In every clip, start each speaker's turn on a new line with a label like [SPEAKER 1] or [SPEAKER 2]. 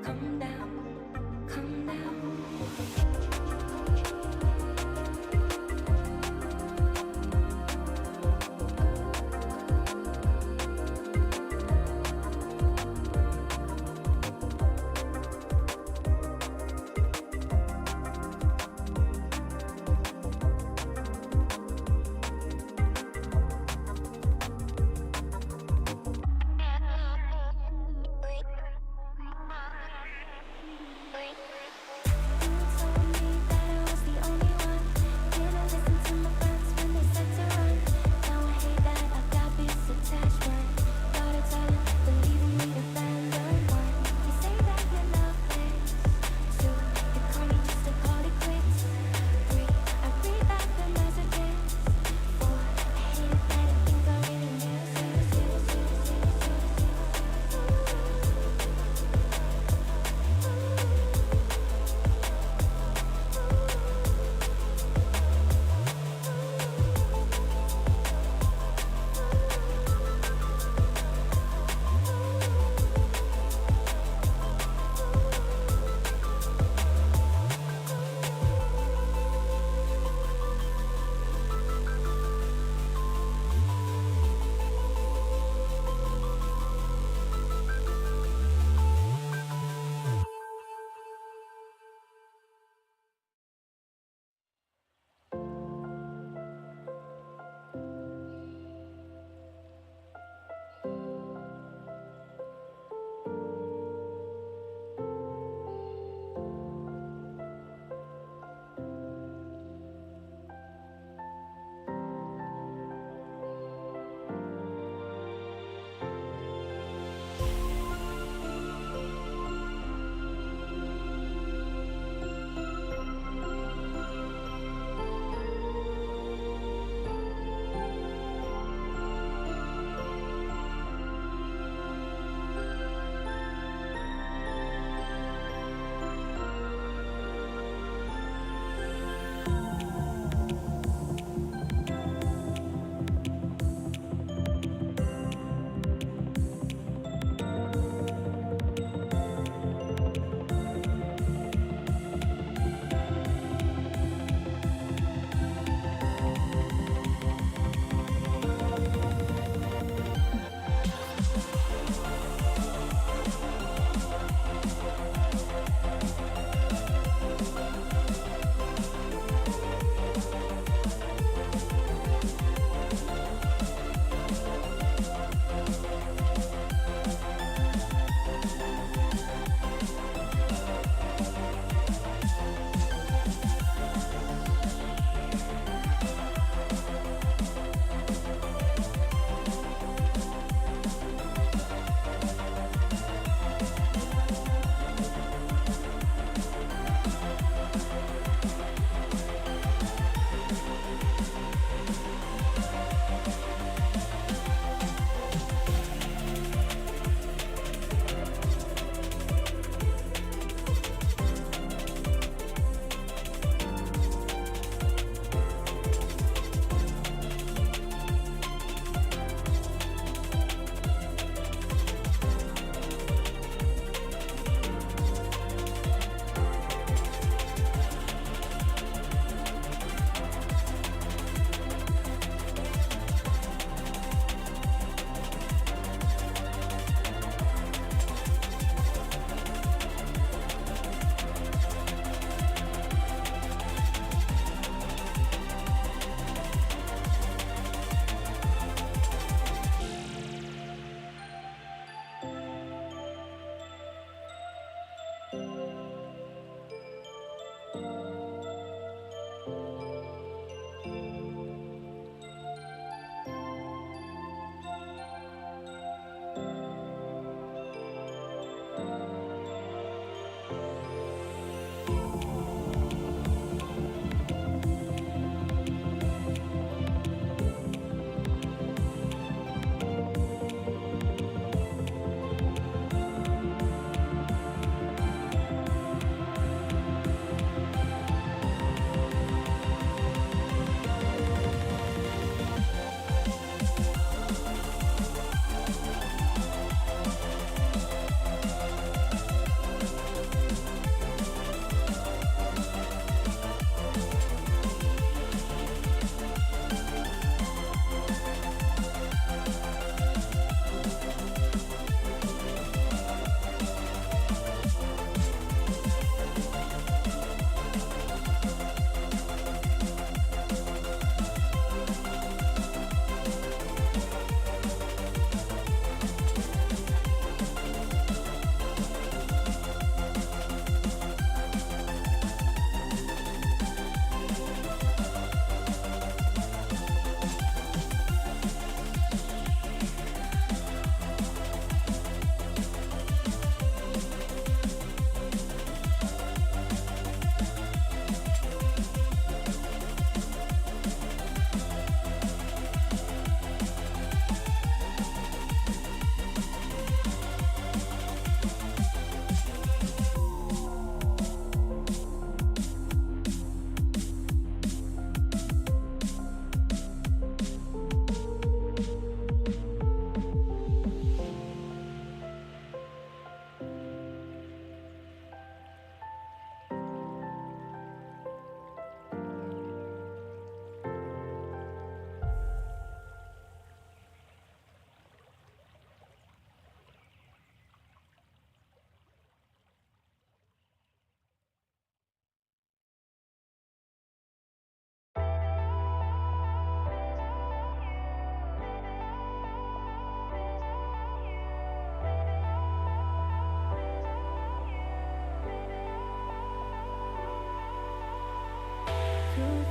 [SPEAKER 1] Come down, come down.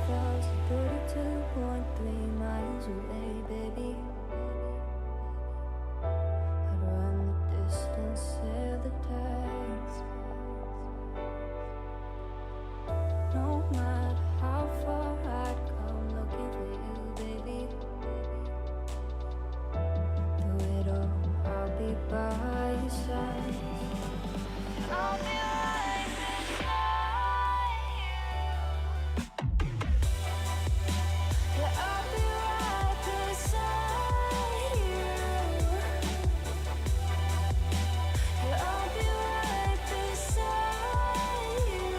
[SPEAKER 1] 32.3 miles away, baby. I'd run the distance, sail the tides. No matter how far I'd come, looking for you, baby. Through it all, I'll be by your side. I'll be right beside you. Yeah, I'll be right beside you. Yeah, I'll be right beside you.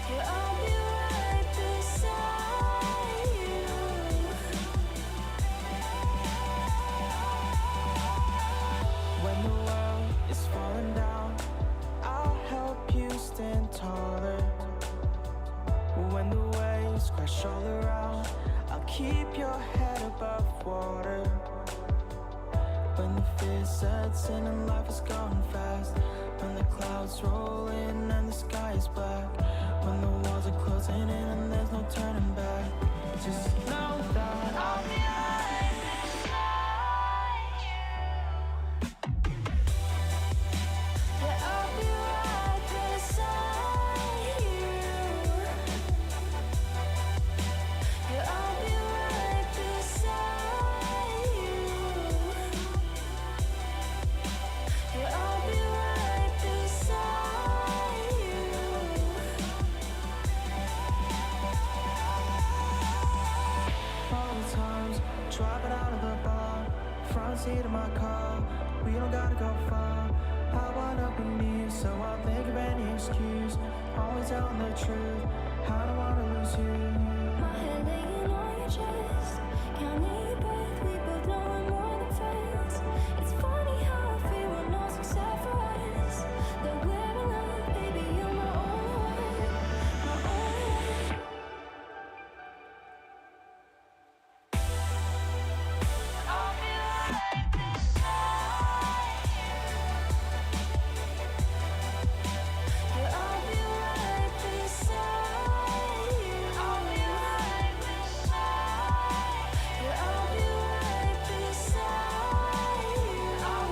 [SPEAKER 1] Yeah, I'll be right beside you.
[SPEAKER 2] When the world is falling down, I'll help you stand taller. When the waves crash all around, I'll keep your head above water. When the fear sets in and life is going fast, when the clouds roll in and the sky is black, when the walls are closing in and there's no turning back, just know that I'll be right beside you.
[SPEAKER 1] Yeah, I'll be right beside you. Yeah, I'll be right beside you. Yeah, I'll be right beside you.
[SPEAKER 2] All the times, driving out of the bar, front seat of my car, we don't gotta go far. I wanna be near, so I'll think of any excuse, always telling the truth, I don't wanna lose you.
[SPEAKER 1] My head laying on your chest, counting your breath. We both know we're more than friends. It's funny how I feel when all's except for us. That we're in love, baby. You're my only one, my only one. I'll be right beside you. Yeah, I'll be right beside you. I'll be right beside you. Yeah, I'll be right beside you. I'll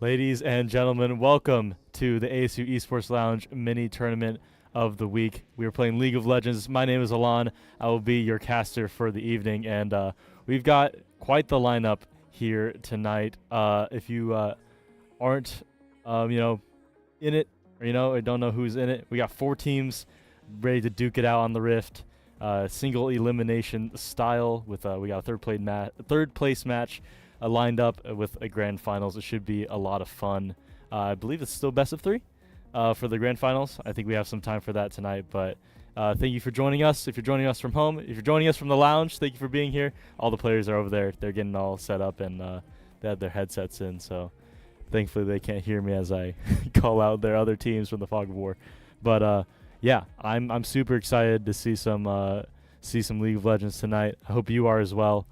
[SPEAKER 3] Ladies and gentlemen, welcome to the ASU Esports Lounge mini tournament of the week. We are playing League of Legends. My name is Alon. I will be your caster for the evening, and we've got quite the lineup here tonight. If you aren't, in it, or don't know who's in it, we got 4 teams ready to duke it out on the Rift. Single elimination style with we got a third place match lined up with a grand finals. It should be a lot of fun. I believe it's still best of 3 for the grand finals. I think we have some time for that tonight, but thank you for joining us. If you're joining us from home, if you're joining us from the lounge, thank you for being here. All the players are over there. They're getting all set up, and they have their headsets in, so thankfully they can't hear me as I call out their other teams from the Fog of War. But yeah, I'm super excited to see some League of Legends tonight. I hope you are as well.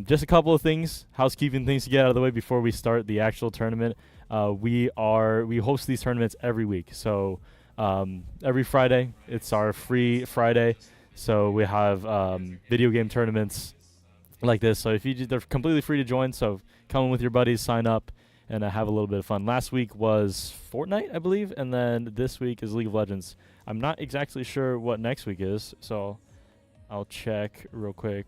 [SPEAKER 3] Just a couple of things, housekeeping things to get out of the way before we start the actual tournament. We host these tournaments every week. So every Friday, it's our free Friday. So we have video game tournaments like this. So they're completely free to join. So come in with your buddies, sign up, and have a little bit of fun. Last week was Fortnite, I believe, and then this week is League of Legends. I'm not exactly sure what next week is, so I'll check real quick.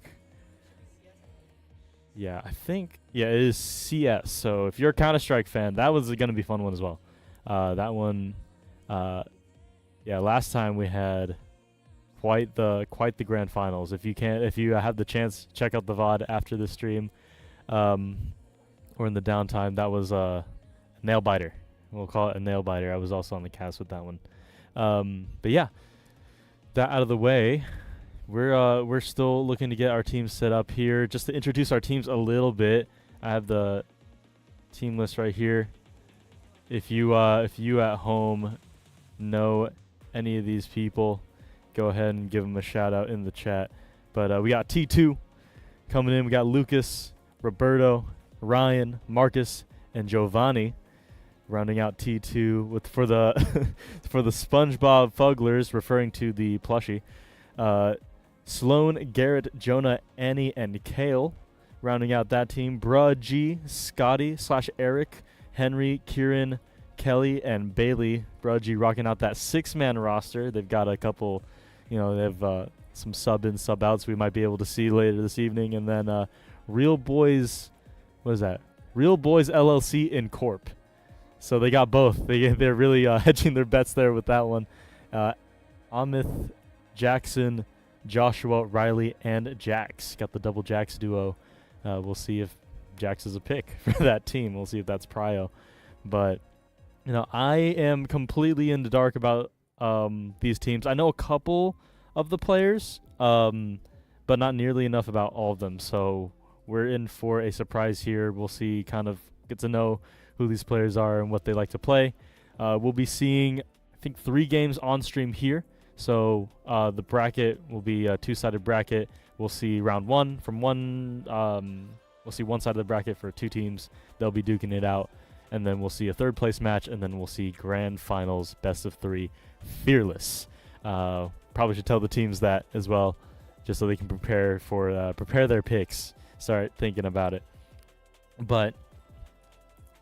[SPEAKER 3] Yeah, I think, it is CS. So if you're a Counter-Strike fan, that was going to be a fun one as well. That one, last time we had quite the grand finals. If you have the chance, check out the VOD after the stream, or in the downtime. That was a nail biter. We'll call it a nail biter. I was also on the cast with that one. But yeah, that out of the way. We're still looking to get our teams set up here. Just to introduce our teams a little bit, I have the team list right here. If you at home know any of these people, go ahead and give them a shout out in the chat. But we got T2 coming in. We got Lucas, Roberto, Ryan, Marcus, and Giovanni rounding out T2 for the for the SpongeBob Fugglers, referring to the plushie. Sloan, Garrett, Jonah, Annie, and Kale rounding out that team. Bruh G, Scotty / Eric, Henry, Kieran, Kelly, and Bailey. Bruh G rocking out that 6-man roster. They've got a couple, they have some sub-ins, sub-outs we might be able to see later this evening. And then Real Boys, what is that? Real Boys LLC in Corp. So they got both. They're really hedging their bets there with that one. Amith, Jackson, Joshua, Riley, and Jax. Got the double Jax duo. We'll see if Jax is a pick for that team. We'll see if that's prio. But, I am completely in the dark about these teams. I know a couple of the players, but not nearly enough about all of them. So we're in for a surprise here. We'll see, kind of get to know who these players are and what they like to play. We'll be seeing, I think, 3 games on stream here. So the bracket will be a 2-sided bracket. We'll see round 1 from one. We'll see one side of the bracket for 2 teams. They'll be duking it out. And then we'll see a 3rd place match. And then we'll see grand finals, best of 3, fearless. Probably should tell the teams that as well, just so they can prepare their picks. Start thinking about it. But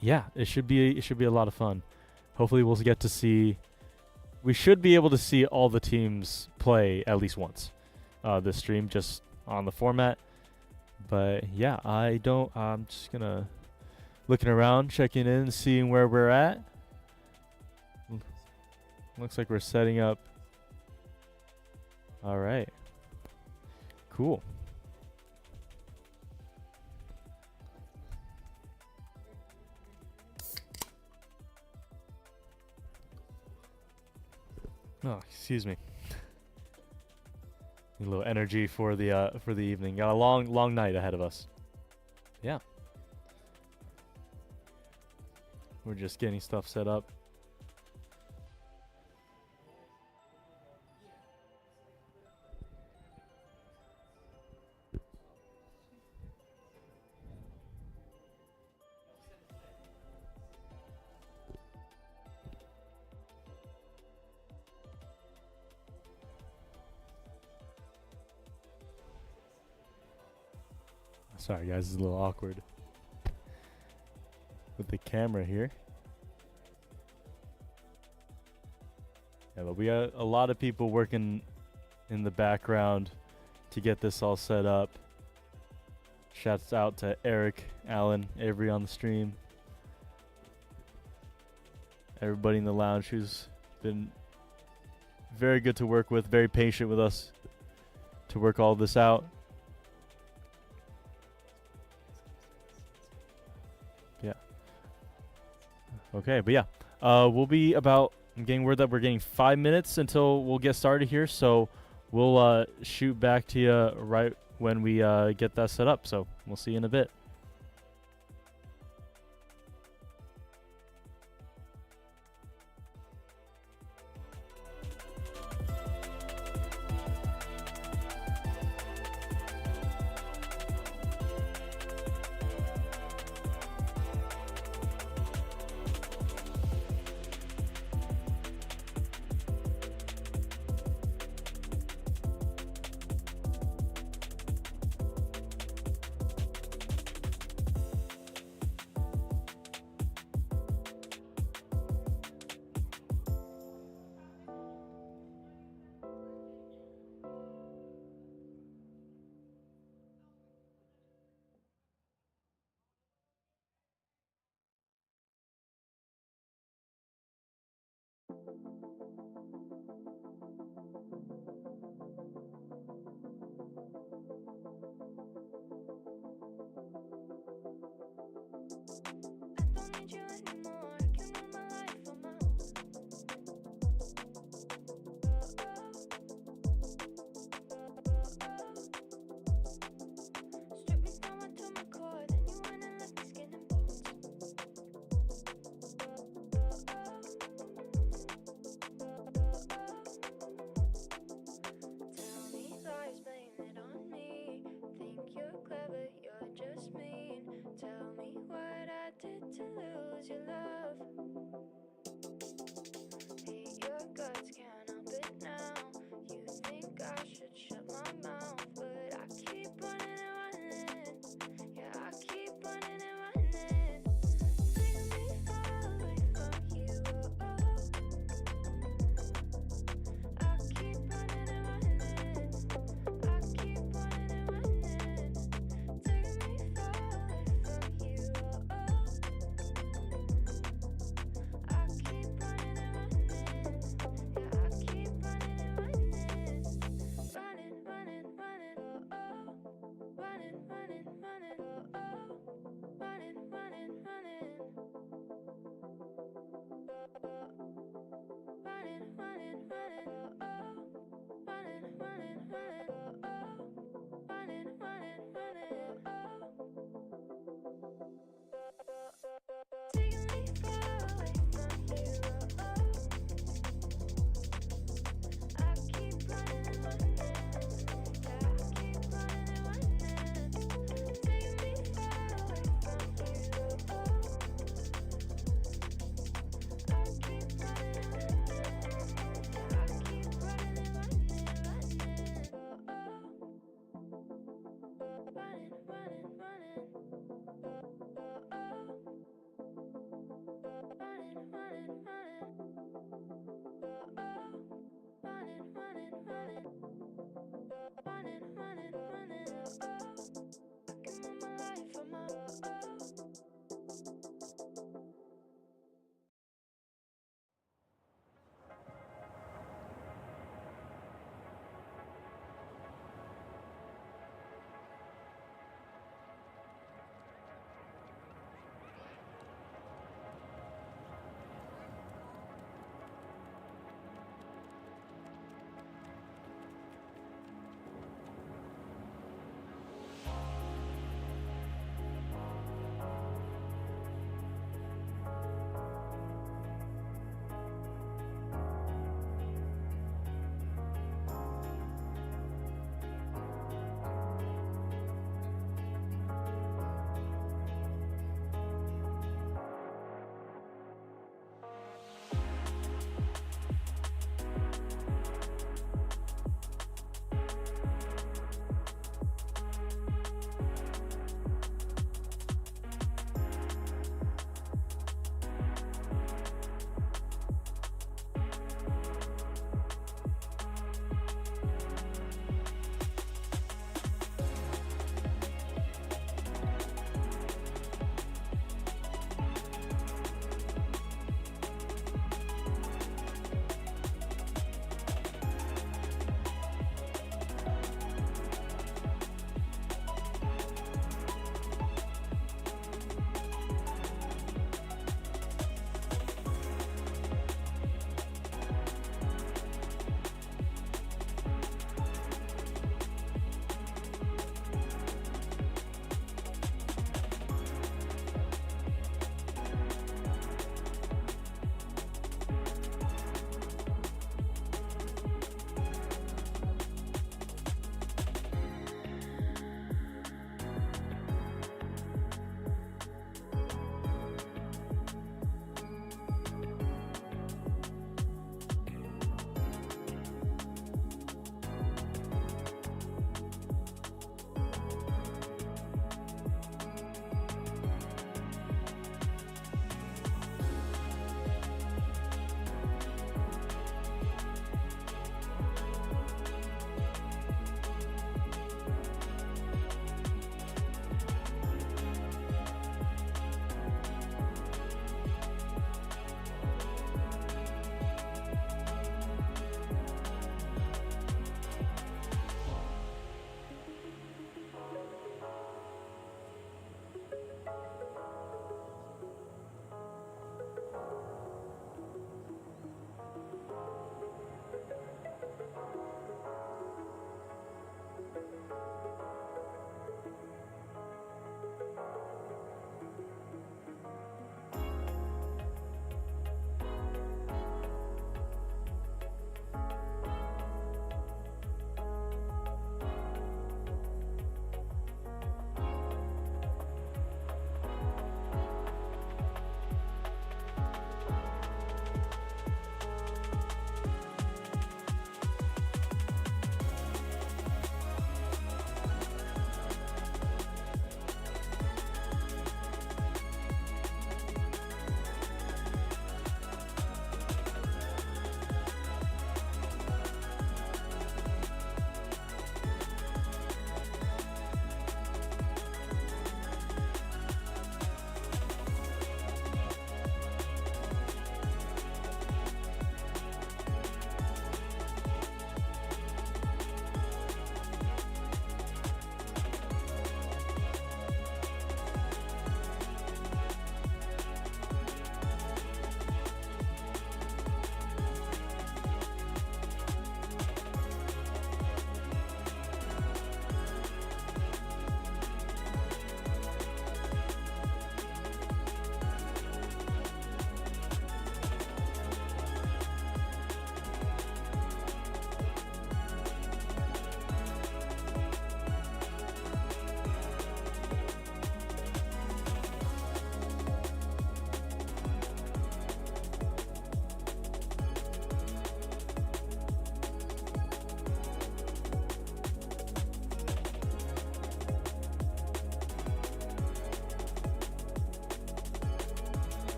[SPEAKER 3] yeah, it should be a lot of fun. Hopefully we'll get to see. We should be able to see all the teams play at least once this stream, just on the format. But yeah, I'm just gonna looking around, checking in, seeing where we're at. Looks like we're setting up. All right, cool. Oh, excuse me. Need a little energy for the evening. Got a long night ahead of us. Yeah. We're just getting stuff set up. Sorry, guys, it's a little awkward. with the camera here. Yeah, but we got a lot of people working in the background to get this all set up. Shouts out to Eric, Alan, Avery on the stream. Everybody in the lounge who's been very good to work with, very patient with us to work all this out. Yeah. Okay, but yeah. We'll be about, I'm getting word that we're getting 5 minutes until we'll get started here, so we'll shoot back to you right when we get that set up. So we'll see you in a bit.
[SPEAKER 1] Don't need you anymore. Can live my life on my own. Strip me down to my core, then you went and left me skin and bones. Tell me lies, blame it on me. Think you're clever, you're just mean. Tell me what I did to lose your love. Hate your guts, can't help it now. You think I should shut my mouth, but I keep running and running. Yeah, I keep running and running. Taking me far away from you. I keep running and running. I keep running and running. Taking me far away from you.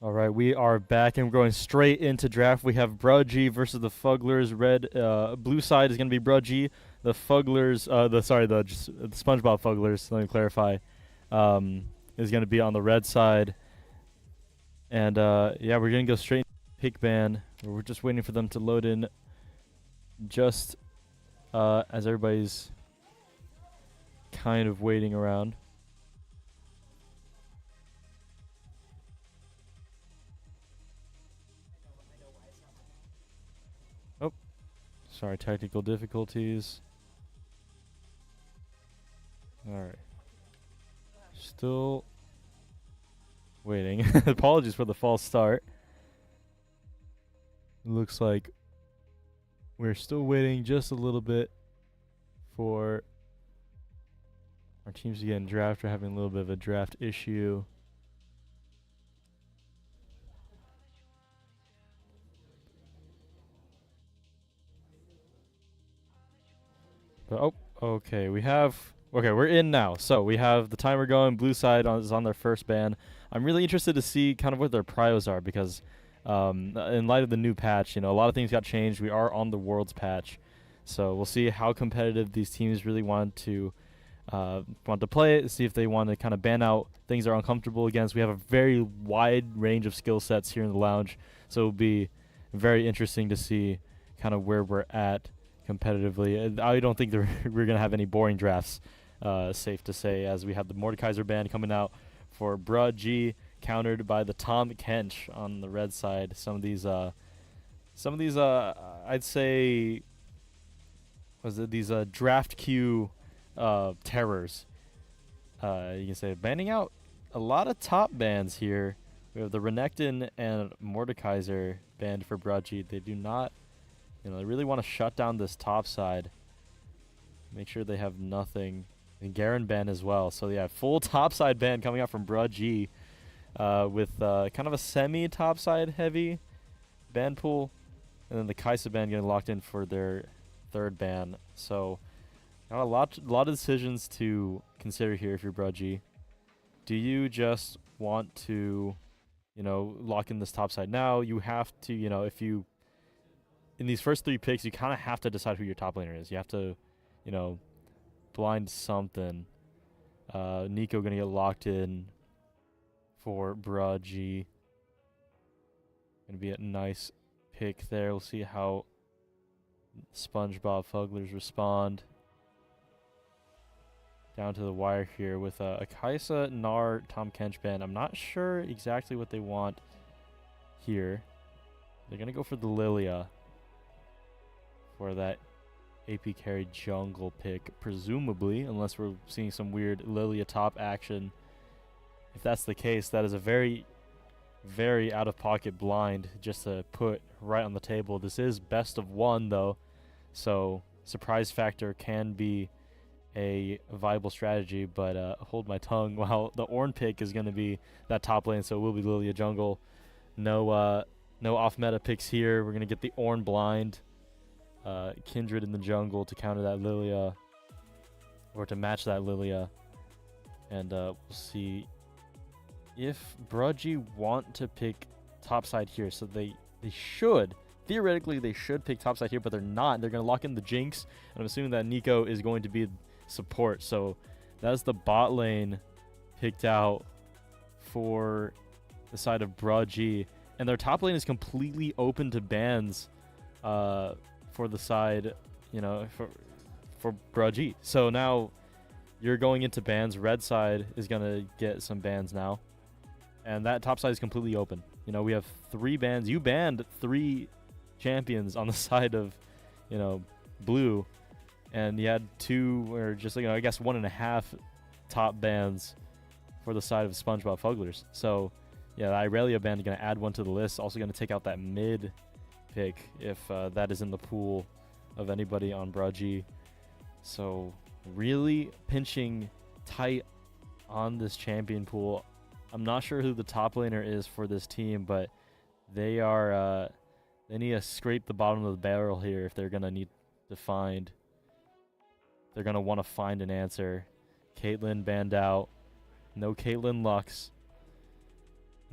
[SPEAKER 3] All right, we are back and we're going straight into draft. We have Brudgy versus the Fugglers. Blue side is going to be Brudgy. The Fugglers, the SpongeBob Fugglers. Let me clarify, is going to be on the red side. And yeah, we're going to go straight into pick ban. We're just waiting for them to load in. Just as everybody's kind of waiting around. Sorry, technical difficulties. Alright. Still waiting. Apologies for the false start. Looks like we're still waiting just a little bit for our teams to get in draft. We're having a little bit of a draft issue. But okay, we're in now. So we have the timer going. Blue side is on their first ban. I'm really interested to see kind of what their prios are because in light of the new patch, a lot of things got changed. We are on the Worlds patch, so we'll see how competitive these teams really want to play it. See if they want to kind of ban out things they're uncomfortable against. We have a very wide range of skill sets here in the lounge, so it'll be very interesting to see kind of where we're at competitively. I don't think we're gonna have any boring drafts. Safe to say, as we have the Mordekaiser band coming out for Brudgy, countered by the Tom Kench on the red side. Some of these, I'd say, these draft queue terrors. You can say banning out a lot of top bands here. We have the Renekton and Mordekaiser banned for Brudgy. They do not. They really want to shut down this top side. Make sure they have nothing. And Garen ban as well. So yeah, full top side ban coming out from Brudgy with kind of a semi-top side heavy ban pool. And then the Kaisa ban getting locked in for their third ban. So got a lot of decisions to consider here if you're Brudgy. Do you just want to, lock in this top side now? You have to, if you in these first three picks, you kind of have to decide who your top laner is. You have to, blind something. Nico going to get locked in for Brudgy. Going to be a nice pick there. We'll see how SpongeBob Fugglers respond. Down to the wire here with a Kaisa, Gnar, Tom Kench band. I'm not sure exactly what they want here. They're going to go for the Lilia for that AP carry jungle pick, presumably, unless we're seeing some weird Lilia top action. If that's the case, that is a very, very out-of-pocket blind just to put right on the table. This is best of one, though, so surprise factor can be a viable strategy, but hold my tongue while the Ornn pick is going to be that top lane, so it will be Lilia jungle. No off-meta picks here. We're going to get the Ornn blind. Kindred in the jungle to counter that Lilia, or to match that Lilia, and we'll see if Brudgy want to pick topside here. So they should, theoretically, they should pick topside here, but they're not. They're going to lock in the Jinx, and I'm assuming that Nico is going to be support. So that's the bot lane picked out for the side of Brudgy, and their top lane is completely open to bans. For the side, for Brudgy. So now you're going into bans. Red side is going to get some bans now. And that top side is completely open. We have 3 bans. You banned 3 champions on the side of, blue. And you had 2, or just, I guess 1.5 top bans for the side of SpongeBob Fugglers. So, yeah, the Irelia ban is going to add 1 to the list. Also going to take out that mid pick if that is in the pool of anybody on Brudgy. So really pinching tight on this champion pool. I'm not sure who the top laner is for this team, but they are they need to scrape the bottom of the barrel here if they're gonna need to find. They're gonna want to find an answer. Caitlyn banned out. No Caitlyn Lux.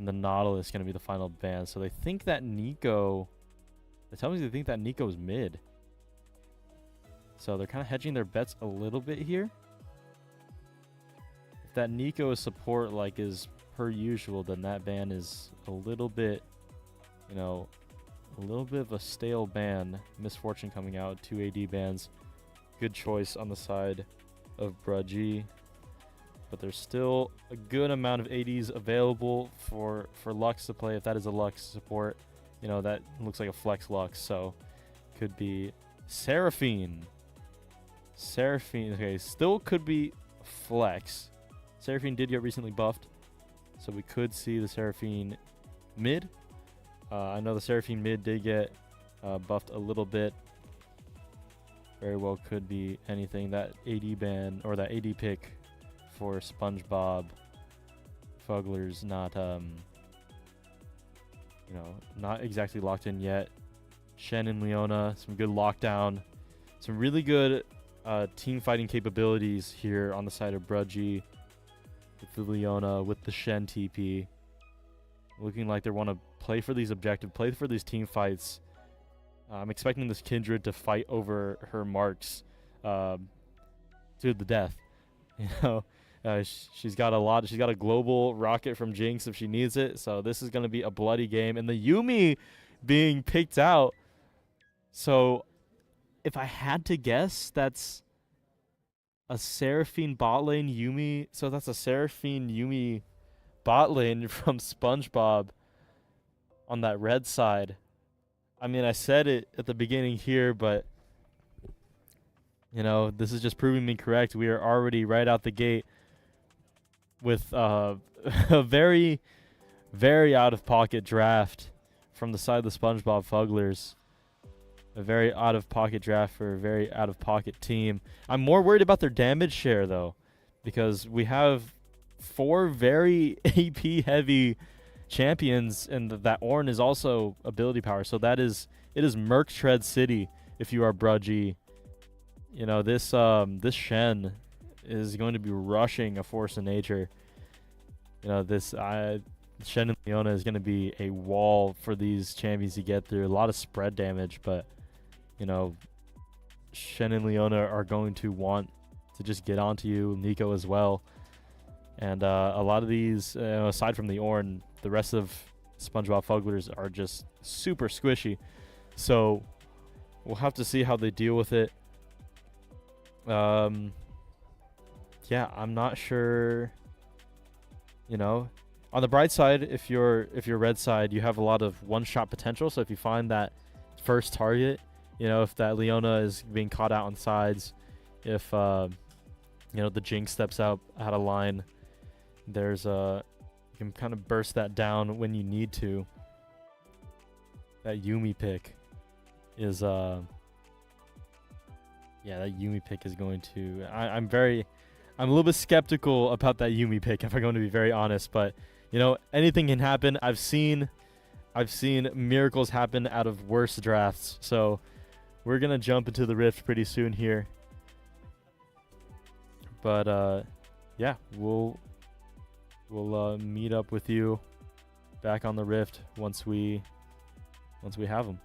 [SPEAKER 3] And the Nautilus is going to be the final ban. So they think that Nico... They tell me they think that Nico's mid. So they're kind of hedging their bets a little bit here. If that Nico is support like is per usual, then that ban is a little bit, you know, a little bit of a stale ban. Misfortune coming out, 2 AD bans. Good choice on the side of Brudgy. But there's still a good amount of ADs available for Lux to play. If that is a Lux support, you know, that looks like a flex Lux. So could be Seraphine. Seraphine, okay, still could be flex. Seraphine did get recently buffed, so we could see the Seraphine mid. I know the Seraphine mid did get buffed a little bit. Very well could be anything. That AD ban or that AD pick for SpongeBob Fuggler's not you know, not exactly locked in yet. Shen and Leona, some good lockdown, some really good team fighting capabilities here on the side of Brudgy with the Leona, with the Shen TP. Looking like they want to play for these objectives, play for these team fights. I'm expecting this Kindred to fight over her marks to the death. You know, she's got a lot. She's got a global rocket from Jinx if she needs it. So this is going to be a bloody game. And the Yuumi being picked out. So if I had to guess, that's a Seraphine bot lane Yuumi. So that's a Seraphine Yuumi bot lane from SpongeBob on that red side. I mean, I said it at the beginning here, but, you know, this is just proving me correct. We are already right out the gate with a very, very out-of-pocket draft from the side of the SpongeBob Fugglers. A very out-of-pocket draft for a very out-of-pocket team. I'm more worried about their damage share, though, because we have 4 very AP-heavy champions, and that Ornn is also ability power. So it is Merc Tread City if you are Brudgy. You know, this Shen is going to be rushing a force of nature. You know, this Shen and Leona is going to be a wall for these champions to get through. A lot of spread damage, but, you know, Shen and Leona are going to want to just get onto you. Nico as well. And a lot of these, aside from the Ornn, the rest of SpongeBob Fugglers are just super squishy. So we'll have to see how they deal with it. Yeah, I'm not sure. You know, on the bright side, if you're red side, you have a lot of one-shot potential. So if you find that first target, you know, if that Leona is being caught out on sides, if you know, the Jinx steps out of line, there's you can kind of burst that down when you need to. That Yuumi pick is yeah, that Yuumi pick is going to. I'm a little bit skeptical about that Yuumi pick, if I'm going to be very honest. But, you know, anything can happen. I've seen miracles happen out of worse drafts. So we're gonna jump into the Rift pretty soon here. But yeah, we'll meet up with you back on the Rift once we have them.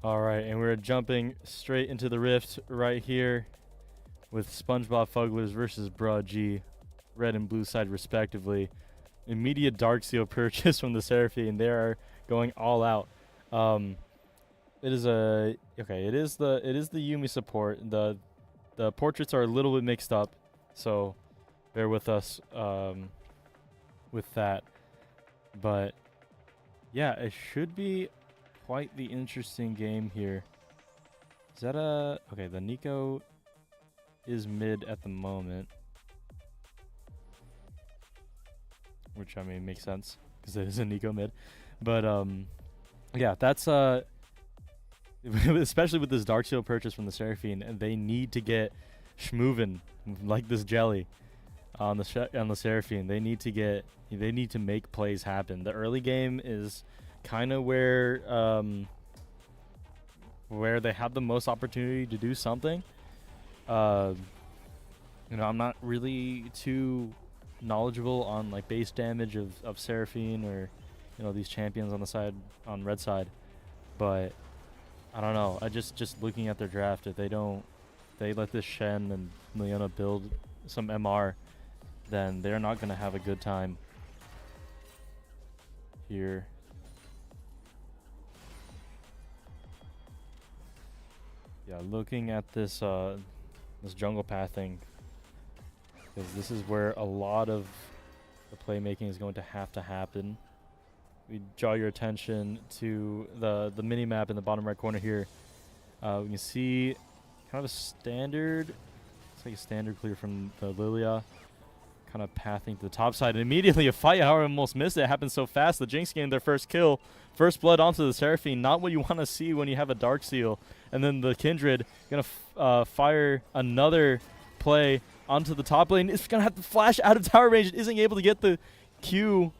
[SPEAKER 3] All right, and we're jumping straight into the rift right here with SpongeBob Fugglers versus Bruh G, red and blue side respectively. Immediate Dark Seal purchase from the Seraphine. They are going all out. It is the Yumi support. The portraits are a little bit mixed up, so bear with us with that. But yeah, it should be quite the interesting game here. Is that okay? The Nico is mid at the moment, which I mean makes sense because it is a Nico mid. But yeah, that's especially with this Dark Seal purchase from the Seraphine, and they need to get schmovin like this jelly on the Seraphine. They need to make plays happen. The early game is kind of where they have the most opportunity to do something. I'm not really too knowledgeable on like base damage of Seraphine or these champions on the side on red side, but I don't know. I just looking at their draft, if they let this Shen and Leona build some MR, then they're not gonna have a good time here. Yeah, looking at this this jungle pathing, because this is where a lot of the playmaking is going to have to happen. We draw your attention to the mini map in the bottom right corner here. We can see kind of a standard, it's like a standard clear from the Lilia, kind of pathing to the top side, and immediately a fight. However, almost missed it. It happened so fast. The Jinx gained their first kill, first blood onto the Seraphine. Not what you want to see when you have a Dark Seal. And then the Kindred gonna fire another play onto the top lane. It's gonna have to flash out of tower range. It isn't able to get the Q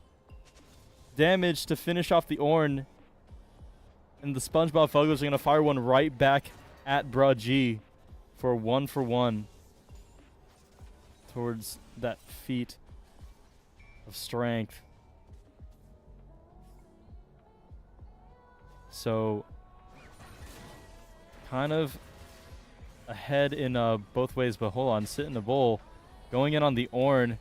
[SPEAKER 3] damage to finish off the Ornn. And the SpongeBob Fugglers are going to fire one right back at Bruh G for 1-for-1 towards that feat of strength. So kind of ahead in both ways, but hold on, sit in the bowl. Going in on the Ornn.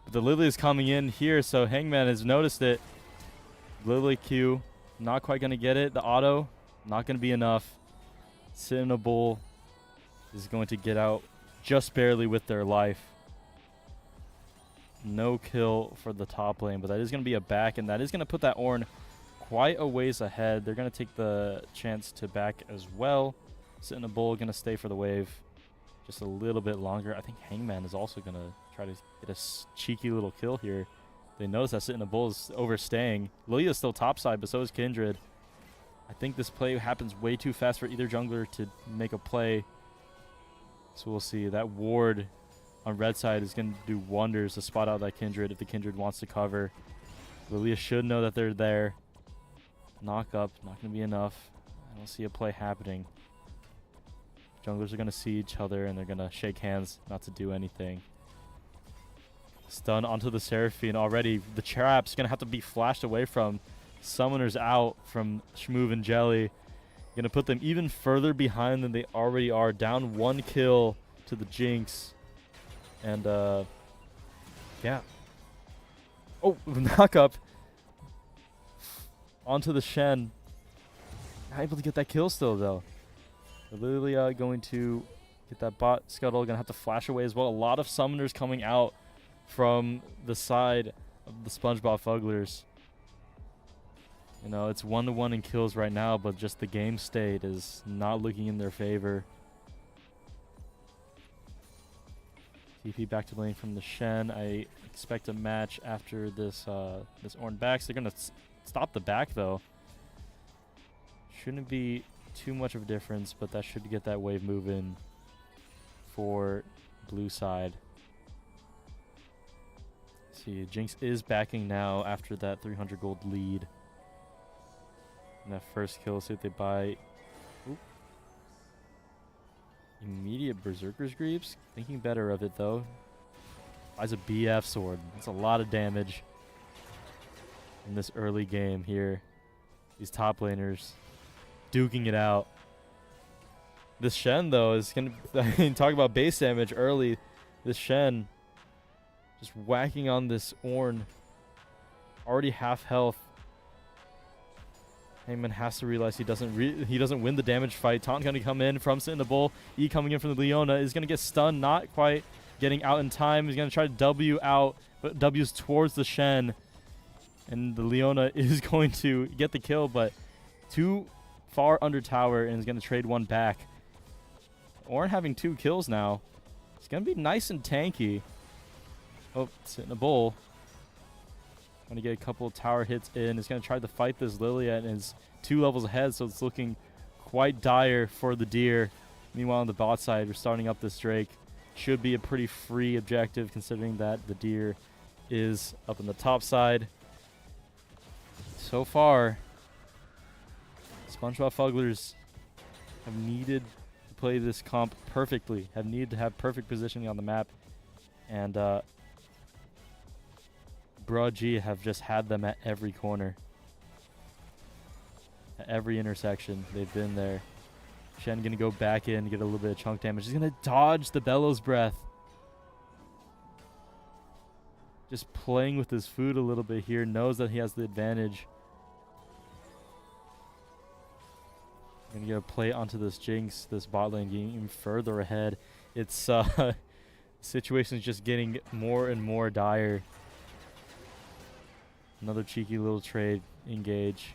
[SPEAKER 3] But the Lily is coming in here, so Hangman has noticed it. Lily Q, not quite going to get it. The auto, not going to be enough. Sit in a bowl is going to get out just barely with their life. No kill for the top lane, but that is going to be a back, and that is going to put that Ornn quite a ways ahead. They're going to take the chance to back as well. Sit in a bowl, going to stay for the wave just a little bit longer. I think Hangman is also going to try to get a cheeky little kill here. They notice that Sit in a bowl is overstaying. Lilia's still topside, but so is Kindred. I think this play happens way too fast for either jungler to make a play. So we'll see. That ward on red side is going to do wonders to spot out that Kindred if the Kindred wants to cover. Lilia should know that they're there. Knock up, not going to be enough. I don't see a play happening. Junglers are going to see each other and they're going to shake hands not to do anything. Stun onto the Seraphine already. The trap's going to have to be flashed away from. Summoners out from Schmoove and Jelly. Going to put them even further behind than they already are. Down 1 kill to the Jinx. And, yeah. Oh, knock up. Onto the Shen. Not able to get that kill still, though. Lilia going to get that bot scuttle. Going to have to flash away as well. A lot of summoners coming out from the side of the SpongeBob Fugglers. You know, it's 1-1 in kills right now, but just the game state is not looking in their favor. TP back to lane from the Shen. I expect a match after this this Ornn backs. They're going to stop the back, though. Shouldn't be too much of a difference, but that should get that wave moving for blue side. See, Jinx is backing now after that 300 gold lead. And that first kill, see if they buy. Oop. Immediate Berserker's Greaves. Thinking better of it, though. Buys a BF sword. That's a lot of damage in this early game here. These top laners duking it out. This Shen, though, is going to talk about base damage early. This Shen just whacking on this Ornn. Already half health. Hangman has to realize he doesn't win the damage fight. Taunt going to come in from Sit in the Bull. E coming in from the Leona is going to get stunned, not quite getting out in time. He's going to try to W out, but W's towards the Shen. And the Leona is going to get the kill, but too far under tower and is going to trade one back. Ornn having 2 kills now. It's going to be nice and tanky. Oh, Sit in the Bull. Going to get a couple of tower hits in. He's going to try to fight this Lilia and is 2 levels ahead, so it's looking quite dire for the Deer. Meanwhile, on the bot side, we're starting up this Drake. Should be a pretty free objective considering that the Deer is up on the top side. So far, SpongeBob Fugglers have needed to play this comp perfectly, have needed to have perfect positioning on the map, and Bruh G have just had them at every corner. At every intersection, they've been there. Shen going to go back in, get a little bit of chunk damage. He's going to dodge the Bellows Breath. Just playing with his food a little bit here. Knows that he has the advantage. Going to get a play onto this Jinx, this bot lane getting even further ahead. It's situation is just getting more and more dire. Another cheeky little trade, engage.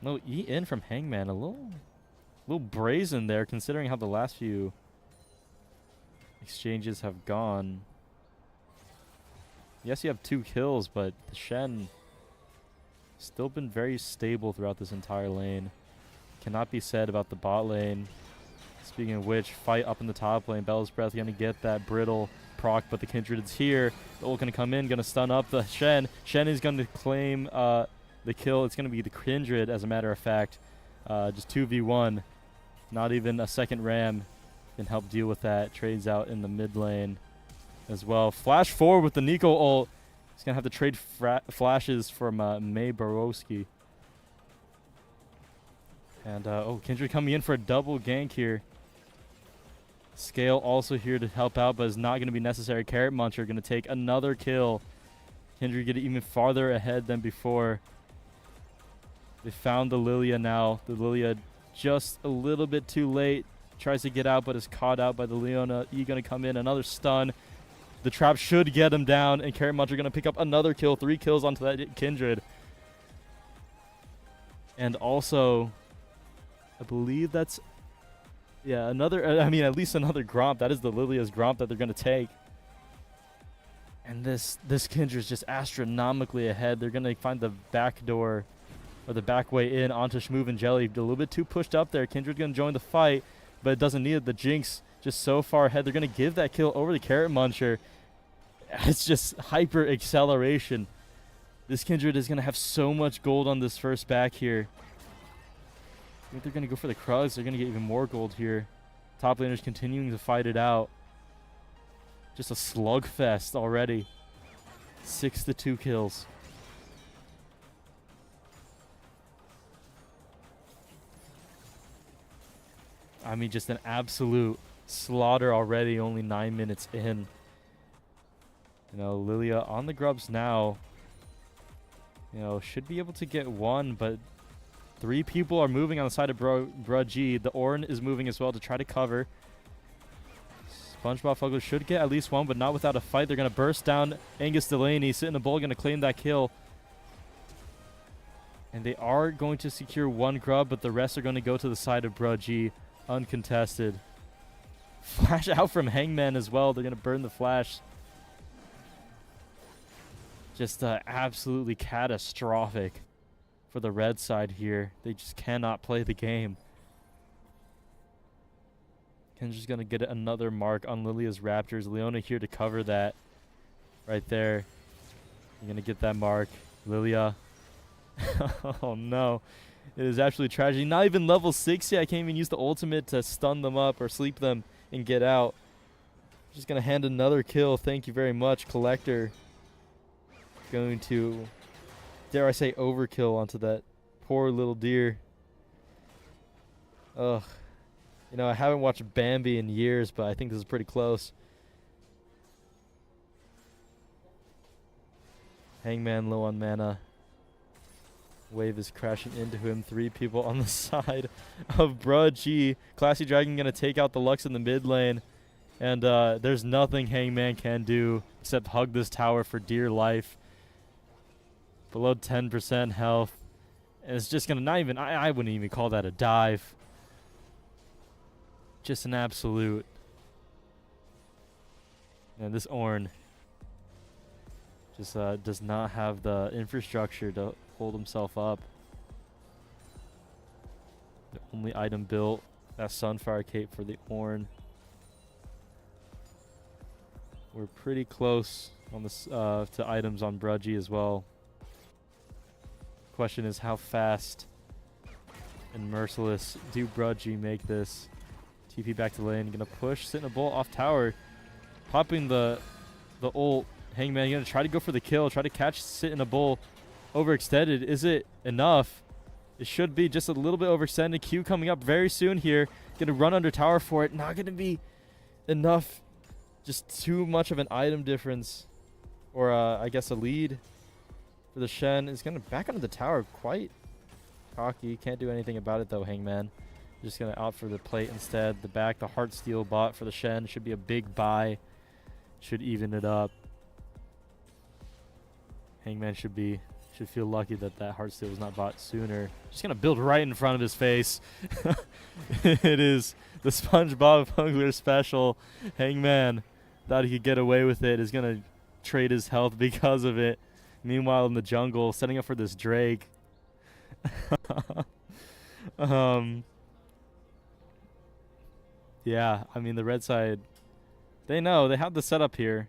[SPEAKER 3] No E in from Hangman, a little brazen there considering how the last few exchanges have gone. Yes, you have 2 kills, but the Shen still been very stable throughout this entire lane. Cannot be said about the bot lane. Speaking of which, fight up in the top lane. Bell's Breath going to get that brittle proc, but the Kindred is here. The ult going to come in, going to stun up the Shen. Shen is going to claim the kill. It's going to be the Kindred, as a matter of fact. Just 2v1. Not even a second Ram can help deal with that. Trades out in the mid lane as well. Flash forward with the Nico ult. He's going to have to trade flashes from May Borowski. And, Kindred coming in for a double gank here. Scale also here to help out, but is not going to be necessary. Carrot Muncher going to take another kill. Kindred get even farther ahead than before. They found the Lilia now. The Lilia just a little bit too late. Tries to get out, but is caught out by the Leona. E going to come in. Another stun. The trap should get him down, and Carrot Muncher going to pick up another kill. 3 kills onto that Kindred. And also, I believe that's... yeah, another, I mean, at least another Gromp. That is the Lilia's Gromp that they're going to take. And this Kindred is just astronomically ahead. They're going to find the back door, or the back way in onto Shmoov and Jelly. A little bit too pushed up there. Kindred's going to join the fight, but it doesn't need it. The Jinx just so far ahead. They're going to give that kill over to Carrot Muncher. It's just hyper acceleration. This Kindred is going to have so much gold on this first back here. I think they're going to go for the Krugs. They're going to get even more gold here. Top laners continuing to fight it out. Just a slugfest already. 6-2 kills. I mean, just an absolute slaughter already, only 9 minutes in. You know, Lilia on the grubs now. You know, should be able to get one, but 3 people are moving on the side of Bruh G. The Ornn is moving as well to try to cover. SpongeBob Fugglers should get at least one, but not without a fight. They're going to burst down Angus Delaney. Sit in the Bull, going to claim that kill. And they are going to secure 1 grub, but the rest are going to go to the side of Bruh G, uncontested. Flash out from Hangman as well. They're going to burn the flash. Just absolutely catastrophic for the red side here. They just cannot play the game. Kendra's going to get another mark on Lilia's Raptors. Leona here to cover that right there. You're going to get that mark. Lilia. Oh, no. It is absolutely tragedy. Not even level 6 yet. I can't even use the ultimate to stun them up or sleep them and get out. Just going to hand another kill. Thank you very much, Collector. Going to, dare I say, overkill onto that poor little deer. Ugh. You know, I haven't watched Bambi in years, but I think this is pretty close. Hangman low on mana. Wave is crashing into him. 3 people on the side of Bruh G. Classy Dragon going to take out the Lux in the mid lane. And there's nothing Hangman can do except hug this tower for dear life. Below 10% health. And it's just going to not even... I wouldn't even call that a dive. Just an absolute... And this Ornn just does not have the infrastructure to hold himself up. The only item built, that Sunfire Cape for the Ornn. We're pretty close on this to items on Brudgy as well. Question is, how fast and merciless do Brudgy make this? TP back to lane, gonna push, sit in a bolt off tower, popping the ult. Hangman gonna try to go for the kill, try to catch sit in a bowl. Overextended. Is it enough? It should be just a little bit overextended. Q coming up very soon here. Gonna run under tower for it. Not gonna be enough. Just too much of an item difference. Or I guess a lead for the Shen. Is gonna back under the tower. Quite cocky. Can't do anything about it though, Hangman. Just gonna opt for the plate instead. The back, the Heartsteel bot for the Shen. Should be a big buy. Should even it up. Hangman should feel lucky that Heartsteel was not bought sooner. Just gonna build right in front of his face. It is the SpongeBob Hungler special. Hangman thought he could get away with it. Is gonna trade his health because of it. Meanwhile, in the jungle, setting up for this Drake. Yeah, I mean the red side. They know they have the setup here.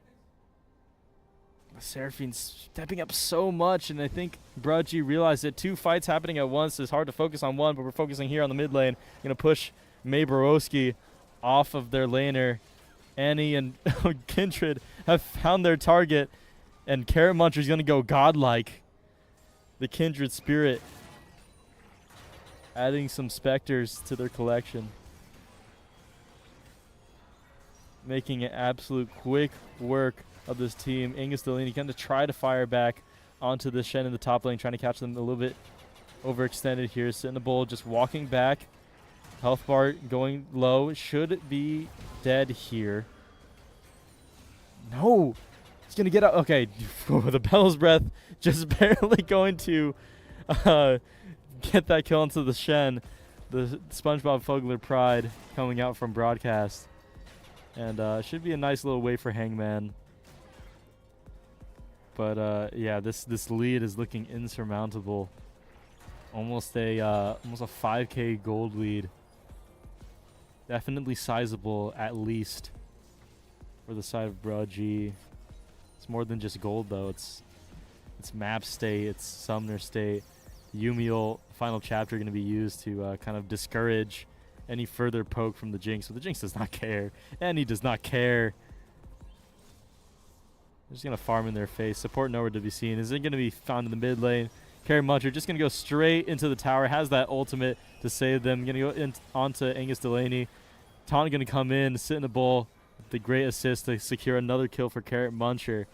[SPEAKER 3] Seraphine's stepping up so much, and I think Brudgy realized that 2 fights happening at once is hard to focus on one, but we're focusing here on the mid lane. Gonna push May Borowski off of their laner. Annie and Kindred have found their target, and Carrot Muncher's gonna go godlike. The Kindred spirit, adding some specters to their collection. Making it absolute quick work of this team. Angus Delaney going to try to fire back onto the Shen in the top lane, trying to catch them a little bit overextended here. Sit in the bowl, just walking back. Health bar going low. Should be dead here. No! He's going to get out. Okay, the Bell's Breath just barely going to get that kill onto the Shen. The SpongeBob Fogler pride coming out from broadcast. And should be a nice little wait for Hangman. But yeah, this lead is looking insurmountable. Almost a 5K gold lead. Definitely sizable, at least, for the side of Brudgy. It's more than just gold though. It's map state, it's summoner state. Yumiel final chapter going to be used to kind of discourage any further poke from the Jinx. But the Jinx does not care, and he does not care. They're just going to farm in their face. Support nowhere to be seen. Is it going to be found in the mid lane? Carrot Muncher just going to go straight into the tower. Has that ultimate to save them. Going to go onto Angus Delaney. Taunt going to come in, sit in the bowl. The great assist to secure another kill for Carrot Muncher.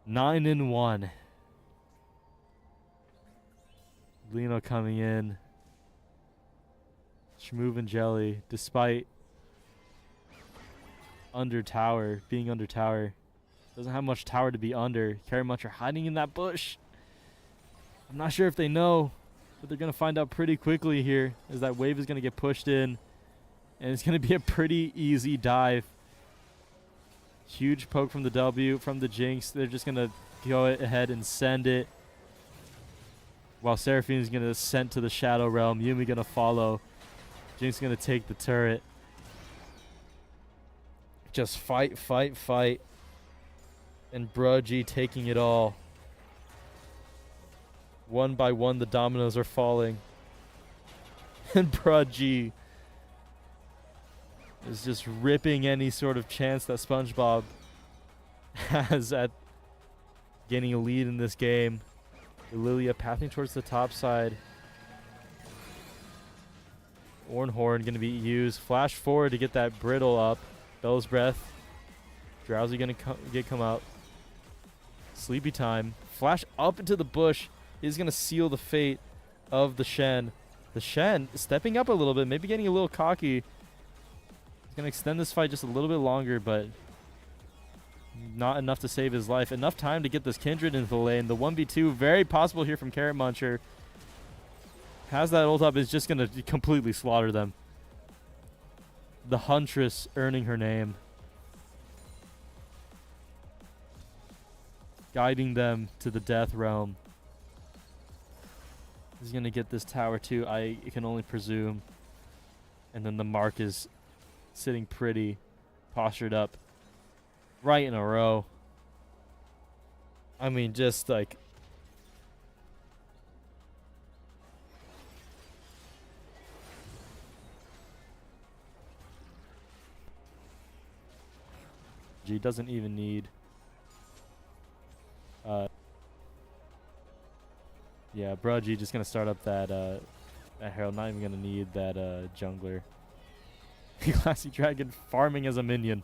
[SPEAKER 3] 9-1. Lino coming in. Schmoove and Jelly, despite being under tower. Doesn't have much tower to be under. Carrot Muncher hiding in that bush. I'm not sure if they know, but they're going to find out pretty quickly here as that wave is going to get pushed in. And it's going to be a pretty easy dive. Huge poke from the W, from the Jinx. They're just going to go ahead and send it. While Seraphine is going to send to the Shadow Realm. Yumi going to follow. Jinx going to take the turret. Just fight, fight, fight. And Brudgy taking it all. One by one, the dominoes are falling. And Brudgy is just ripping any sort of chance that SpongeBob has at gaining a lead in this game. Lilia pathing towards the top side. Ornhorn going to be used. Flash forward to get that brittle up. Bell's Breath. Drowsy going to come out. Sleepy Time. Flash up into the bush is going to seal the fate of the Shen. The Shen stepping up a little bit, maybe getting a little cocky. He's going to extend this fight just a little bit longer, but not enough to save his life. Enough time to get this Kindred into the lane. The 1v2, very possible here from Carrot Muncher. Has that ult up, is just going to completely slaughter them. The Huntress earning her name. Guiding them to the death realm. He's going to get this tower too, I can only presume. And then the Mark is sitting pretty, postured up, right in a row. I mean, just like... G doesn't even need... yeah, Brudgy just going to start up that Herald. Not even going to need that jungler. Classy Dragon farming as a minion.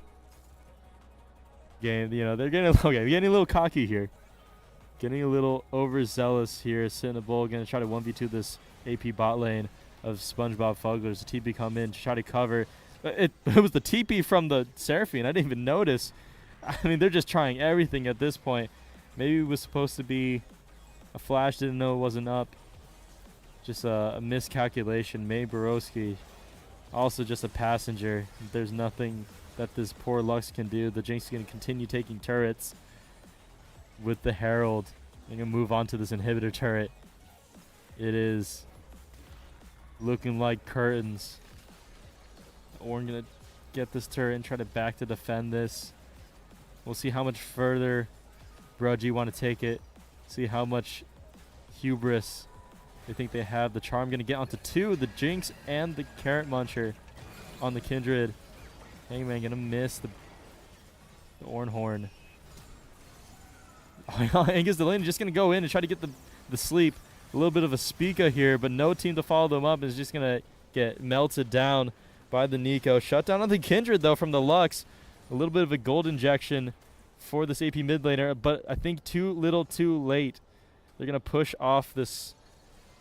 [SPEAKER 3] Game, you know, they're getting getting a little cocky here. Getting a little overzealous here. Cinnabol going to try to 1v2 this AP bot lane of SpongeBob Fugglers. The TP come in to try to cover. It was the TP from the Seraphine. I didn't even notice. I mean, they're just trying everything at this point. Maybe it was supposed to be a flash, didn't know it wasn't up. Just a miscalculation. May Borowski, also just a passenger. There's nothing that this poor Lux can do. The Jinx is going to continue taking turrets with the Herald. They're going to move on to this inhibitor turret. It is looking like curtains. Orn going to get this turret and try to back to defend this. We'll see how much further Brudgy want to take it. See how much hubris they think they have. The Charm going to get onto two. The Jinx and the Carrot Muncher on the Kindred. Hangman going to miss the Ornhorn. Angus Delaney just going to go in and try to get the sleep. A little bit of a Spica here, but no team to follow them up. Is just going to get melted down by the Nico. Shut down on the Kindred, though, from the Lux. A little bit of a gold injection for this AP mid laner, but I think too little too late. They're going to push off this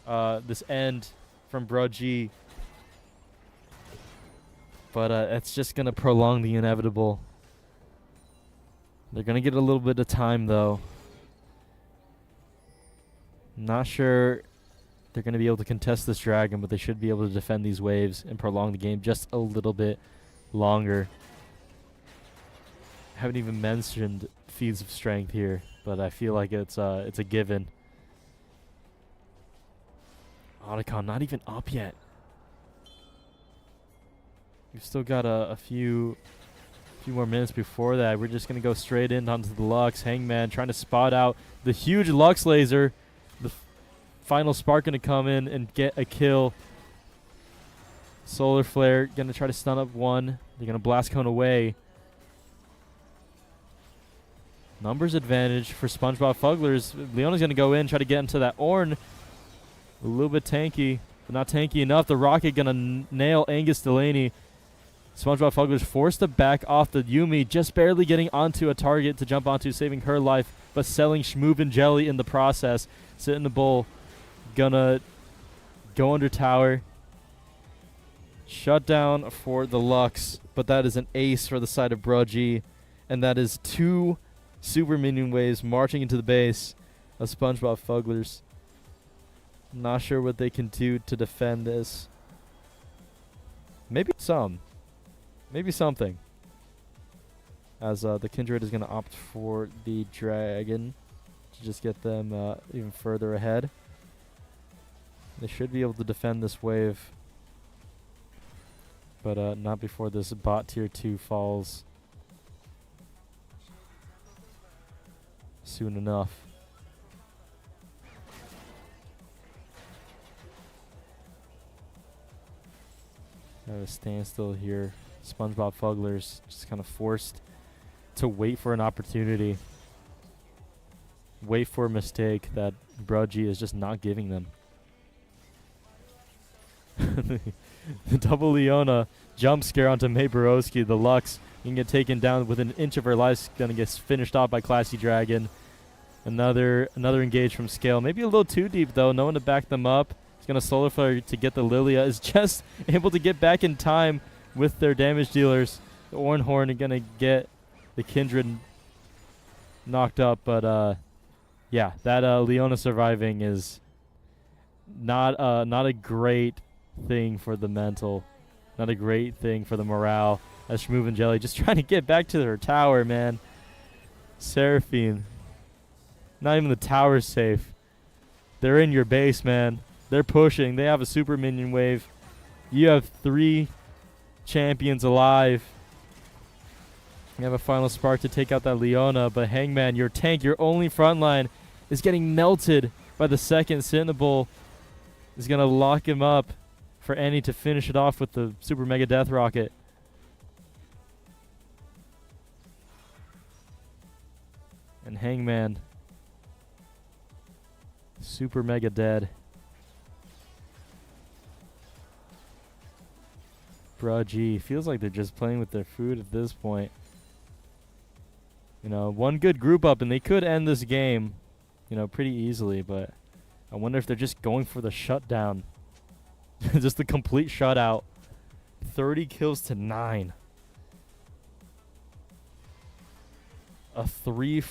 [SPEAKER 3] this end from Brudgy. But it's just going to prolong the inevitable. They're going to get a little bit of time, though. Not sure they're going to be able to contest this dragon, but they should be able to defend these waves and prolong the game just a little bit longer. Haven't even mentioned feeds of strength here, but I feel like it's a given. Otacon not even up yet. We've still got a few more minutes before that. We're just gonna go straight in onto the Lux. Hangman trying to spot out the huge Lux laser. The final spark gonna come in and get a kill. Solar Flare gonna try to stun up one. They're gonna blast cone away. Numbers advantage for SpongeBob Fugglers. Leona's going to go in, try to get into that Ornn. A little bit tanky, but not tanky enough. The Rocket going to nail Angus Delaney. SpongeBob Fugglers forced to back off the Yuumi, just barely getting onto a target to jump onto, saving her life, but selling Schmoove and Jelly in the process. Sit in the bowl. Gonna go under tower. Shut down for the Lux, but that is an ace for the side of Brudgy. And that is two super minion waves marching into the base of SpongeBob Fugglers. Not sure what they can do to defend this. Maybe some. Maybe something. As the Kindred is going to opt for the Dragon to just get them even further ahead. They should be able to defend this wave. But not before this bot tier 2 falls soon enough. At a standstill here. SpongeBob Fugglers just kind of forced to wait for an opportunity. Wait for a mistake that Brudgy is just not giving them. The double Leona jump scare onto May Borowski. The Lux can get taken down with an inch of her life. Gonna get finished off by Classy Dragon. Another engage from Scale. Maybe a little too deep though. No one to back them up. He's gonna solar flare to get the Lilia. Is just able to get back in time with their damage dealers. The Ornhorn are gonna get the Kindred knocked up, but yeah, that Leona surviving is not a great thing for the mental, not a great thing for the morale. As Shmoov and Jelly just trying to get back to their tower, man. Seraphine, not even the tower's safe. They're in your base, man. They're pushing. They have a super minion wave. You have 3 champions alive. You have a final spark to take out that Leona, but Hangman, your tank, your only frontline, is getting melted by the second Cinnabol. Is going to lock him up for Annie to finish it off with the Super Mega Death Rocket. And Hangman, super mega dead. Bruh, gee, feels like they're just playing with their food at this point. You know, one good group up and they could end this game, you know, pretty easily, but I wonder if they're just going for the shutdown. Just the complete shutout. 30 kills to 9.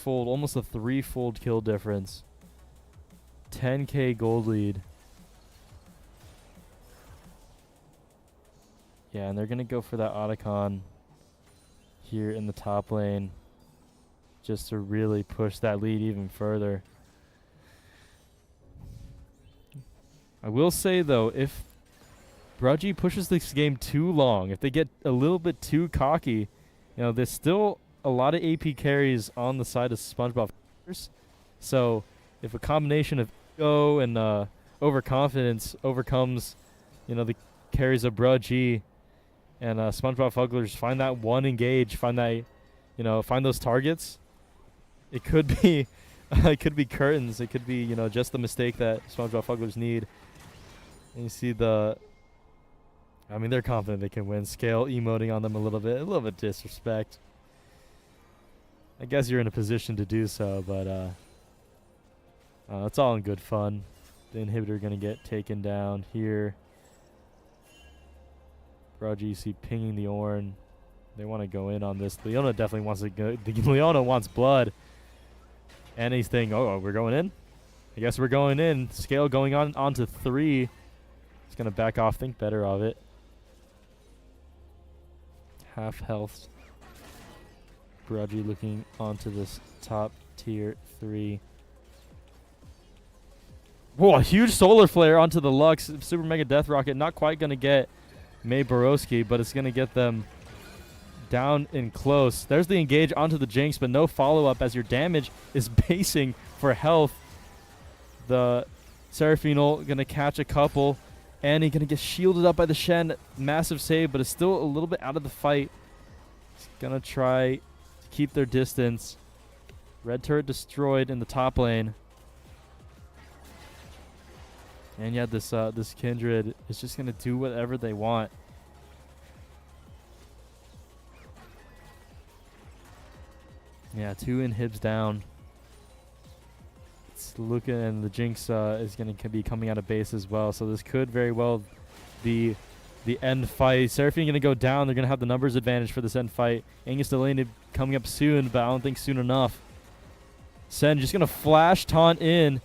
[SPEAKER 3] Almost a threefold kill difference. 10k gold lead. Yeah, and they're going to go for that Otacon here in the top lane just to really push that lead even further. I will say, though, if Brudgy pushes this game too long, if they get a little bit too cocky, you know, there's still a lot of AP carries on the side of SpongeBob. So if a combination of ego and overconfidence overcomes, you know, the carries of Brudgy, and SpongeBob Fugglers find that one engage, find that, you know, find those targets, it could be it could be curtains. It could be, you know, just the mistake that SpongeBob Fugglers need. And you see I mean, they're confident they can win. Scale emoting on them a little bit disrespect. I guess you're in a position to do so, but it's all in good fun. The inhibitor going to get taken down here. Raji, you see pinging the Ornn. They want to go in on this. Leona definitely wants to go. Leona wants blood. And he's thinking, oh, we're going in? I guess we're going in. Scale going on to 3. He's going to back off, think better of it. Half health. Raji looking onto this top tier 3. Whoa, a huge solar flare onto the Lux. Super Mega Death Rocket. Not quite going to get May Borowski, but it's going to get them down in close. There's the engage onto the Jinx, but no follow-up as your damage is basing for health. The Seraphine going to catch a couple. Annie going to get shielded up by the Shen. Massive save, but is still a little bit out of the fight. He's going to try to keep their distance. Red turret destroyed in the top lane. And yeah, this Kindred is just going to do whatever they want. Yeah, 2 inhibs down. It's looking, and the Jinx is going to be coming out of base as well. So this could very well be the end fight. Seraphine going to go down. They're going to have the numbers advantage for this end fight. Angus Delaney coming up soon, but I don't think soon enough. Sen just going to flash taunt in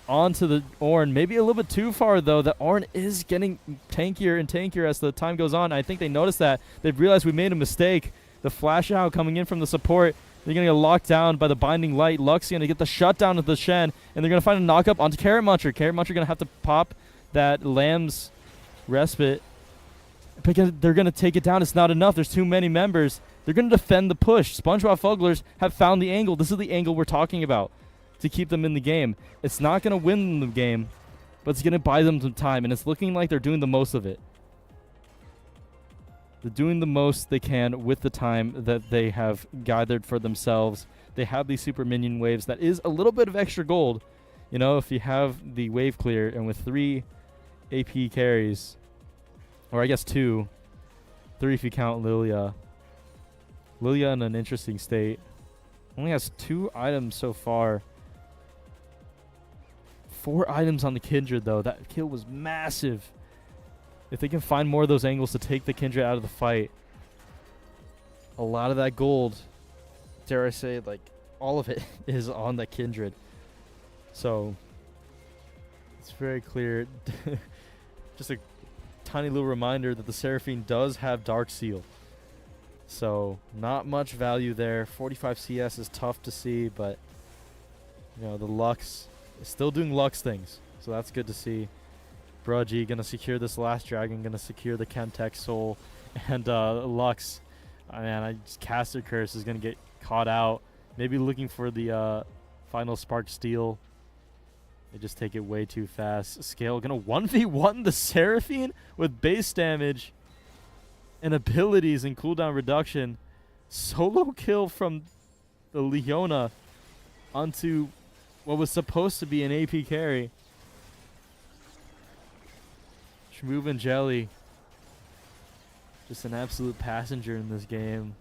[SPEAKER 3] onto the Ornn. Maybe a little bit too far, though. The Ornn is getting tankier and tankier as the time goes on. I think they noticed that. They've realized we made a mistake. The flash out coming in from the support. They're going to get locked down by the Binding Light. Lux going to get the shutdown of the Shen, and they're going to find a knock-up onto Carrot Muncher. Carrot Muncher going to have to pop that Lamb's Respite. Because they're going to take it down. It's not enough. There's too many members. They're going to defend the push. SpongeBob Fugglers have found the angle. This is the angle we're talking about to keep them in the game. It's not going to win the game, but it's going to buy them some time, and it's looking like they're doing the most of it. They're doing the most they can with the time that they have gathered for themselves. They have these super minion waves. That is a little bit of extra gold. You know, if you have the wave clear and with 3 AP carries, Or I guess 2. 3 if you count Lilia. Lilia in an interesting state. Only has 2 items so far. 4 items on the Kindred, though. That kill was massive. If they can find more of those angles to take the Kindred out of the fight, a lot of that gold, dare I say, like, all of it is on the Kindred. So, it's very clear. Just a tiny little reminder that the Seraphine does have Dark Seal. So, not much value there. 45 CS is tough to see, but, you know, the Lux is still doing Lux things. So, that's good to see. Brudgy going to secure this last dragon, going to secure the Chemtech Soul. And Lux, man, Caster Curse is going to get caught out. Maybe looking for the final Spark Steel. They just take it way too fast. Scale going to 1v1 the Seraphine with base damage and abilities and cooldown reduction. Solo kill from the Leona onto what was supposed to be an AP carry. Shmoob and Jelly, just an absolute passenger in this game.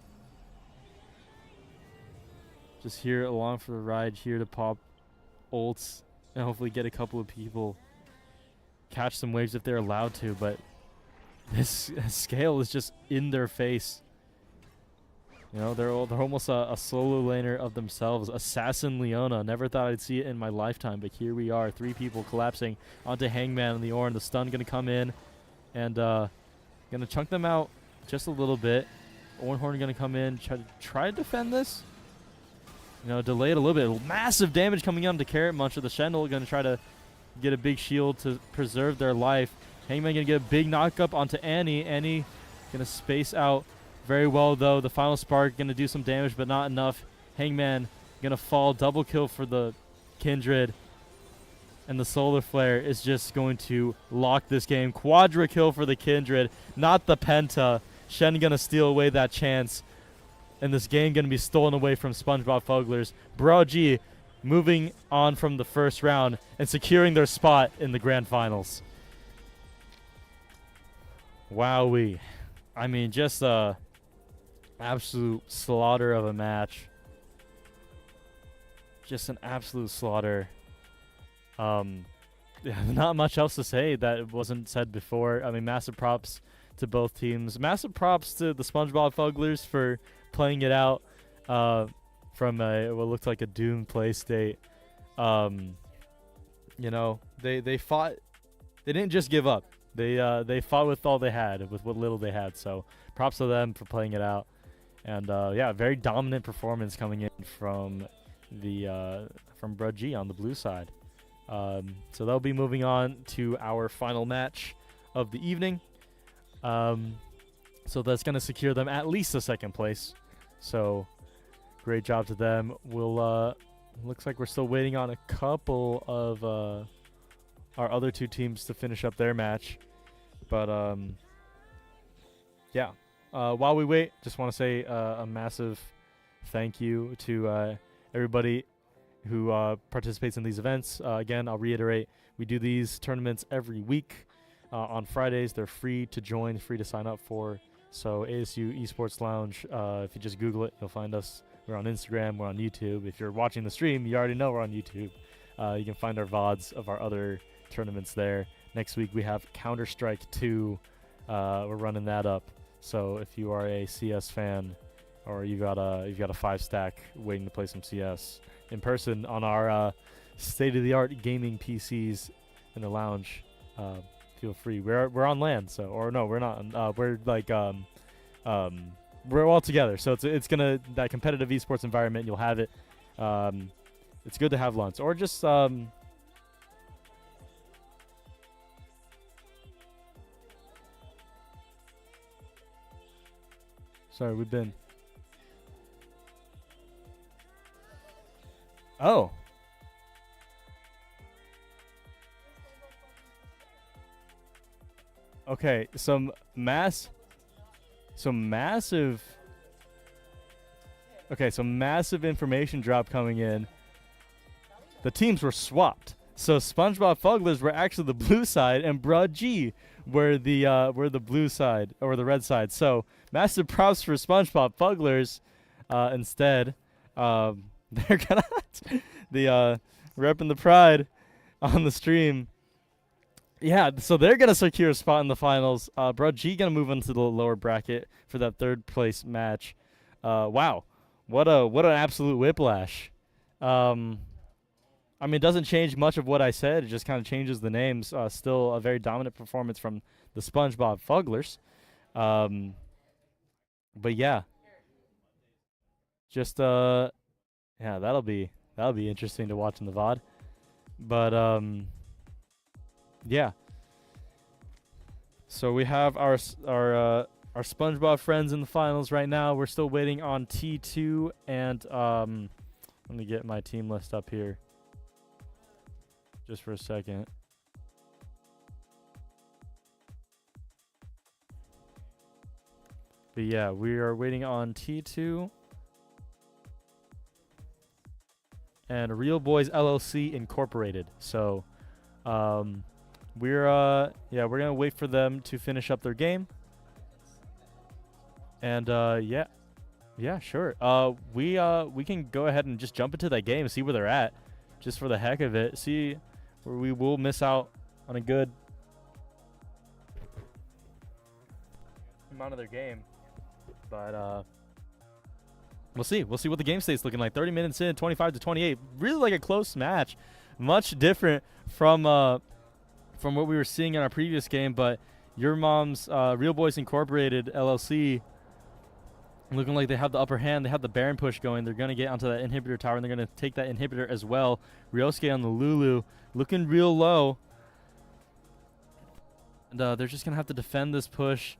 [SPEAKER 3] Just here along for the ride, here to pop ults and hopefully get a couple of people, catch some waves if they're allowed to, but this Scale is just in their face. You know, they're almost a solo laner of themselves. Assassin Leona. Never thought I'd see it in my lifetime, but here we are. 3 people collapsing onto Hangman and the Ornn. The stun going to come in and going to chunk them out just a little bit. Ornhorn going to come in, try to defend this. You know, delay it a little bit. Massive damage coming onto Carrot Muncher. The Shendel going to try to get a big shield to preserve their life. Hangman going to get a big knock-up onto Annie. Annie going to space out very well, though. The final spark going to do some damage, but not enough. Hangman going to fall. Double kill for the Kindred. And the Solar Flare is just going to lock this game. Quadra kill for the Kindred, not the Penta. Shen going to steal away that chance. And this game going to be stolen away from SpongeBob Fugglers. Brudgy moving on from the first round and securing their spot in the grand finals. Wowee. I mean, just a absolute slaughter of a match. Just an absolute slaughter. Yeah, not much else to say that wasn't said before. I mean, massive props to both teams. Massive props to the SpongeBob Fugglers for playing it out from what looked like a doomed play state. You know, they fought. They didn't just give up. They fought with all they had, with what little they had. So props to them for playing it out. And yeah, very dominant performance coming in from Brudgy on the blue side. So they'll be moving on to our final match of the evening. So that's going to secure them at least a second place. So great job to them. We'll looks like we're still waiting on a couple of our other 2 teams to finish up their match. But yeah, while we wait, just want to say a massive thank you to everybody who participates in these events. Again, I'll reiterate, we do these tournaments every week on Fridays. They're free to join, free to sign up for. So ASU Esports Lounge, if you just Google it, you'll find us. We're on Instagram, we're on YouTube. If you're watching the stream, you already know we're on YouTube. You can find our VODs of our other tournaments there. Next week we have Counter-Strike 2. We're running that up. So if you are a CS fan, or you've got a 5-stack waiting to play some CS in person on our state-of-the-art gaming PCs in the lounge, feel free. We're on LAN, so, or no, we're not. We're like we're all together. So it's gonna, that competitive esports environment. You'll have it. It's good to have lunch or just sorry, we've been. Oh. Okay, some massive. Okay, so massive information drop coming in. The teams were swapped. So SpongeBob Fugglers were actually the blue side, and Bruh G were the blue side or the red side. So massive props for SpongeBob Fugglers. Instead, they're gonna the repping the pride on the stream. Yeah, so they're gonna secure a spot in the finals. Bruh G gonna move into the lower bracket for that third place match. Wow, what an absolute whiplash. I mean, it doesn't change much of what I said. It just kind of changes the names. Still a very dominant performance from the SpongeBob Fugglers. But yeah, just yeah, that'll be interesting to watch in the VOD. But yeah. So we have our SpongeBob friends in the finals right now. We're still waiting on T2 and let me get my team list up here. Just for a second. But yeah, we are waiting on T2 and Real Boys LLC Incorporated. So we're gonna wait for them to finish up their game. And yeah, sure. We can go ahead and just jump into that game and see where they're at, just for the heck of it. See where we will miss out on a good amount of their game, but we'll see. We'll see what the game state's looking like. 30 minutes in, 25-28. Really like a close match. Much different from what we were seeing in our previous game, but your mom's Real Boys Incorporated LLC looking like they have the upper hand. They have the Baron push going. They're going to get onto that inhibitor tower, and they're going to take that inhibitor as well. Ryosuke on the Lulu, looking real low. And they're just going to have to defend this push.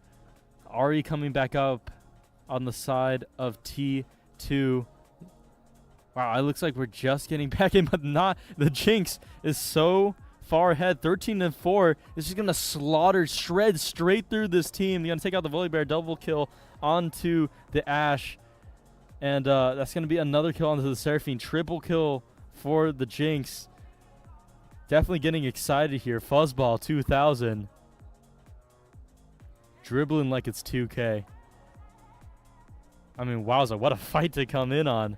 [SPEAKER 3] Ari coming back up on the side of T2. Wow, it looks like we're just getting back in, but not. The Jinx is so far ahead. 13-4. It's just going to shred straight through this team. They're going to take out the Volibear, double kill onto the Ashe. And that's going to be another kill onto the Seraphine. Triple kill for the Jinx. Definitely getting excited here. Fuzzball 2000. Dribbling like it's 2K. I mean, wowza, what a fight to come in on.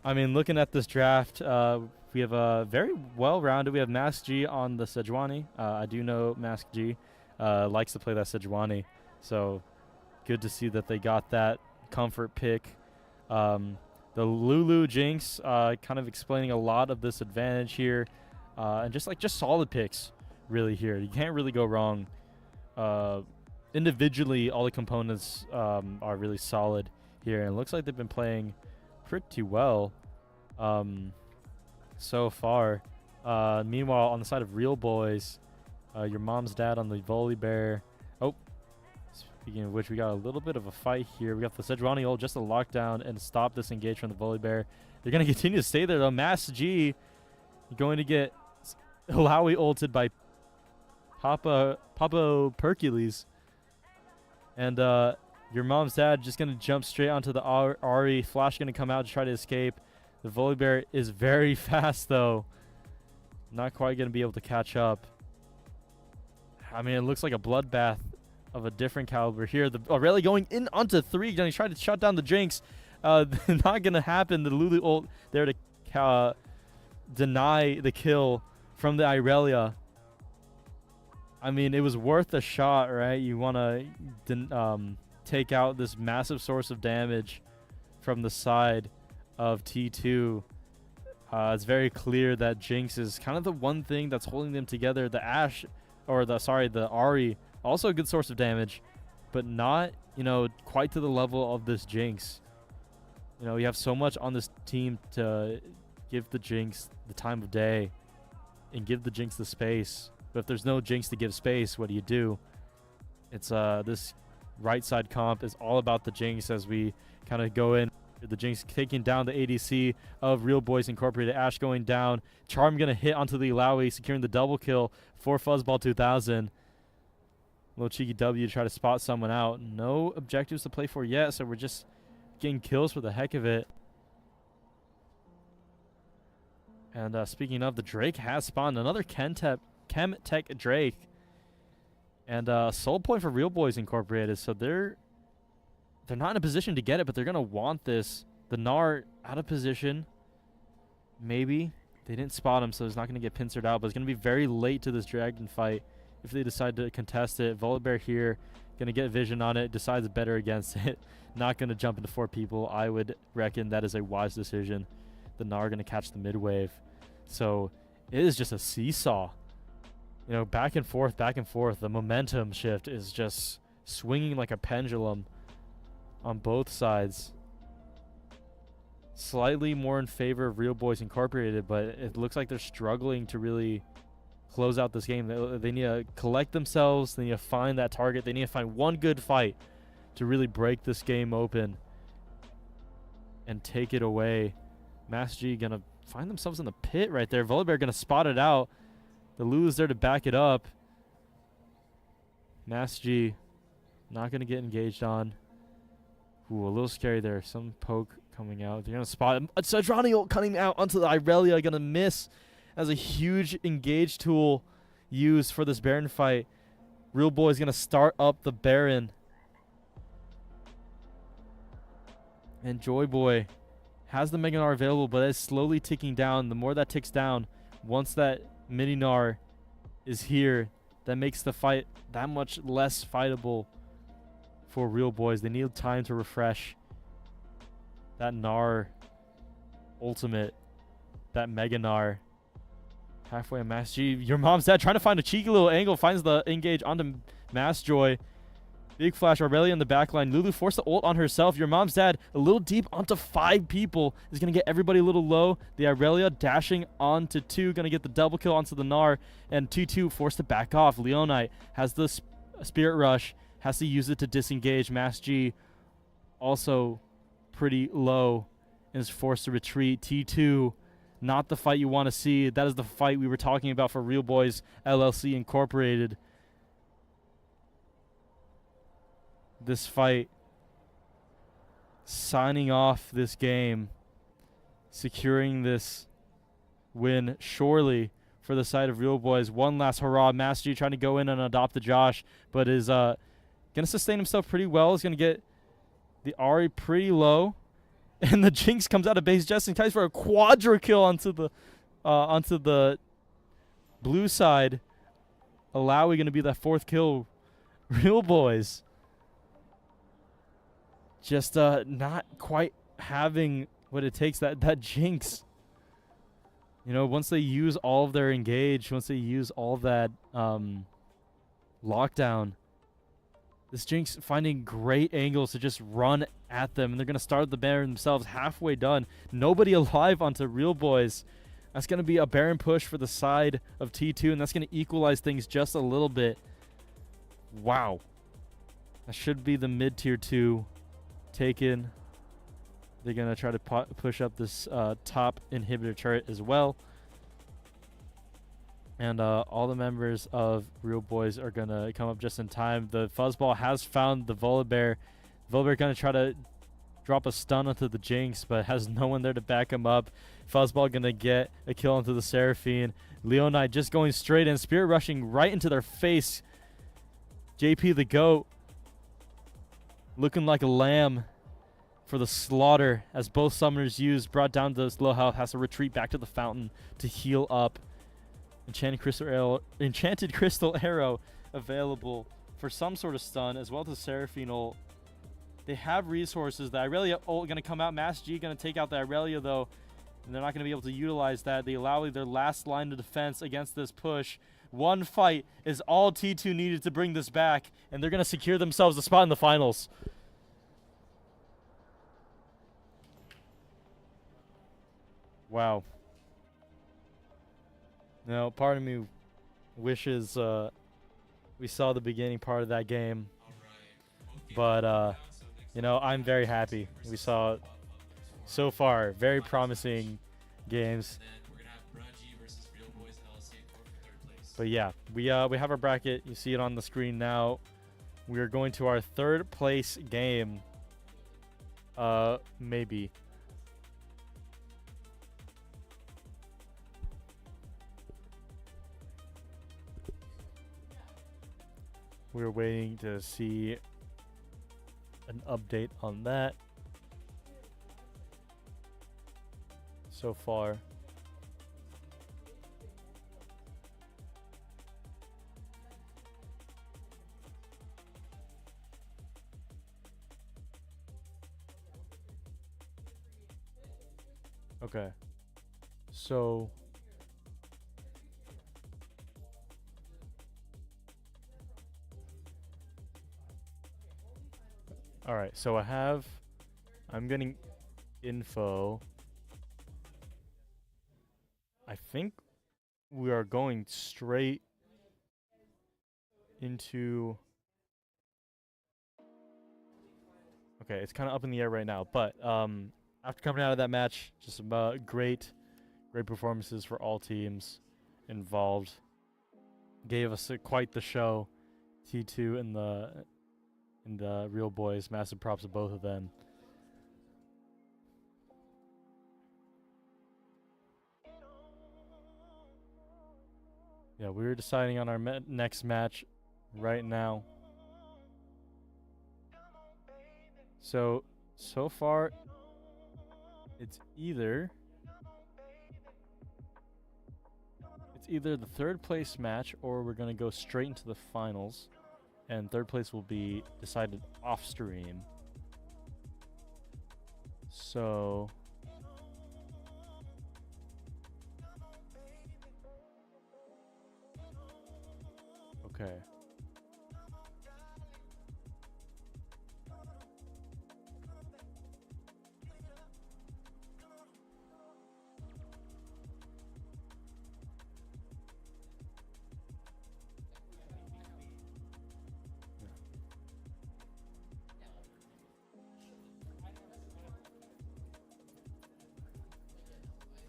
[SPEAKER 3] I mean, looking at this draft, we have a very well-rounded. We have Mask G on the Sejuani. I do know Mask G likes to play that Sejuani. So good to see that they got that comfort pick. The Lulu Jinx kind of explaining a lot of this advantage here. And just solid picks really here. You can't really go wrong. Individually, all the components are really solid here. And it looks like they've been playing pretty well so far. Meanwhile, on the side of Real Boys, your mom's dad on the Volibear. Oh, speaking of which, we got a little bit of a fight here. We got the Sejuani ult just to lock down and stop this engage from the Volibear. They're going to continue to stay there, though. Mass G going to get Ilaoi ulted by Papa Percules. And your mom's dad just going to jump straight onto the Ari. Flash going to come out to try to escape. The Volibear is very fast, though. Not quite going to be able to catch up. I mean, it looks like a bloodbath of a different caliber here. The Aurelia going in onto 3. Going to try to shut down the Jinx. Not going to happen. The Lulu ult there to deny the kill from the Irelia. I mean, it was worth a shot, right? You want to take out this massive source of damage from the side of T2. It's very clear that Jinx is kind of the one thing that's holding them together. The Ashe, or the Ari, also a good source of damage, but not, quite to the level of this Jinx. You have so much on this team to give the Jinx the time of day and give the Jinx the space. But if there's no Jinx to give space, what do? It's this right side comp is all about the Jinx as we kind of go in. The Jinx taking down the ADC of Real Boys Incorporated. Ashe going down. Charm going to hit onto the Ilaoi, securing the double kill for Fuzzball 2000. Little cheeky W to try to spot someone out. No objectives to play for yet, so we're just getting kills for the heck of it. And speaking of, the Drake has spawned another Chemtech Drake. And soul point for Real Boys Incorporated. So they're not in a position to get it, but they're going to want this. The Gnar out of position. Maybe. They didn't spot him, so he's not going to get pincered out. But it's going to be very late to this Dragon fight if they decide to contest it. Volibear here, going to get vision on it, decides better against it. Not going to jump into 4 people. I would reckon that is a wise decision. The Gnar going to catch the mid wave. So it is just a seesaw. You know, back and forth, back and forth. The momentum shift is just swinging like a pendulum on both sides. Slightly more in favor of Real Boys Incorporated, but it looks like they're struggling to really close out this game. They need to collect themselves. They need to find that target. They need to find one good fight to really break this game open and take it away. Mass G gonna find themselves in the pit right there. Volibear gonna spot it out. The Lulu is there to back it up. Mass G not gonna get engaged on. Ooh, a little scary there. Some poke coming out. They're going to spot him. Sadrani coming out onto the Irelia. Going to miss as a huge engage tool used for this Baron fight. Real Boy's going to start up the Baron. And Joy Boy has the Mega Gnar available, but it's slowly ticking down. The more that ticks down, once that Mini Gnar is here, that makes the fight that much less fightable for Real Boys. They need time to refresh that Gnar ultimate, that Mega Gnar. Halfway on Mass G. Your mom's dad trying to find a cheeky little angle, finds the engage onto Mass Joy. Big flash, Aurelia in the backline. Lulu forced the ult on herself. Your mom's dad a little deep onto 5 people. Is going to get everybody a little low. The Aurelia dashing onto 2. Going to get the double kill onto the Gnar. And 2-2 forced to back off. Leonite has the Spirit Rush. Has to use it to disengage. Mass G also pretty low and is forced to retreat. T2, not the fight you want to see. That is the fight we were talking about for Real Boys LLC Incorporated. This fight, signing off this game, securing this win surely for the side of Real Boys. One last hurrah. Mass G trying to go in and adopt the Josh, but is going to sustain himself pretty well. He's going to get the Ari pretty low. And the Jinx comes out of base just in case for a quadra kill onto the blue side. Alawi going to be that 4th kill. Real Boys just not quite having what it takes. That Jinx, you know, once they use all of their engage, once they use all of that lockdown, this Jinx finding great angles to just run at them, and they're going to start the Baron themselves. Halfway done. Nobody alive onto Real Boys. That's going to be a Baron push for the side of T2, and that's going to equalize things just a little bit. Wow. That should be the mid-tier 2 taken. They're going to try to push up this top inhibitor turret as well. And all the members of Real Boys are going to come up just in time. The Fuzzball has found the Volibear. Volibear going to try to drop a stun onto the Jinx, but has no one there to back him up. Fuzzball going to get a kill onto the Seraphine. Leonite just going straight in. Spirit rushing right into their face. JP the GOAT looking like a lamb for the slaughter as both summoners used. Brought down to low health. Has to retreat back to the fountain to heal up. Enchanted Crystal Arrow available for some sort of stun, as well as Seraphine ult. They have resources. The Irelia ult going to come out. Mass G going to take out the Irelia, though, and they're not going to be able to utilize that. They allow their last line of defense against this push. One fight is all T2 needed to bring this back, and they're going to secure themselves a spot in the finals. Wow. Now, part of me wishes we saw the beginning part of that game. But, you know, I'm very happy. We saw, so far, very promising games. But, yeah, we have our bracket. You see it on the screen now. We are going to our 3rd place game. Maybe. We're waiting to see an update on that. So far. Okay. So all right, so I'm getting info. I think we are going straight into. Okay, it's kind of up in the air right now, but after coming out of that match, just about great performances for all teams involved. Gave us quite the show. T2 and the Real Boys, massive props to both of them. Yeah, we're deciding on our next match right now. So far, it's either the third place match or we're gonna go straight into the finals, and third place will be decided off stream. So okay.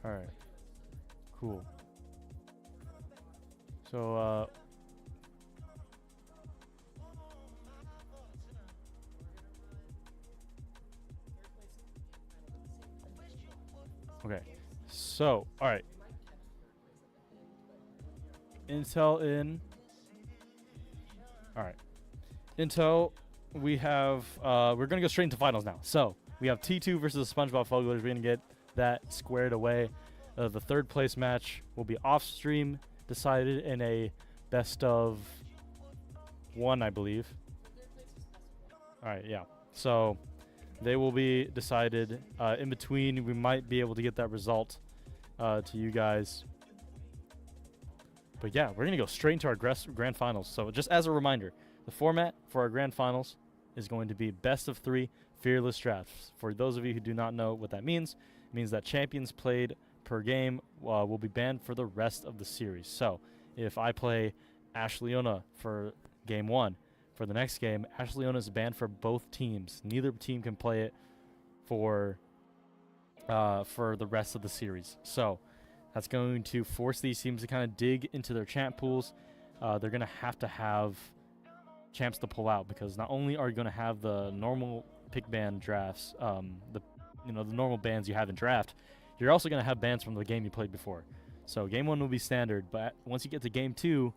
[SPEAKER 3] All right. Cool. So okay. So, all right. Intel in. All right. Intel, we have we're going to go straight into finals now. So, we have T2 versus the SpongeBob Fugglers. We're going to get that squared away. The third place match will be off stream, decided in a best of one, I believe. All right, yeah. So they will be decided in between. We might be able to get that result to you guys. But yeah, we're going to go straight into our grand finals. So just as a reminder, the format for our grand finals is going to be best of 3 fearless drafts. For those of you who do not know what that means, it means that champions played per game will be banned for the rest of the series. So if I play Ash Leona for game 1, for the next game, Ash Leona is banned for both teams. Neither team can play it for the rest of the series. So that's going to force these teams to kind of dig into their champ pools. They're going to have champs to pull out, because not only are you going to have the normal pick ban drafts, the normal bans you have in draft, you're also going to have bans from the game you played before. So game 1 will be standard, but once you get to game 2,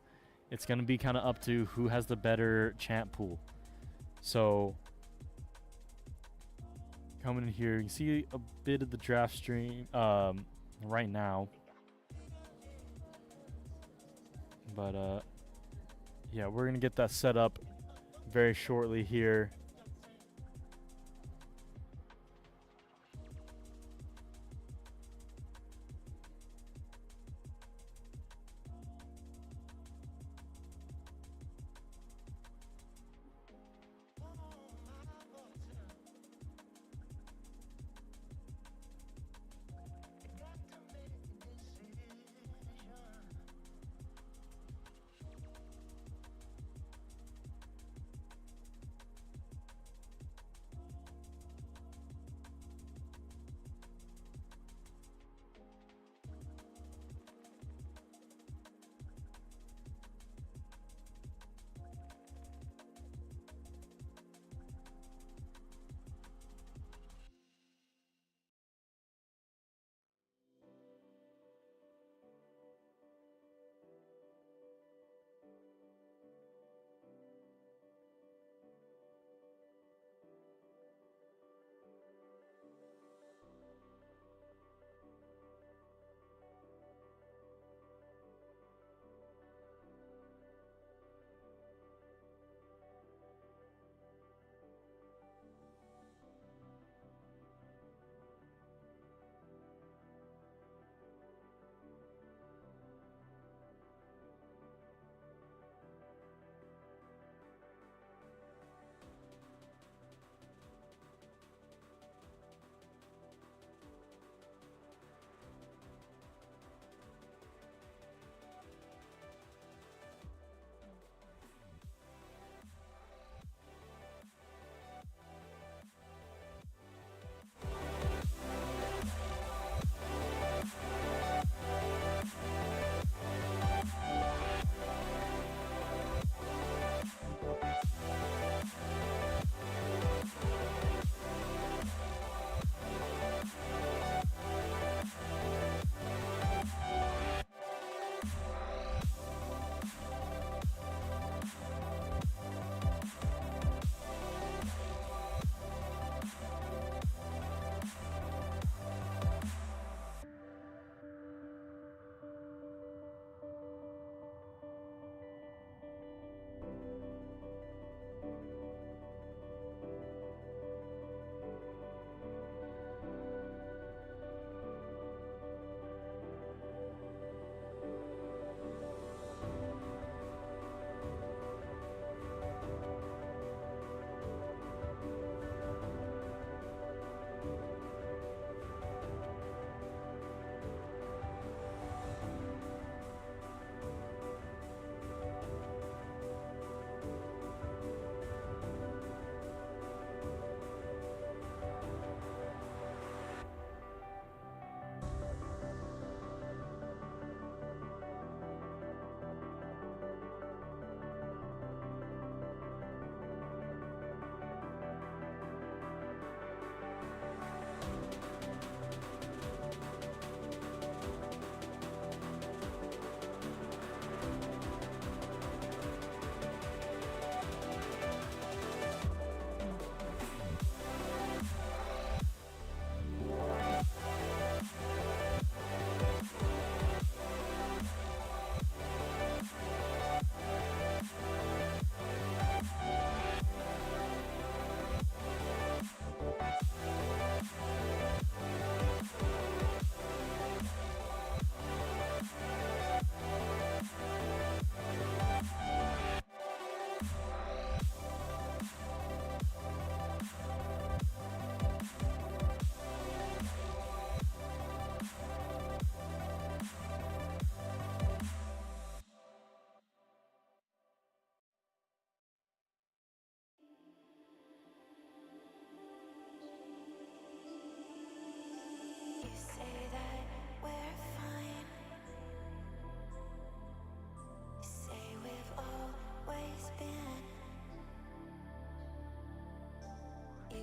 [SPEAKER 3] it's going to be kind of up to who has the better champ pool. So coming in here, you can see a bit of the draft stream right now. But yeah, we're going to get that set up very shortly here.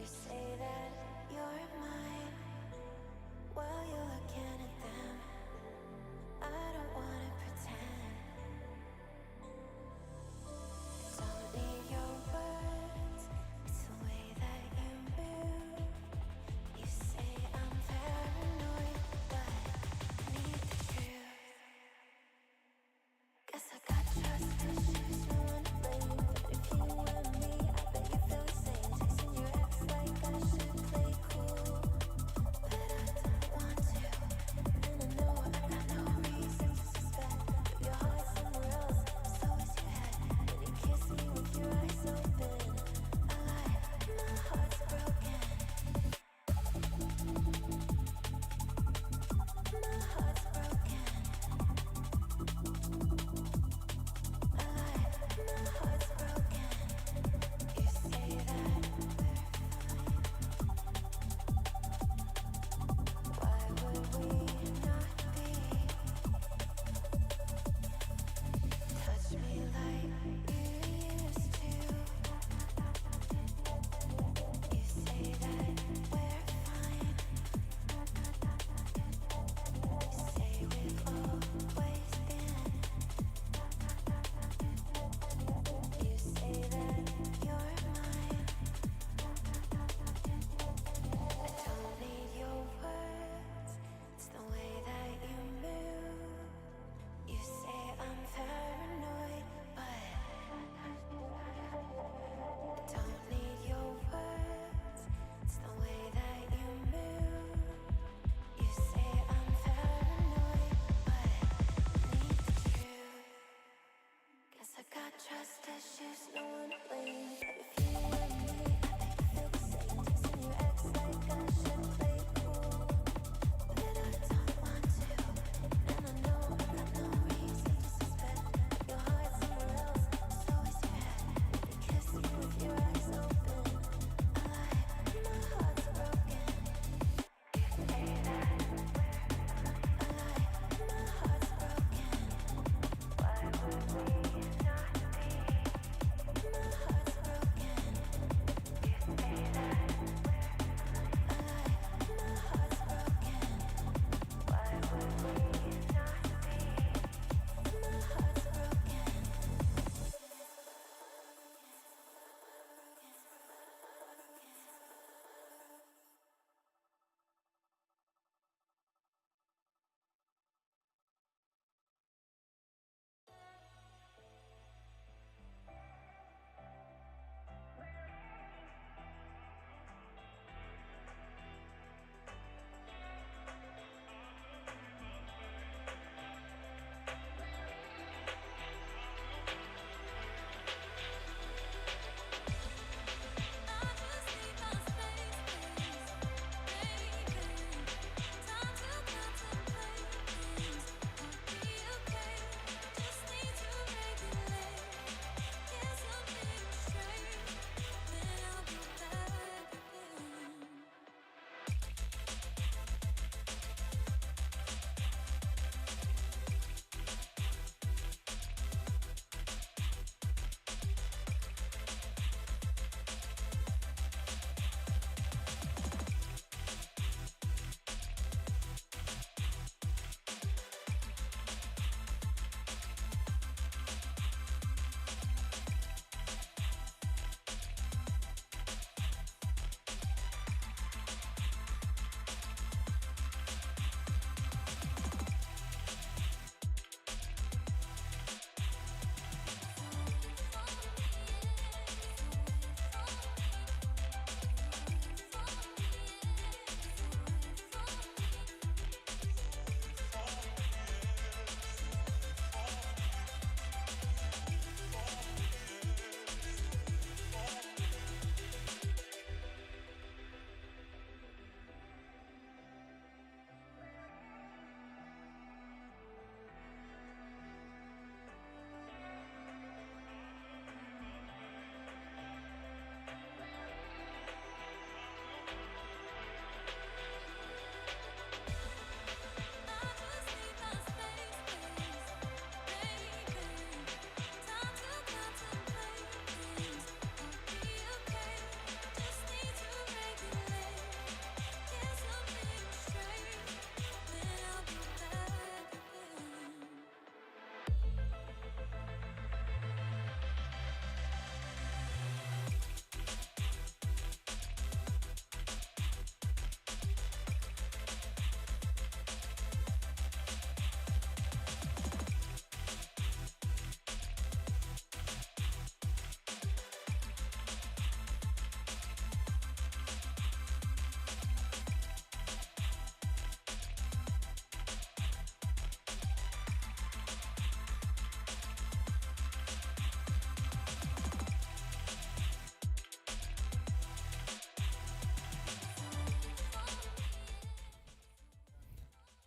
[SPEAKER 1] You say that you're mine while you're looking at them. I don't wanna pretend. Don't need your words, it's the way that you move. You say I'm paranoid, but I need the truth. Guess I got trust issues, no one to blame. But if you and me, I bet you feel the same. Chasing your ex like I should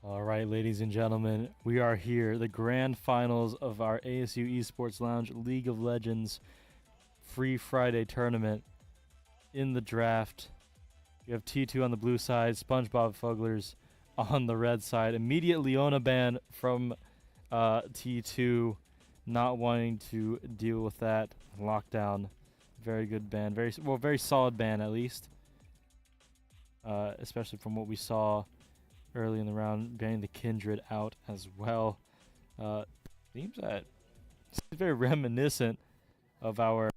[SPEAKER 3] All right, ladies and gentlemen, we are here. The grand finals of our ASU Esports Lounge League of Legends Free Friday tournament. In the draft, you have T2 on the blue side, SpongeBob Fugglers on the red side. Immediate Leona ban from T2, not wanting to deal with that lockdown. Very good ban, very solid ban at least. Especially from what we saw early in the round, banning the Kindred out as well. Seems that it's very reminiscent of our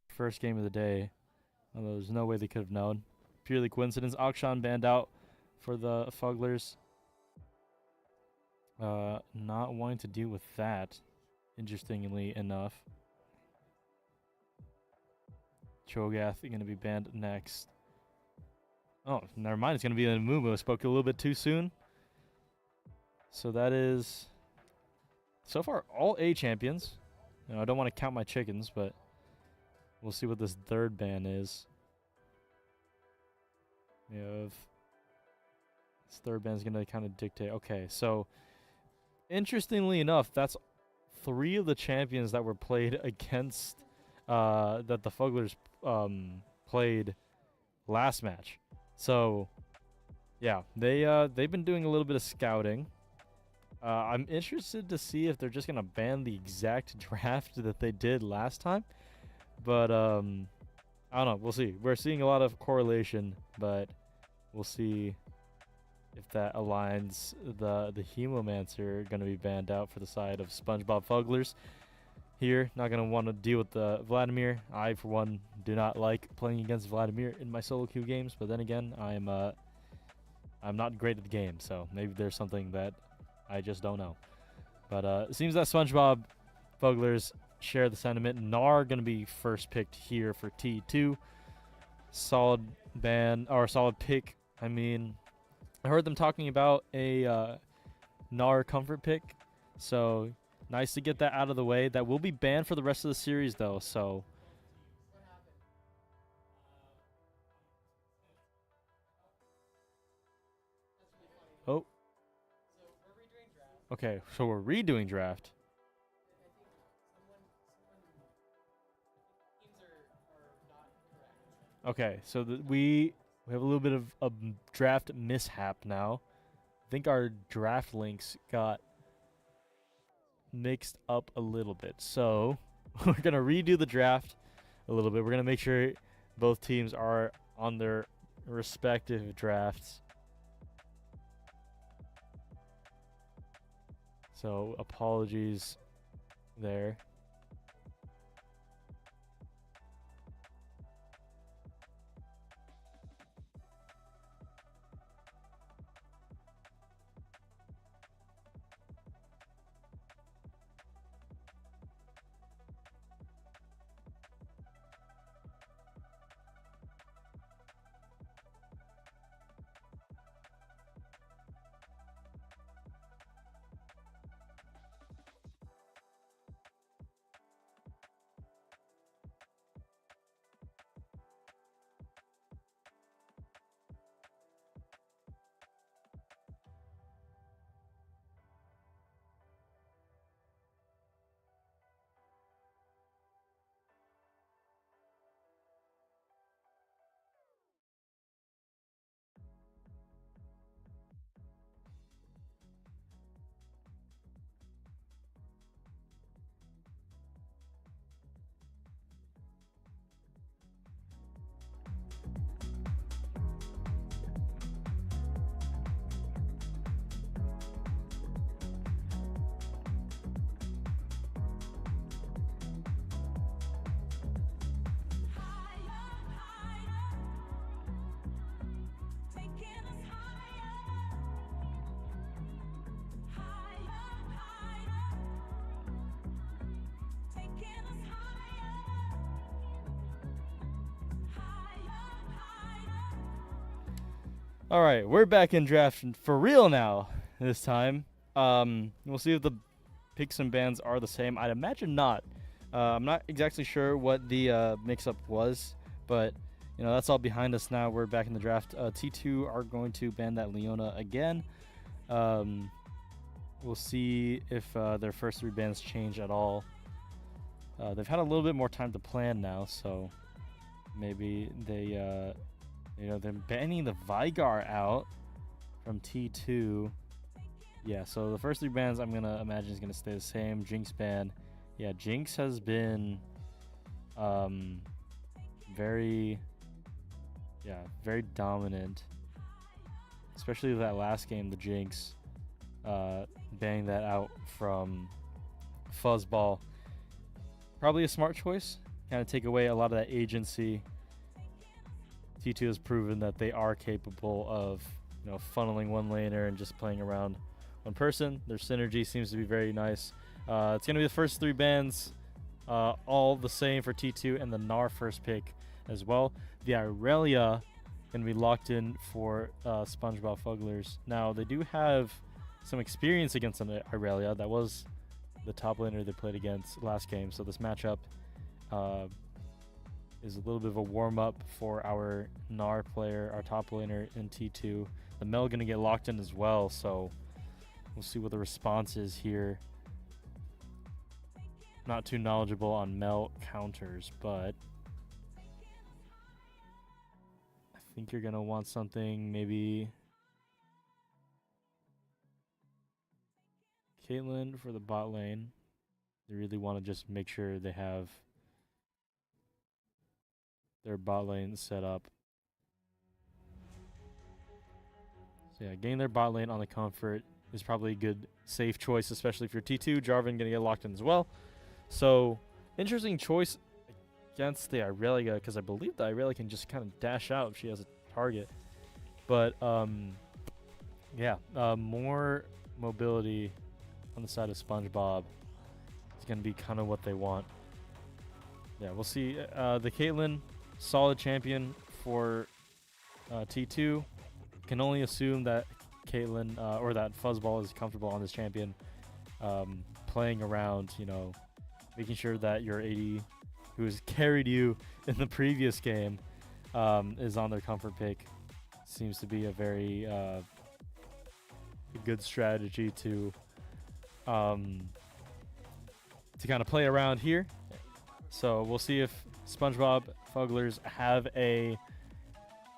[SPEAKER 3] first game of the day. Although there's no way they could have known. Purely coincidence. Akshan banned out for the Fugglers. Not wanting to deal with that, interestingly enough. Cho'Gath going to be banned next. Oh, never mind. It's going to be a Mumu. I spoke a little bit too soon. So that is, so far, all A champions. You know, I don't want to count my chickens, but we'll see what this third ban is. We have, this third ban is going to kind of dictate. Okay, so interestingly enough, that's 3 of the champions that were played against, that the Fugglers played last match. So, yeah, they've been doing a little bit of scouting. I'm interested to see if they're just gonna ban the exact draft that they did last time. But I don't know. We'll see. We're seeing a lot of correlation, but we'll see if that aligns. The Hemomancer gonna be banned out for the side of SpongeBob Fugglers. Here, not gonna want to deal with the Vladimir. I, for one, do not like playing against Vladimir in my solo queue games. But then again, I'm not great at the game, so maybe there's something that I just don't know. But it seems that SpongeBob Fugglers share the sentiment. Gnar gonna be first picked here for T2. Solid ban or solid pick. I mean, I heard them talking about a Gnar comfort pick, so nice to get that out of the way. That will be banned for the rest of the series, though, so. Oh. Okay, so we're redoing draft. Okay, so we have a little bit of a draft mishap now. I think our draft links got mixed up a little bit. So we're going to redo the draft a little bit. We're going to make sure both teams are on their respective drafts. So apologies there. All right, we're back in draft for real now this time. We'll see if the picks and bans are the same. I'd imagine not. I'm not exactly sure what the mix-up was, but that's all behind us now. We're back in the draft. T2 are going to ban that Leona again. We'll see if their first 3 bans change at all. They've had a little bit more time to plan now, so maybe they, they're banning the Vigar out from T2. Yeah, so the first 3 bans I'm gonna imagine is gonna stay the same. Jinx ban. Yeah, Jinx has been very dominant. Especially that last game, the Jinx. Banning that out from Fuzzball. Probably a smart choice. Kind of take away a lot of that agency. T2 has proven that they are capable of, funneling one laner and just playing around one person. Their synergy seems to be very nice. It's going to be the first 3 bans, all the same for T2, and the Gnar first pick as well. The Irelia going to be locked in for SpongeBob Fugglers. Now, they do have some experience against an Irelia. That was the top laner they played against last game, so this matchup is a little bit of a warm-up for our Gnar player, our top laner in T2. The Mel going to get locked in as well, so we'll see what the response is here. Not too knowledgeable on Mel counters, but I think you're going to want something maybe Caitlyn for the bot lane. They really want to just make sure they have their bot lane set up. So yeah, getting their bot lane on the comfort is probably a good, safe choice, especially if you're T2. Jarvan gonna get locked in as well. So, interesting choice against the Irelia, because I believe the Irelia can just kind of dash out if she has a target. But, more mobility on the side of SpongeBob is going to be kind of what they want. Yeah, we'll see. The Caitlyn, solid champion for T2. Can only assume that Caitlyn or that Fuzzball is comfortable on this champion, playing around, making sure that your AD, who has carried you in the previous game, is on their comfort pick. Seems to be a very good strategy to kind of play around here. So we'll see if SpongeBob Fugglers have a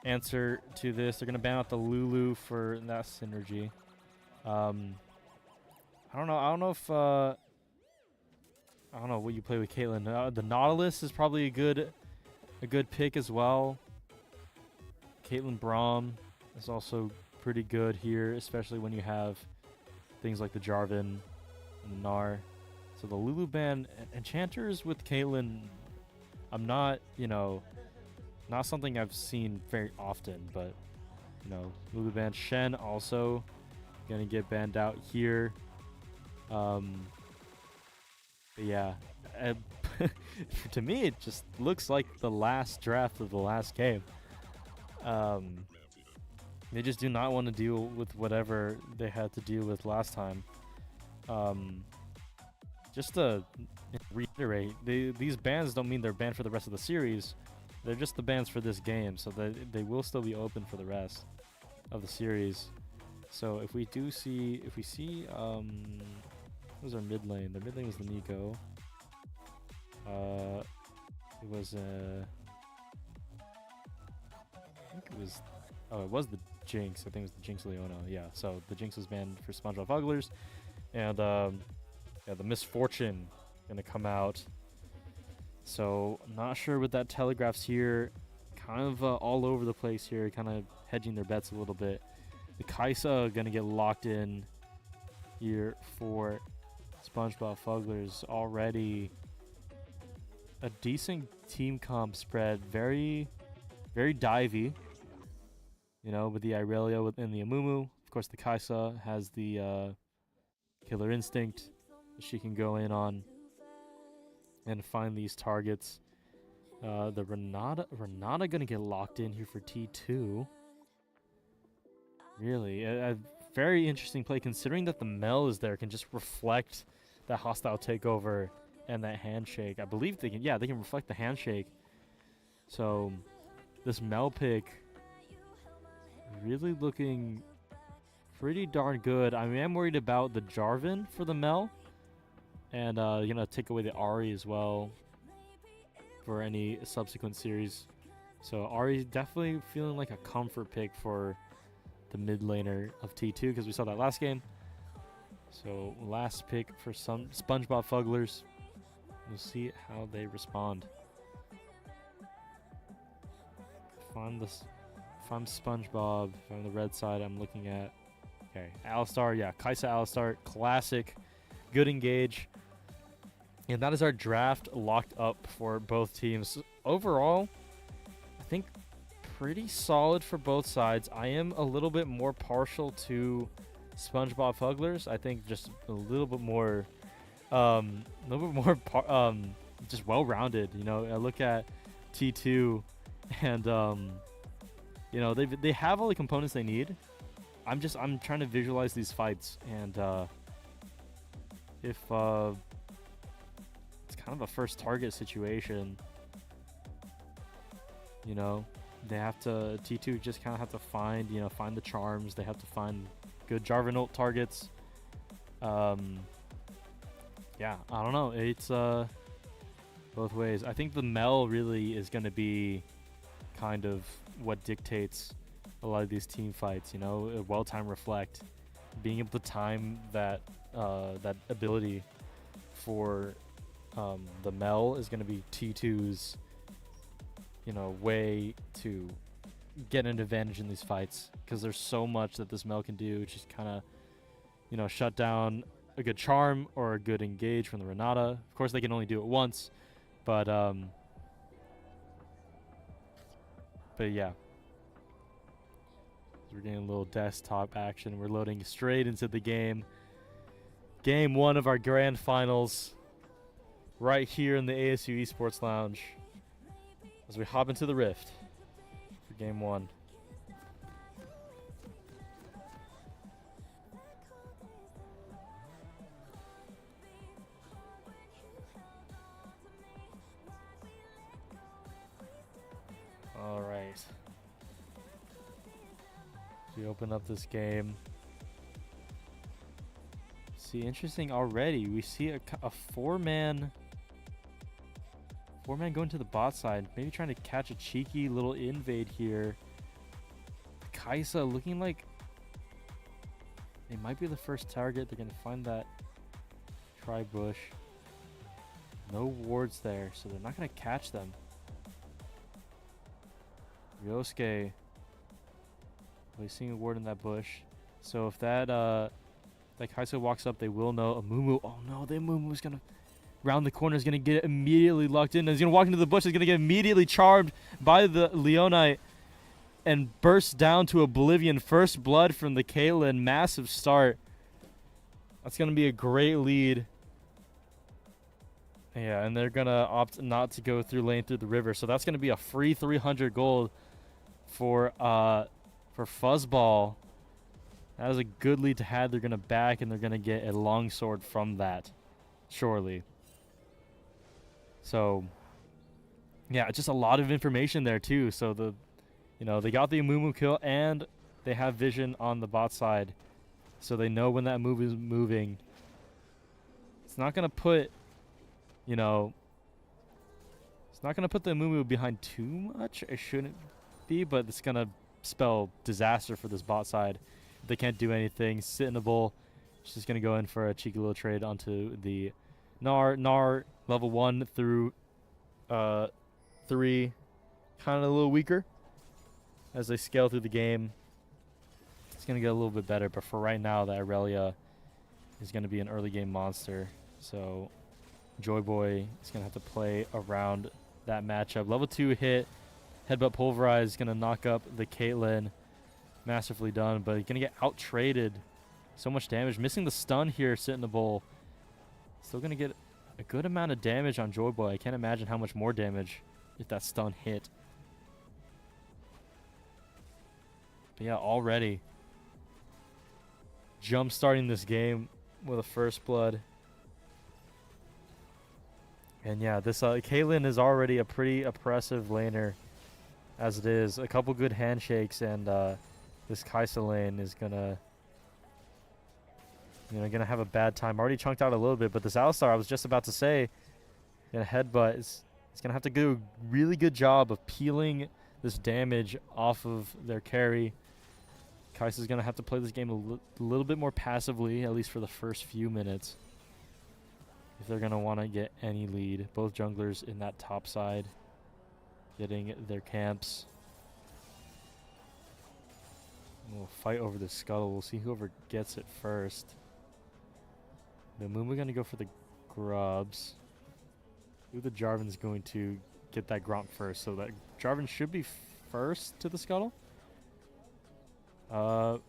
[SPEAKER 3] answer to this. They're going to ban out the Lulu for that synergy. I don't know if I don't know what you play with Caitlyn. The Nautilus is probably a good pick as well. Caitlyn Braum is also pretty good here, especially when you have things like the Jarvan and Gnar. So the Lulu ban, enchanters with Caitlyn, I'm not, not something I've seen very often, but, Lulu ban. Shen also gonna get banned out here. Yeah, to me, it just looks like the last draft of the last game. They just do not want to deal with whatever they had to deal with last time. Just to reiterate, these bans don't mean they're banned for the rest of the series. They're just the bans for this game, so they will still be open for the rest of the series. So if we see, what was our mid lane? Their mid lane was the Nico. It was it was the Jinx. I think it was the Jinx Leona. Yeah, so the Jinx was banned for SpongeBob Fugglers, and the Misfortune gonna come out. So not sure what that telegraphs here. Kind of all over the place here, kind of hedging their bets a little bit. The Kaisa gonna get locked in here for SpongeBob Fugglers. Already a decent team comp spread. Very, very divey. With the Irelia within the Amumu. Of course, the Kaisa has the Killer Instinct that she can go in on and find these targets. The Renata gonna get locked in here for T2. Really, a very interesting play, considering that the Mel is there, can just reflect that hostile takeover and that handshake. I believe they can reflect the handshake. So this Mel pick really looking pretty darn good. I am worried about the Jarvan for the Mel. And, take away the Ari as well for any subsequent series. So Ari definitely feeling like a comfort pick for the mid laner of T2 because we saw that last game. So last pick for some SpongeBob Fugglers. We'll see how they respond. If I'm SpongeBob, if I'm the red side, I'm looking at Alistar. Yeah, Kaisa Alistar, classic, good engage. And that is our draft locked up for both teams. Overall, I think pretty solid for both sides. I am a little bit more partial to SpongeBob Fugglers. I think just a little bit more, just well-rounded. I look at T2, and they have all the components they need. I'm trying to visualize these fights, and if it's kind of a first target situation, they have to T2 just kind of have to find the charms. They have to find good Jarvan ult targets. I don't know. It's both ways. I think the Mel really is going to be kind of what dictates a lot of these team fights. A well-timed reflect, being able to time that ability for the Mel is going to be T2's way to get an advantage in these fights, because there's so much that this Mel can do. Just kind of shut down a good charm or a good engage from the Renata. Of course, they can only do it once, but yeah, we're getting a little desktop action. We're loading straight into the game. Game 1 of our grand finals, right here in the ASU Esports Lounge, as we hop into the Rift for game 1. All right. We open up this game. See, interesting already. We see a four-man going to the bot side, maybe trying to catch a cheeky little invade here. Kaisa looking like they might be the first target. They're going to find that tri-bush. No wards there, so they're not going to catch them. Ryosuke placing a ward in that bush. So if that Kaisa walks up, they will know. Amumu, oh no, the Amumu's going to round the corner, is going to get immediately locked in. He's going to walk into the bush, is going to get immediately charmed by the Leonite and burst down to oblivion. First blood from the Caitlyn. Massive start. That's going to be a great lead. Yeah, and they're going to opt not to go through lane through the river. So that's going to be a free 300 gold for Fuzzball. That is a good lead to have. They're going to back, and they're going to get a longsword from that, surely. So, yeah, just a lot of information there, too. So, they got the Amumu kill, and they have vision on the bot side. So they know when that move is moving. It's not going to put, it's not going to put the Amumu behind too much. It shouldn't be, but it's going to spell disaster for this bot side. They can't do anything. Sitnable, just going to go in for a cheeky little trade onto the Gnar level 1 through 3, kind of a little weaker as they scale through the game. It's going to get a little bit better, but for right now, the Irelia is going to be an early game monster. So Joyboy is going to have to play around that matchup. Level 2 hit, Headbutt Pulverize is going to knock up the Caitlyn. Masterfully done, but he's going to get out-traded. So much damage. Missing the stun here, Sitnable. Still going to get a good amount of damage on Joyboy. I can't imagine how much more damage if that stun hit. But yeah, already jump starting this game with a first blood. And yeah, this Caitlyn is already a pretty oppressive laner. as it is. A couple good handshakes, and this Kaisa lane is gonna have a bad time. Already chunked out a little bit, but this Alistar, I was just about to say, gonna headbutt. It's gonna have to do a really good job of peeling this damage off of their carry. Kaisa's gonna have to play this game a little bit more passively, at least for the first few minutes, if they're gonna want to get any lead. Both junglers in that top side getting their camps. And we'll fight over the scuttle. We'll see whoever gets it first. The Mumu gonna go for the grubs. Who the Jarvan's going to get that Gromp first, so that Jarvan should be first to the scuttle. I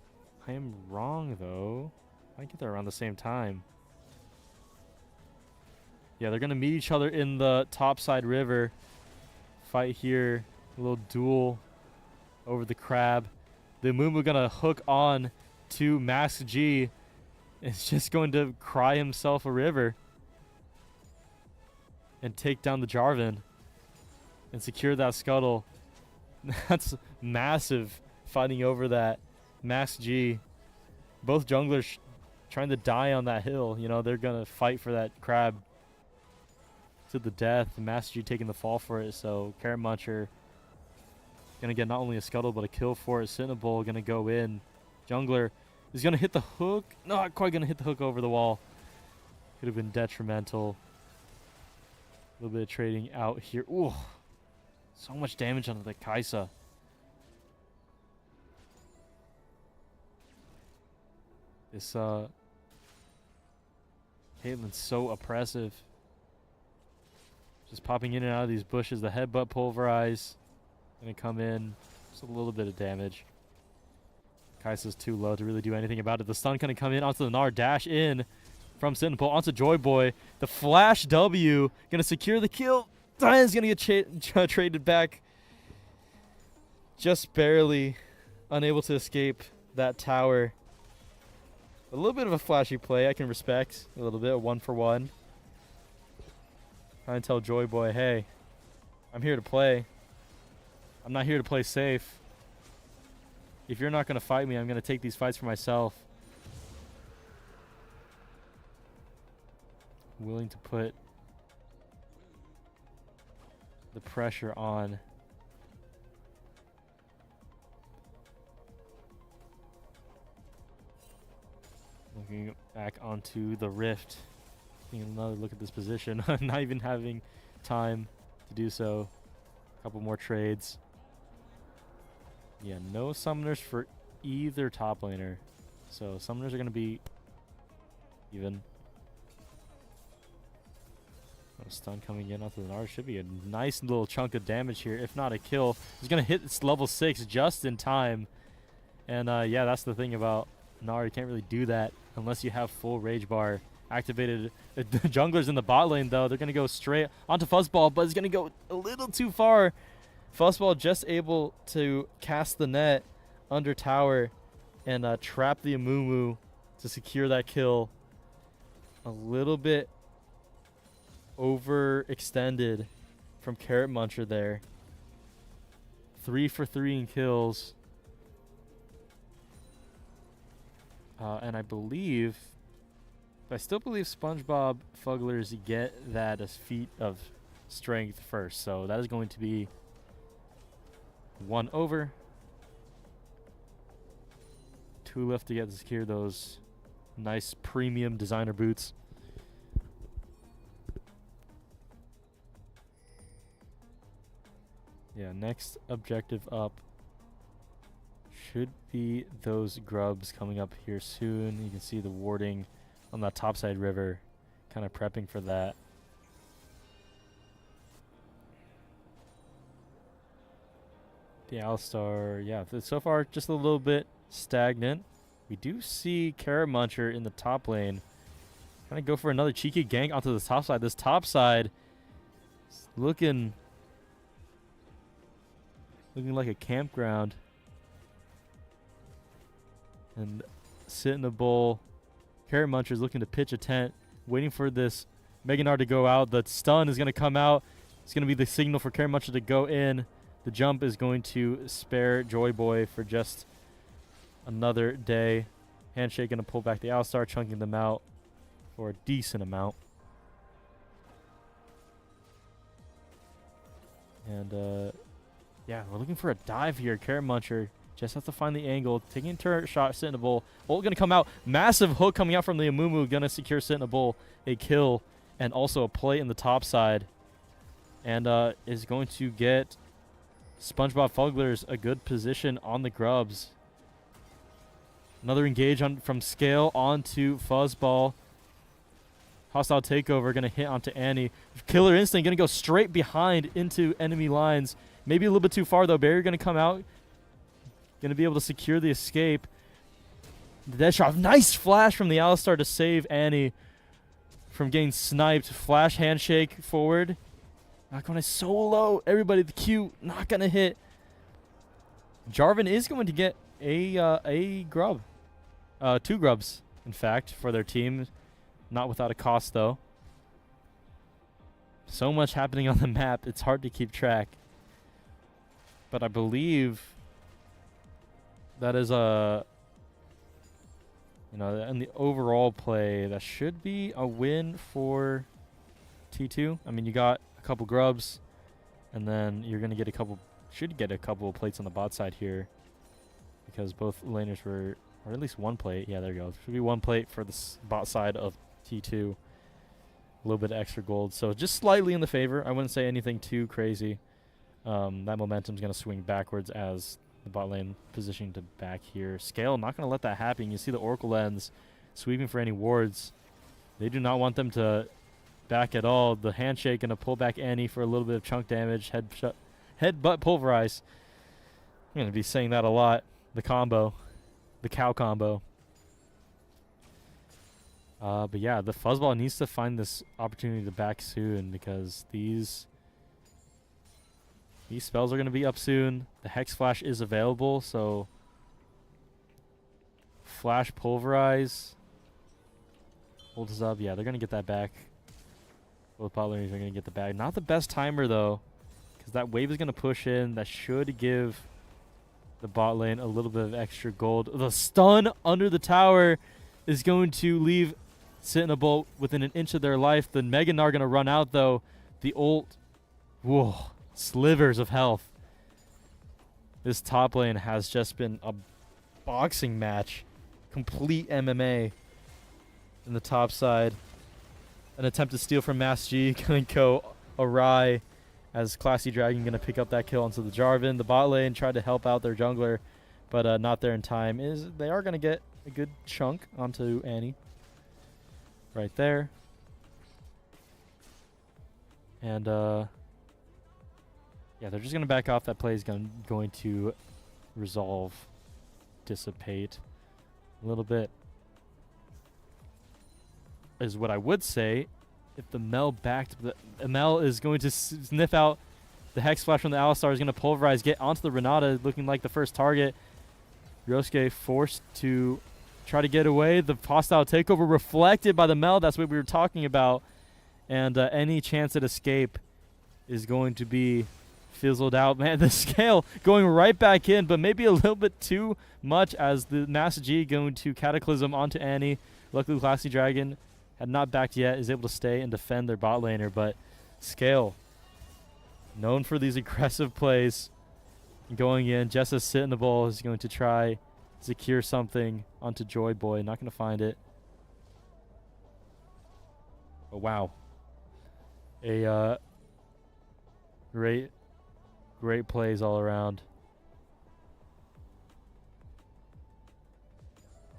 [SPEAKER 3] am wrong though. I get there around the same time. Yeah, they're gonna meet each other in the topside river. Fight here, a little duel over the crab. The Mumu gonna hook on to Max G. It's just going to cry himself a river and take down the Jarvan and secure that scuttle. That's massive, fighting over that. Max G, both junglers trying to die on that hill. You know, they're going to fight for that crab to the death. Max G taking the fall for it, so Carrot Muncher going to get not only a scuttle but a kill for it. Cinnabol going to go in. Jungler is going to hit the hook. Not quite going to hit the hook over the wall. Could have been detrimental. A little bit of trading out here. Ooh, so much damage onto the Kaisa. This Caitlyn's so oppressive. Just popping in and out of these bushes. The headbutt pulverize. Gonna come in. Just a little bit of damage. Kaisa's too low to really do anything about it. The stun gonna come in onto the Gnar. Dash in from Sentinel onto Joy Boy. The flash W gonna secure the kill. Diana's gonna get traded back. Just barely unable to escape that tower. A little bit of a flashy play I can respect. A little bit, 1-for-1. Trying to tell Joy Boy, hey, I'm here to play. I'm not here to play safe. If you're not going to fight me, I'm going to take these fights for myself. Willing to put the pressure on. Looking back onto the rift. Taking another look at this position. Not even having time to do so. A couple more trades. Yeah, no summoners for either top laner. So summoners are going to be even. A stun coming in onto the Gnar. Should be a nice little chunk of damage here, if not a kill. He's going to hit its level 6 just in time. And yeah, that's the thing about Gnar. You can't really do that unless you have full rage bar activated. The junglers in the bot lane, though, they're going to go straight onto Fuzzball, but it's going to go a little too far. Fuzzball just able to cast the net under tower and trap the Amumu to secure that kill. A little bit overextended from Carrot Muncher there. 3 for 3 in kills. And I still believe SpongeBob Fugglers get that as feat of strength first. So that is going to be 1 over. 2 left to get to secure those nice premium designer boots. Yeah, next objective up should be those grubs coming up here soon. You can see the warding on that topside river, kind of prepping for that. The Alistar, yeah, so far just a little bit stagnant. We do see Carrot Muncher in the top lane. Kind of go for another cheeky gank onto the top side. This top side is looking like a campground. And sit in the bowl. Carrot Muncher is looking to pitch a tent, waiting for this Mega Gnar to go out. The stun is going to come out. It's going to be the signal for Carrot Muncher to go in. The jump is going to spare Joy Boy for just another day. Handshake going to pull back the Alistar, chunking them out for a decent amount. And, yeah, we're looking for a dive here. Carrot Muncher just has to find the angle. Taking a turret shot, sit in a bowl. Ult going to come out. Massive hook coming out from the Amumu. Going to secure sit in a bowl. A kill and also a play in the top side. And is going to get SpongeBob Fugglers a good position on the grubs. Another engage from Scale onto Fuzzball. Hostile takeover going to hit onto Annie. Killer Instinct going to go straight behind into enemy lines. Maybe a little bit too far though. Barrier going to come out. Going to be able to secure the escape. The dead shot. Nice flash from the Alistar to save Annie from getting sniped. Flash handshake forward. Not going to so low. Everybody, the Q not going to hit. Jarvan is going to get a grub. 2 grubs, in fact, for their team. Not without a cost, though. So much happening on the map. It's hard to keep track. But I believe that is a... You know, in the overall play, that should be a win for T2. I mean, you got a couple grubs, and then you're going to get a couple... Should get a couple of plates on the bot side here. Because both laners were... Or at least one plate. Yeah, there you go. Should be one plate for the bot side of T2. A little bit of extra gold. So just slightly in the favor. I wouldn't say anything too crazy. That momentum's going to swing backwards as the bot lane positioning to back here. Scale not going to let that happen. You see the Oracle Lens sweeping for any wards. They do not want them to back at all. The handshake going to pull back Annie for a little bit of chunk damage. Headbutt pulverize. I'm going to be saying that a lot. The combo. The cow combo. But yeah, the Fuzzball needs to find this opportunity to back soon because these spells are going to be up soon. The Hex Flash is available, so Flash Pulverize. Ult is up. Yeah, they're going to get that back. Both bot laners are going to get the bag. Not the best timer, though, because that wave is going to push in. That should give the bot lane a little bit of extra gold. The stun under the tower is going to leave Sit in a bolt within an inch of their life. The Mega Gnar going to run out, though. The ult. Whoa. Slivers of health. This top lane has just been a boxing match. Complete MMA in the top side. An attempt to steal from Mass G going to go awry as Classy Dragon going to pick up that kill onto the Jarvan. The bot lane tried to help out their jungler, but not there in time. They are going to get a good chunk onto Annie. Right there. And, yeah, they're just going to back off. That play is going to resolve, dissipate a little bit. Is what I would say. If the Mel backed, the Mel is going to sniff out the Hex Flash from the Alistar, is going to pulverize, get onto the Renata, looking like the first target. Yosuke forced to try to get away. The hostile takeover reflected by the Mel. That's what we were talking about. And any chance at escape is going to be fizzled out. Man, the Scale going right back in, but maybe a little bit too much as the Mass G going to Cataclysm onto Annie. Luckily, Classy Dragon had not backed yet, is able to stay and defend their bot laner, but Scale, known for these aggressive plays, going in, just as Sit in the Bowl is going to try secure something onto Joy Boy. Not going to find it. Oh, wow. A great plays all around.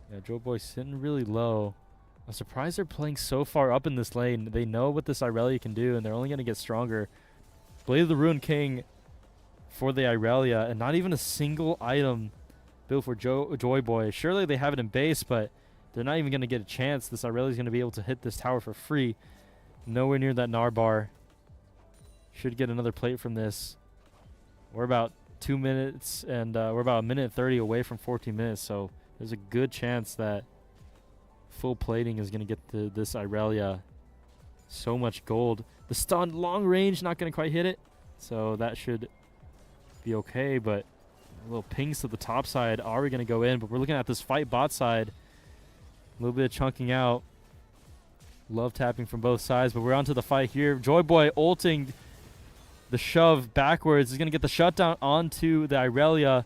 [SPEAKER 3] Yeah, Joy Boy sitting really low. I'm surprised they're playing so far up in this lane. They know what this Irelia can do, and they're only going to get stronger. Blade of the Ruined King for the Irelia, and not even a single item built for Joy Boy. Surely they have it in base, but they're not even going to get a chance. This Irelia is going to be able to hit this tower for free. Nowhere near that Gnar bar. Should get another plate from this. We're about 2 minutes, and we're about 1:30 away from 14 minutes, so there's a good chance that full plating is going to get this Irelia so much gold. The stun, long range, not going to quite hit it. So that should be okay, but a little pings to the top side. Are we going to go in? But we're looking at this fight bot side. A little bit of chunking out. Love tapping from both sides, but we're onto the fight here. Joyboy ulting the shove backwards. He's going to get the shutdown onto the Irelia.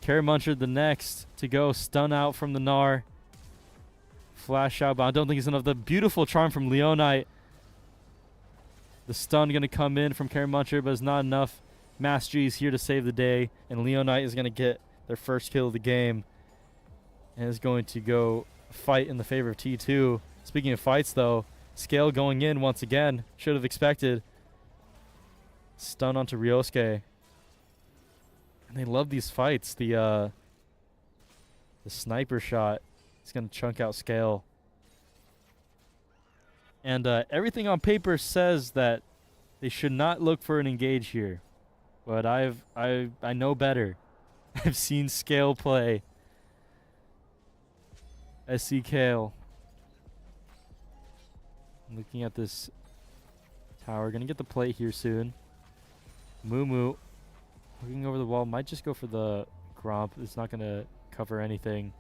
[SPEAKER 3] Carrot Muncher the next to go. Stun out from the Gnar. Flash out, but I don't think it's enough. The beautiful charm from Leonite. The stun going to come in from Carrot Muncher, but it's not enough. Mass G is here to save the day, and Leonite is going to get their first kill of the game and is going to go fight in the favor of T2. Speaking of fights, though, Scale going in once again. Should have expected. Stun onto Ryosuke. And they love these fights. The sniper shot is going to chunk out Scale. And everything on paper says that they should not look for an engage here. But I know better. I've seen Scale play. SC Kale. Looking at this tower. Gonna get the plate here soon. Moo looking over the wall. Might just go for the Gromp. It's not gonna cover anything.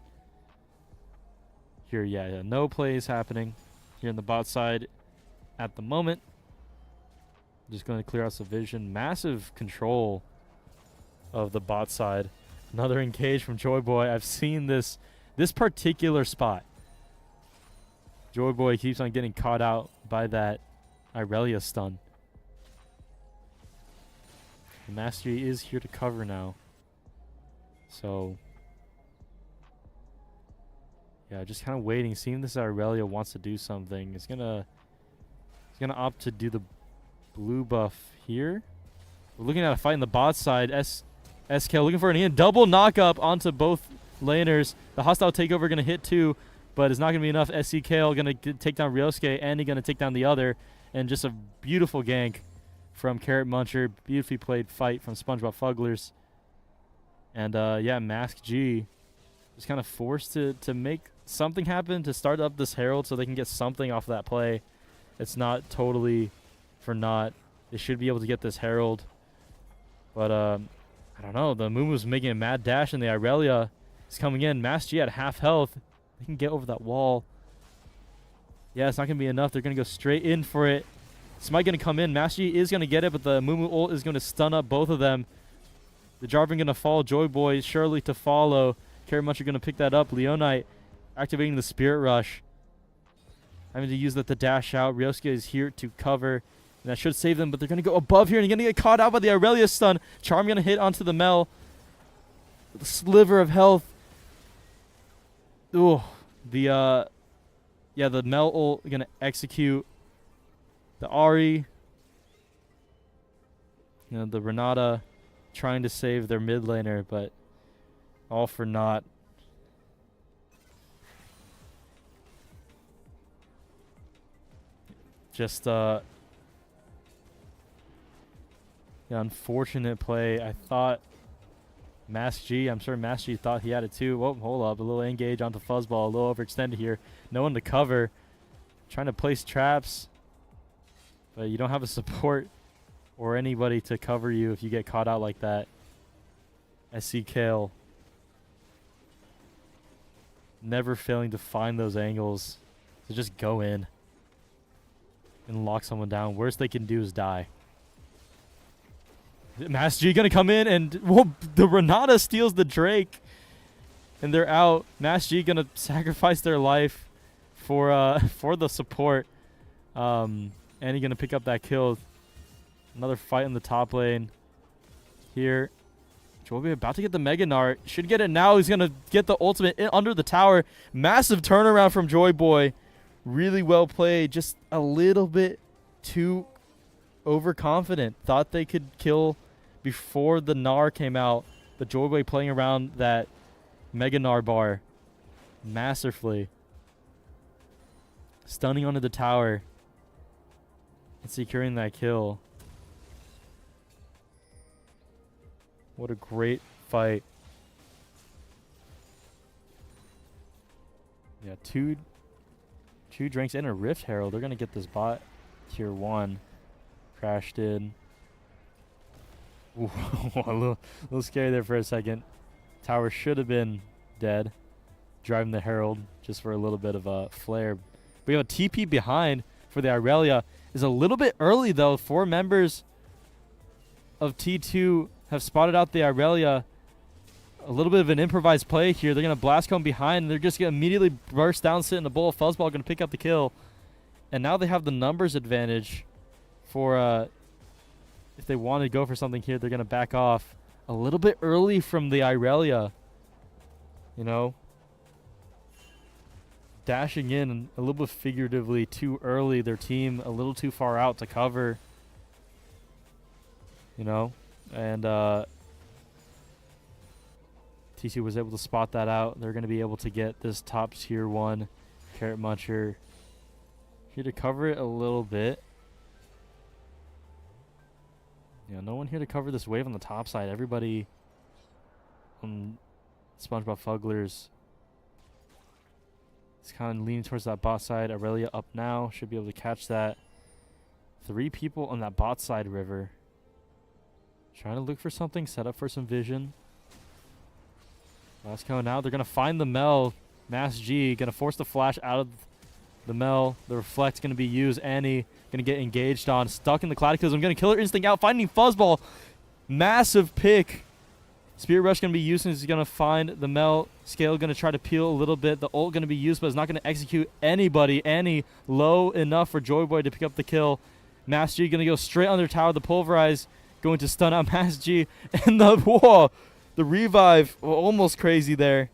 [SPEAKER 3] Here, yeah. No plays happening here in the bot side at the moment. Just going to clear out some vision. Massive control of the bot side. Another engage from Joyboy. I've seen this particular spot. Joyboy keeps on getting caught out by that Irelia stun. The Mastery is here to cover now. So, yeah, just kind of waiting, seeing this Irelia wants to do something. It's gonna opt to do the blue buff here. We're looking at a fight in the bot side. SK looking for an in. Double knock up onto both laners. The hostile takeover going to hit two, but it's not going to be enough. SCKL going to take down Ryosuke, and he's going to take down the other. And just a beautiful gank from Carrot Muncher. Beautifully played fight from SpongeBob Fugglers. And yeah, Mask G was kind of forced to make something happen to start up this Herald so they can get something off of that play. It's not totally for naught. They should be able to get this Herald. But I don't know. The Mumu's making a mad dash, and the Irelia is coming in. Mask G at half health. They can get over that wall. Yeah, it's not going to be enough. They're going to go straight in for it. Smite going to come in. Mask G is going to get it, but the Mumu ult is going to stun up both of them. The Jarvan going to fall. Joyboy surely to follow. Carrot Muncher going to pick that up. Leonite activating the Spirit Rush. Having to use that to dash out. Ryosuke is here to cover. And that should save them, but they're going to go above here, and you're going to get caught out by the Irelia stun. Charm going to hit onto the Mel. With a sliver of health. Ooh. The Mel ult going to execute. The Ahri. You know, the Renata trying to save their mid laner, but all for naught. Just the unfortunate play. I thought Mask G, I'm sure Mask G thought he had it too. Whoa, hold up. A little engage onto Fuzzball. A little overextended here. No one to cover. Trying to place traps. But you don't have a support or anybody to cover you if you get caught out like that. SC Kale. Never failing to find those angles. So just go in and lock someone down. Worst they can do is die. Mask G gonna come in, and the Renata steals the Drake, and they're out. Mask G gonna sacrifice their life for the support, and he's gonna pick up that kill. Another fight in the top lane here. Joyboy about to get the Mega Gnar. Should get it now. He's gonna get the ultimate under the tower. Massive turnaround from Joyboy. Really well played. Just a little bit too overconfident. Thought they could kill before the Gnar came out, but Joyboy playing around that Mega Gnar bar masterfully. Stunning onto the tower and securing that kill. What a great fight. Yeah, two drinks and a Rift Herald. They're going to get this bot tier 1. Crashed in. Ooh, a little scary there for a second. Tower should have been dead. Driving the Herald just for a little bit of a flare. We have a TP behind for the Irelia. Is a little bit early though. 4 members of T2 have spotted out the Irelia. A little bit of an improvised play here. They're going to blast come behind. And they're just going to immediately burst down, sit in the bowl. Fuzzball going to pick up the kill. And now they have the numbers advantage for if they want to go for something here, they're going to back off a little bit early from the Irelia. You know, dashing in a little bit figuratively too early. Their team a little too far out to cover. You know, and T2 was able to spot that out. They're going to be able to get this top tier 1 Carrot Muncher here to cover it a little bit. Yeah, no one here to cover this wave on the top side. Everybody on SpongeBob Fugglers is kind of leaning towards that bot side. Aurelia up now. Should be able to catch that. 3 people on that bot side river. Trying to look for something. Set up for some vision. Last going out. They're going to find the Mel. Mass G going to force the flash out of the Mel. The reflect's going to be used. Annie going to get engaged on. Stuck in the Cataclysm. Going to Killer Instinct out. Finding Fuzzball. Massive pick. Spirit Rush going to be used. He's going to find the Mel. Scale going to try to peel a little bit. The ult going to be used, but it's not going to execute anybody. Annie low enough for Joyboy to pick up the kill. Mass G going to go straight under tower. The Pulverize going to stun out Mass G. And the revive. Almost crazy there.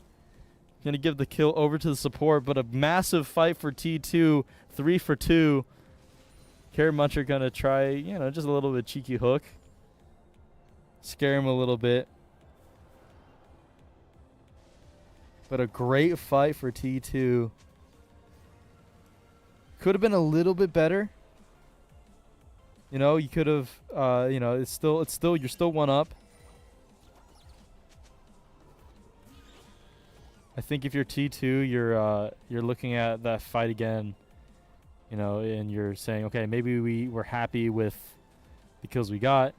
[SPEAKER 3] Going to give the kill over to the support, but a massive fight for T2. 3 for 2. Carrot Muncher going to try, you know, just a little bit cheeky hook. Scare him a little bit. But a great fight for T2. Could have been a little bit better. You know, you could have, you know, it's still, you're still 1 up. I think if you're T2, you're looking at that fight again, you know, and you're saying, okay, maybe we're happy with the kills we got.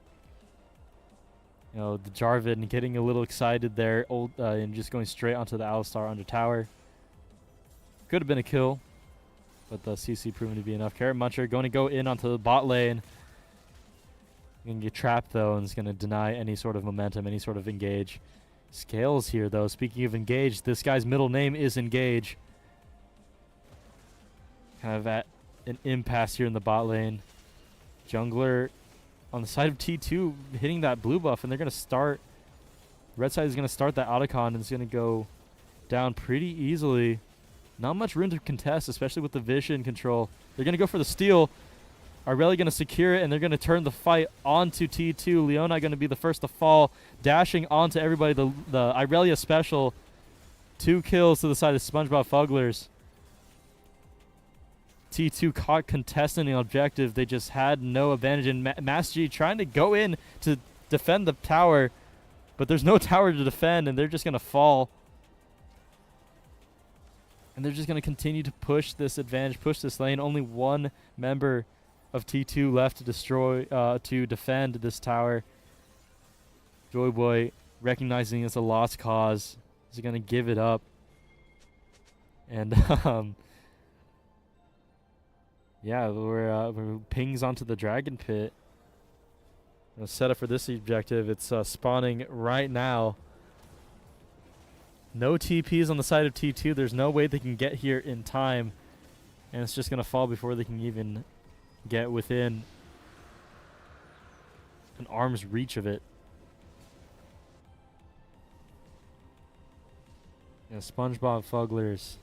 [SPEAKER 3] You know, the Jarvan getting a little excited there, and just going straight onto the Alistar under tower. Could have been a kill, but the CC proven to be enough. Carrot Muncher going to go in onto the bot lane. Going to get trapped though, and is going to deny any sort of momentum, any sort of engage. Scales here though. Speaking of engage, this guy's middle name is Engage. Kind of at an impasse here in the bot lane. Jungler on the side of T2 hitting that blue buff, and they're going to start. Red side is going to start that Otacon, and it's going to go down pretty easily. Not much room to contest, especially with the vision control. They're going to go for the steal. Irelia going to secure it, and they're going to turn the fight onto T2. Leona going to be the first to fall, dashing onto everybody. The Irelia special. 2 kills to the side of SpongeBob Fugglers. T2 caught contesting the objective. They just had no advantage. And Mass G trying to go in to defend the tower, but there's no tower to defend, and they're just going to fall. And they're just going to continue to push this advantage, push this lane. Only 1 member of T2 left to destroy, to defend this tower. Joyboy, recognizing it's a lost cause, is going to give it up. And yeah, we're pings onto the dragon pit. Gonna set up for this objective. It's spawning right now. No TPs on the side of T2. There's no way they can get here in time, and it's just gonna fall before they can even get within an arm's reach of it. Yeah, SpongeBob Fugglers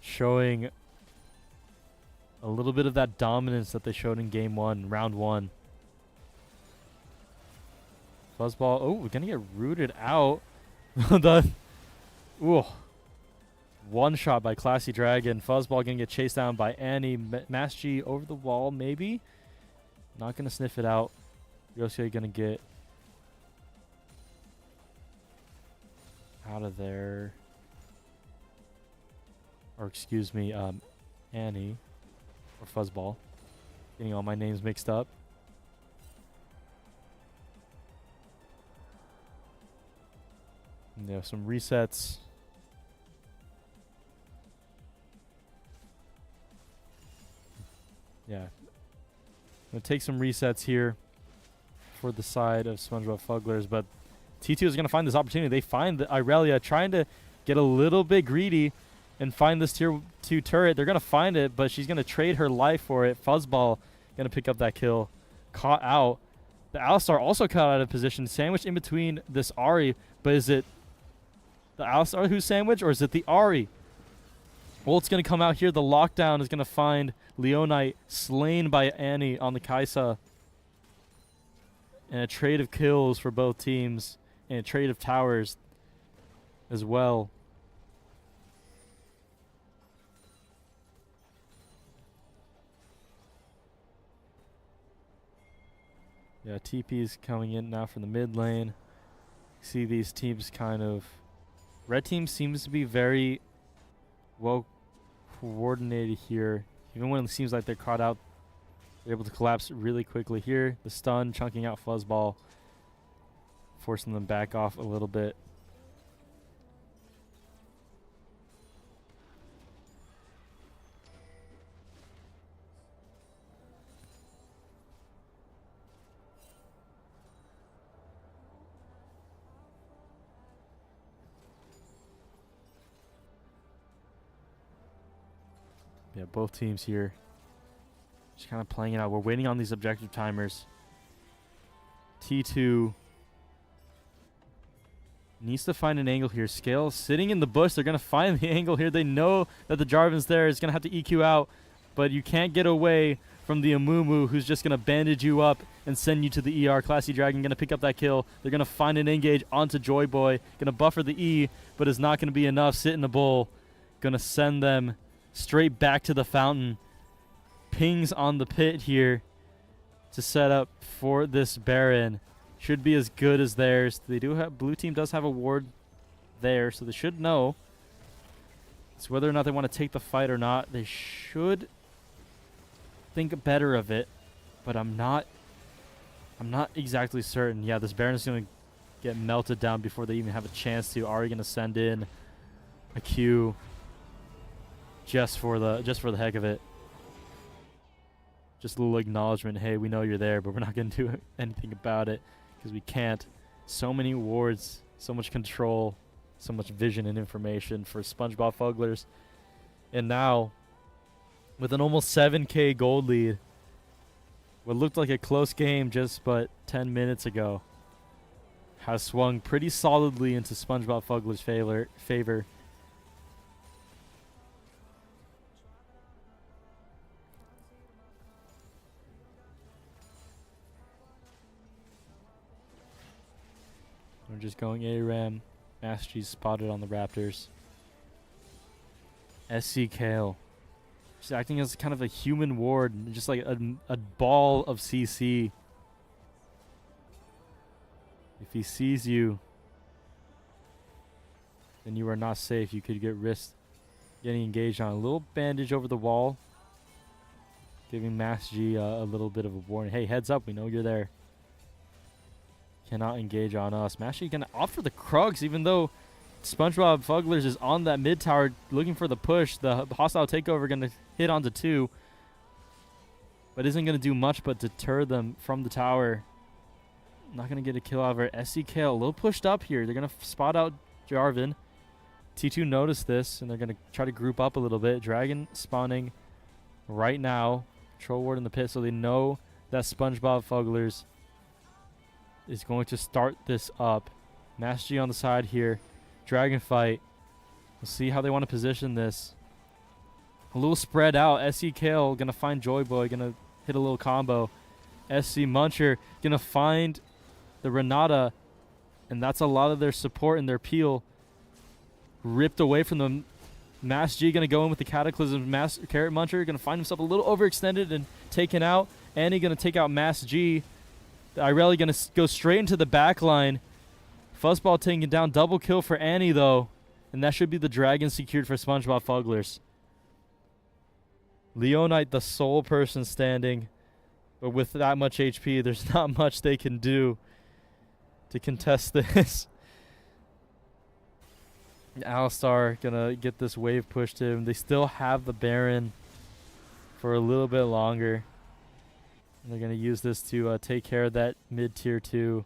[SPEAKER 3] showing a little bit of that dominance that they showed in game 1, round 1. Fuzzball, oh, we're gonna get rooted out. One shot by Classy Dragon. Fuzzball gonna get chased down by Annie. Mass G over the wall, maybe. Not gonna sniff it out. Yosuke gonna get out of there. Or excuse me, Annie. Or Fuzzball. Getting all my names mixed up. Yeah, some resets. Yeah. Gonna take some resets here for the side of SpongeBob Fugglers, but T2 is gonna find this opportunity. They find the Irelia trying to get a little bit greedy and find this tier 2 turret. They're gonna find it, but she's gonna trade her life for it. Fuzzball gonna pick up that kill. Caught out. The Alistar also caught out of position, sandwiched in between this Ahri, but is it the Alistar who's sandwiched, or is it the Ahri? Well, it's going to come out here. The lockdown is going to find Leonite slain by Annie on the Kaisa. And a trade of kills for both teams, and a trade of towers as well. Yeah, TP is coming in now from the mid lane. See these teams kind of... Red team seems to be very well coordinated here. Even when it seems like they're caught out, they're able to collapse really quickly here. The stun chunking out Fuzzball, forcing them back off a little bit. Yeah, both teams here just kind of playing it out. We're waiting on these objective timers. T2 needs to find an angle here. Scale sitting in the bush. They're going to find the angle here. They know that the Jarvan's there. It's going to have to EQ out, but you can't get away from the Amumu, who's just going to bandage you up and send you to the ER. Classy Dragon going to pick up that kill. They're going to find an engage onto Joy Boy. Going to buffer the E, but it's not going to be enough. Sit in the bull. Going to send them straight back to the fountain. Pings on the pit here to set up for this Baron. Should be as good as theirs. They do have, blue team does have a ward there, so they should know. It's whether or not they want to take the fight or not. They should think better of it, but I'm not exactly certain. Yeah, this Baron is going to get melted down before they even have a chance to. Ahri going to send in a Q just for the heck of it. Just a little acknowledgement. Hey, we know you're there, but we're not going to do anything about it because we can't. So many wards, so much control, so much vision and information for SpongeBob Fugglers. And now, with an almost 7K gold lead, what looked like a close game just but 10 minutes ago has swung pretty solidly into SpongeBob Fugglers' favor. We're just going ARAM. Master G's spotted on the Raptors. SC Kale. She's acting as kind of a human ward, just like a ball of CC. If he sees you, then you are not safe. You could get risked getting engaged on. A little bandage over the wall, giving Master G a little bit of a warning. Hey, heads up, we know you're there. Cannot engage on us. Master G gonna opt for the Krugs, even though SpongeBob Fugglers is on that mid tower looking for the push. The hostile takeover gonna hit onto 2, but isn't gonna do much but deter them from the tower. Not gonna get a kill out of her. SC Kale a little pushed up here. They're gonna spot out Jarvan. T2 noticed this and they're gonna try to group up a little bit. Dragon spawning right now. Troll ward in the pit, so they know that SpongeBob Fugglers is going to start this up. Master G on the side here. Dragon fight. We'll see how they want to position this. A little spread out. SC Kale gonna find Joy Boy. Gonna hit a little combo. SC Muncher gonna find the Renata. And that's a lot of their support and their peel ripped away from them. Master G gonna go in with the Cataclysm. Carrot Muncher gonna find himself a little overextended and taken out. Annie gonna take out Master G. Irelia going to go straight into the back line. Fuzzball taking down. Double kill for Annie, though. And that should be the dragon secured for SpongeBob Fugglers. Leonite, the sole person standing. But with that much HP, there's not much they can do to contest this. Alistar gonna get this wave pushed to him. They still have the Baron for a little bit longer. They're gonna use this to take care of that mid tier 2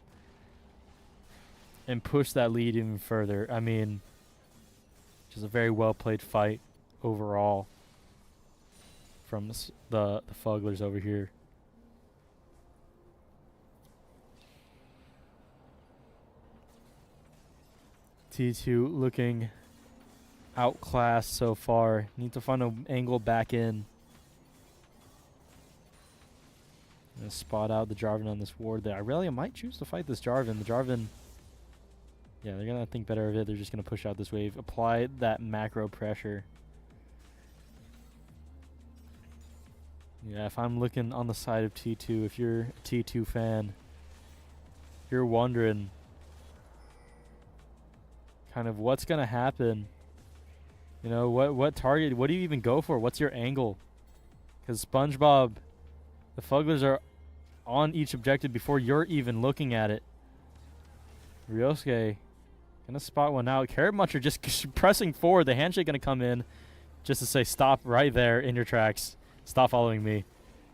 [SPEAKER 3] and push that lead even further. I mean, just a very well played fight overall from the Fugglers over here. T2 looking outclassed so far. Need to find an angle back in. Gonna spot out the Jarvan on this ward there. Irelia might choose to fight this Jarvan. The Jarvan, yeah, they're gonna think better of it. They're just gonna push out this wave, apply that macro pressure. Yeah, if I'm looking on the side of T2, if you're a T2 fan, you're wondering kind of what's gonna happen. You know, what target, what do you even go for? What's your angle? Because SpongeBob, the Fugglers are on each objective before you're even looking at it. Ryosuke gonna spot one out. Carrot Muncher just pressing forward. The handshake gonna come in just to say stop right there in your tracks. Stop following me.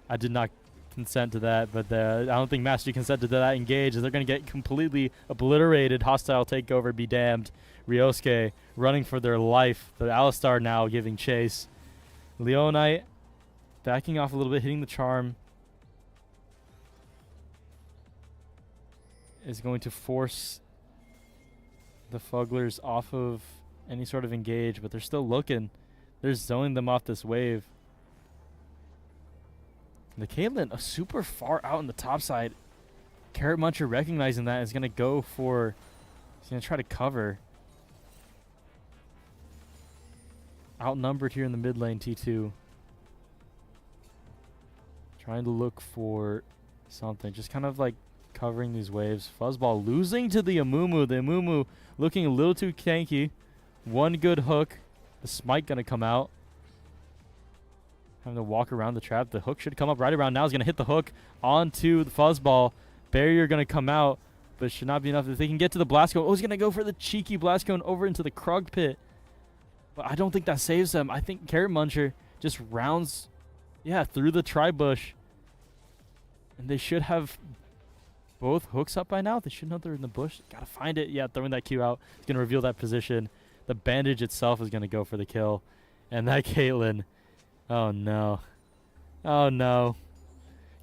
[SPEAKER 3] I did not consent to that, but I don't think Master G consented to that engage. They're gonna get completely obliterated. Hostile takeover, be damned. Ryosuke running for their life. The Alistar now giving chase. Leonite backing off a little bit, hitting the charm. Is going to force the Fugglers off of any sort of engage, but they're still looking. They're zoning them off this wave. The Caitlyn super far out on the top side. Carrot Muncher recognizing that is going to go for... He's going to try to cover. Outnumbered here in the mid lane, T2. Trying to look for something. Just kind of like covering these waves. Fuzzball losing to the Amumu. The Amumu looking a little too tanky. One good hook. The smite going to come out. Having to walk around the trap. The hook should come up right around now. He's going to hit the hook onto the Fuzzball. Barrier going to come out, but it should not be enough. If they can get to the Blast Cone. Oh, he's going to go for the cheeky Blast Cone over into the Krug pit. But I don't think that saves them. I think Carrot Muncher just rounds, through the tri-bush. And they should have both hooks up by now. They should know they're in the bush. Gotta find it. Yeah, throwing that Q out. It's going to reveal that position. The bandage itself is going to go for the kill. And that Caitlyn. Oh, no. Oh, no.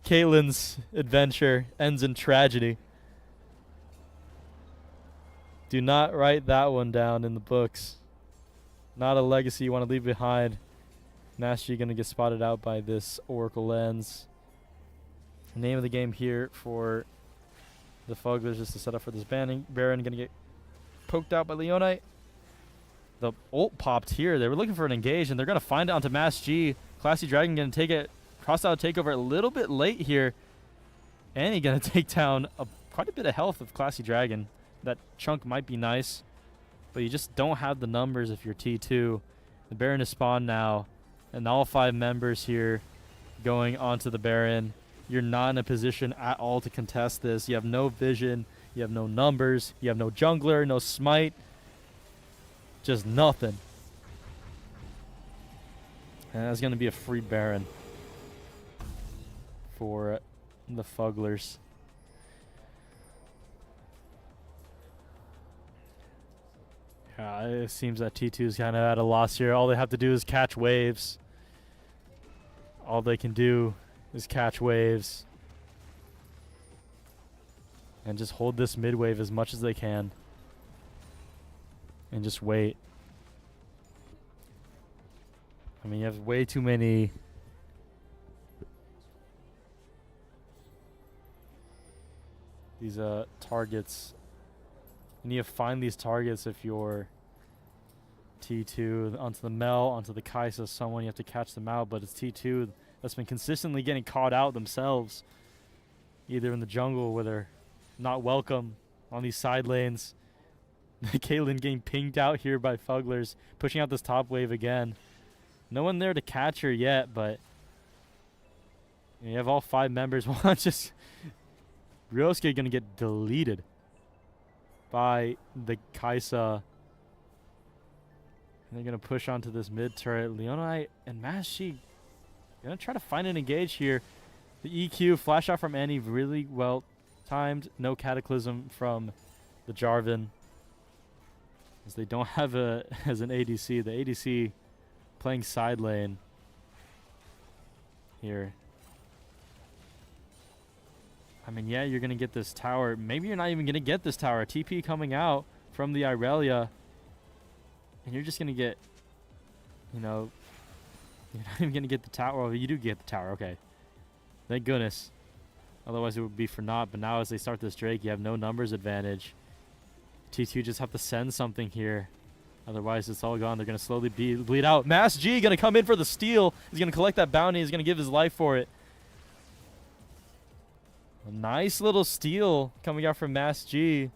[SPEAKER 3] Caitlyn's adventure ends in tragedy. Do not write that one down in the books. Not a legacy you want to leave behind. Mastery going to get spotted out by this Oracle Lens. The name of the game here for the Fugglers is to set up for this Baron. Baron going to get poked out by Leonite. The ult popped here. They were looking for an engage, and they're going to find it onto Mass G. Classy Dragon going to take it. Hostile takeover a little bit late here. And he's going to take down quite a bit of health of Classy Dragon. That chunk might be nice, but you just don't have the numbers if you're T2. The Baron is spawned now, and all 5 members here going onto the Baron. You're not in a position at all to contest this. You have no vision. You have no numbers. You have no jungler, no smite. Just nothing. And that's going to be a free Baron for the Fugglers. Yeah, it seems that T2 is kind of at a loss here. All they have to do is catch waves. All they can do is catch waves. And just hold this mid wave as much as they can. And just wait. I mean, you have way too many these targets. You need to find these targets if you're T2 onto the Mel, onto the Kaisa, someone you have to catch them out, but it's T2 that's been consistently getting caught out themselves, either in the jungle where they're not welcome on these side lanes. Caitlyn getting pinged out here by Fugglers, pushing out this top wave again. No one there to catch her yet, but you have all 5 members. Just Ryosuke gonna get deleted by the Kaisa They're going to push onto this mid turret. Leonite and Mashi going to try to find an engage here. The EQ flash out from Annie, really well timed. No Cataclysm from the Jarvan, as they don't have as an ADC. The ADC playing side lane here. I mean, yeah, you're going to get this tower. Maybe you're not even going to get this tower. TP coming out from the Irelia. And you're just going to get, you know, you're not even going to get the tower. Well, you do get the tower. Okay. Thank goodness. Otherwise, it would be for naught. But now as they start this Drake, you have no numbers advantage. T2 just have to send something here. Otherwise, it's all gone. They're going to slowly bleed out. Mass G going to come in for the steal. He's going to collect that bounty. He's going to give his life for it. A nice little steal coming out from Mass G.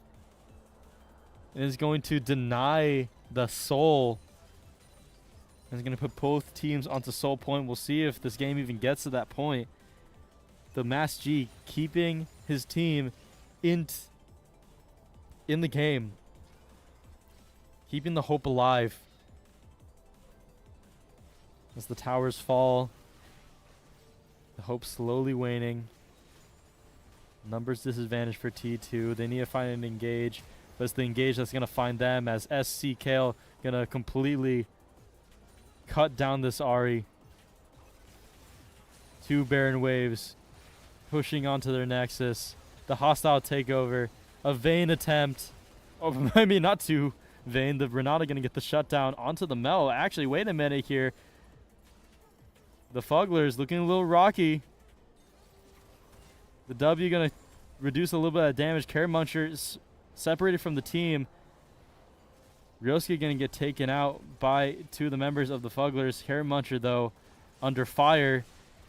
[SPEAKER 3] And is going to deny the soul. And is going to put both teams onto soul point. We'll see if this game even gets to that point. The Mass G keeping his team in the game. Keeping the hope alive. As the towers fall. The hope slowly waning. Numbers disadvantage for T2. They need to find an engage. But it's the engage that's going to find them, as SC Kale going to completely cut down this Ahri. 2 Baron waves pushing onto their Nexus. The hostile takeover. A Vayne attempt. Oh, I mean, not too Vayne. The Renata going to get the shutdown onto the Mel. Actually, wait a minute here. The Fugglers looking a little rocky. The W going to reduce a little bit of damage. Care Muncher separated from the team. Ryosuke going to get taken out by 2 of the members of the Fugglers. Care Muncher, though, under fire.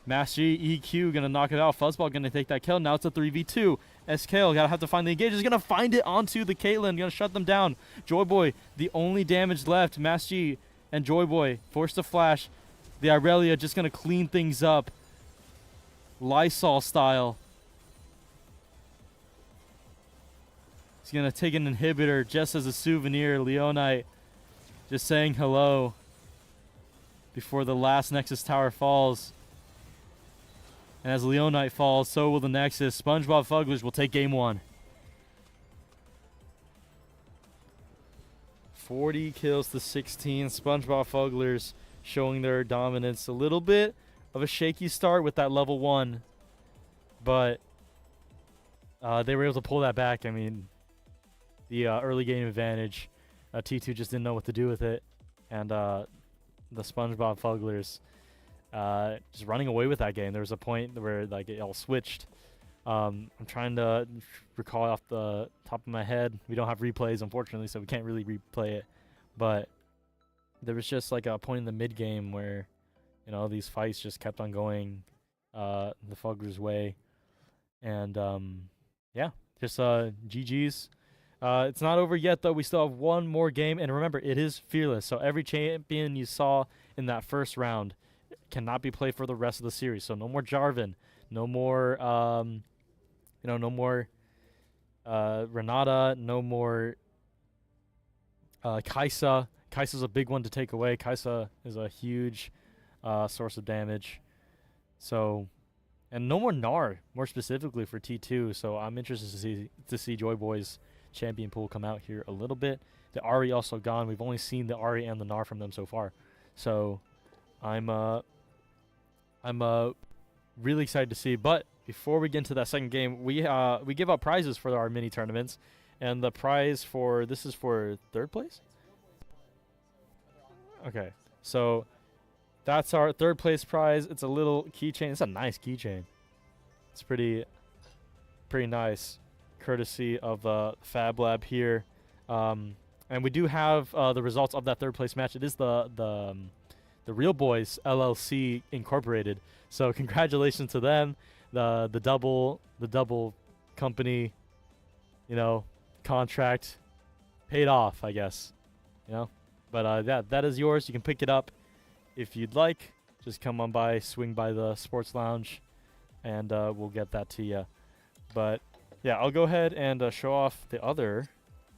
[SPEAKER 3] Mass G, EQ going to knock it out. Fuzzball going to take that kill. Now it's a 3v2. SKL got to have to find the engage. Is going to find it onto the Caitlyn. Going to shut them down. Joyboy, the only damage left. Mass G and Joyboy forced to flash. The Irelia just going to clean things up. Lysol style. He's going to take an inhibitor just as a souvenir. Leonite just saying hello before the last Nexus tower falls. And as Leonite falls, so will the Nexus. SpongeBob Fugglers will take game 1. 40 kills to 16. SpongeBob Fugglers showing their dominance. A little bit of a shaky start with that level 1. But they were able to pull that back. I mean, the early game advantage. T2 just didn't know what to do with it. And the SpongeBob Fugglers just running away with that game. There was a point where like it all switched. I'm trying to recall off the top of my head. We don't have replays, unfortunately, so we can't really replay it. But there was just like a point in the mid game where, you know, these fights just kept on going the Fugglers' way. And yeah, just GG's. It's not over yet, though. We still have one more game. And remember, it is fearless. So every champion you saw in that first round cannot be played for the rest of the series. So no more Jarvan. No more, no more Renata. No more Kaisa. Kaisa's a big one to take away. Kaisa is a huge source of damage. So, and no more Gnar, more specifically for T2. So I'm interested to see Joy Boy's champion pool come out here a little bit. The Ahri also gone. We've only seen the Ahri and the Gnar from them so far. So I'm really excited to see. But before we get into that second game, we give out prizes for our mini tournaments, and the prize for this is for 3rd place. Okay, so that's our 3rd place prize. It's a little keychain. It's a nice keychain. It's pretty nice, courtesy of Fab Lab here. And we do have the results of that 3rd place match. It is the Real Boys LLC Incorporated. So congratulations to them. The double company, contract paid off, I guess. But yeah, that is yours. You can pick it up if you'd like. Just come on by, swing by the sports lounge, and we'll get that to you. But yeah, I'll go ahead and show off the other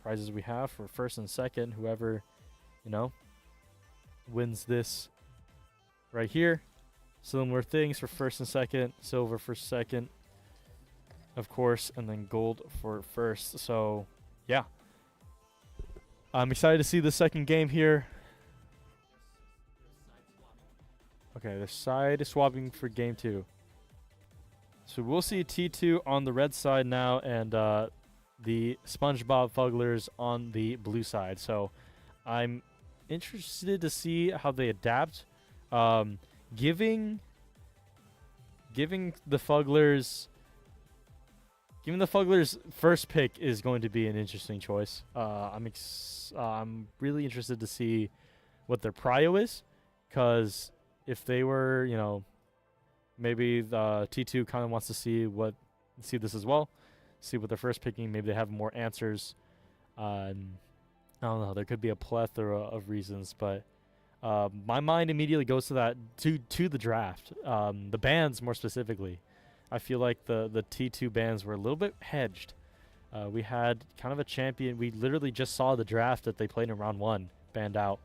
[SPEAKER 3] prizes we have for 1st and 2nd. Whoever, wins this right here. Similar things for first and second, silver for second, of course, and then gold for first. So, yeah. I'm excited to see the second game here. Okay, they're side swapping for game 2. So we'll see T2 on the red side now and the SpongeBob Fugglers on the blue side. So I'm interested to see how they adapt. Giving the Fugglers first pick is going to be an interesting choice. I'm really interested to see what their prio is, because if they were, maybe the T2 kind of wants to see this as well, see what they're first picking. Maybe they have more answers. I don't know. There could be a plethora of reasons, but my mind immediately goes to that to the draft. The bans more specifically. I feel like the T2 bans were a little bit hedged. We had kind of a champion. We literally just saw the draft that they played in round 1 banned out,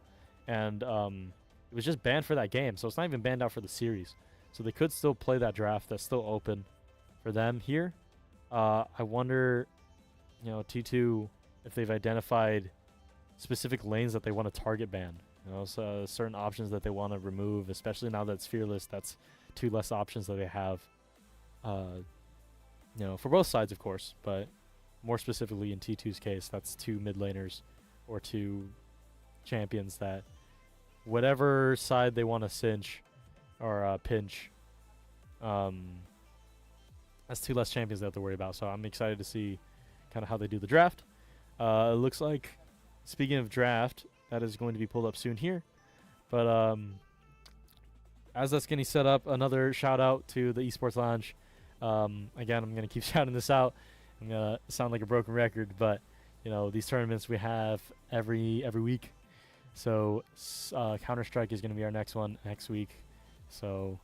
[SPEAKER 3] and it was just banned for that game. So it's not even banned out for the series. So they could still play that draft. That's still open for them here. I wonder, T2, if they've identified specific lanes that they want to target ban. So certain options that they want to remove, especially now that it's Fearless. That's 2 less options that they have. For both sides, of course, but more specifically in T2's case, that's 2 mid laners or 2 champions that whatever side they want to cinch or pinch, that's 2 less champions they have to worry about. So I'm excited to see kind of how they do the draft. It looks like, speaking of draft, that is going to be pulled up soon here. But as that's getting set up, another shout out to the Esports Lounge. Again, I'm going to keep shouting this out. I'm going to sound like a broken record, but these tournaments we have every week. So Counter-Strike is going to be our next one next week. So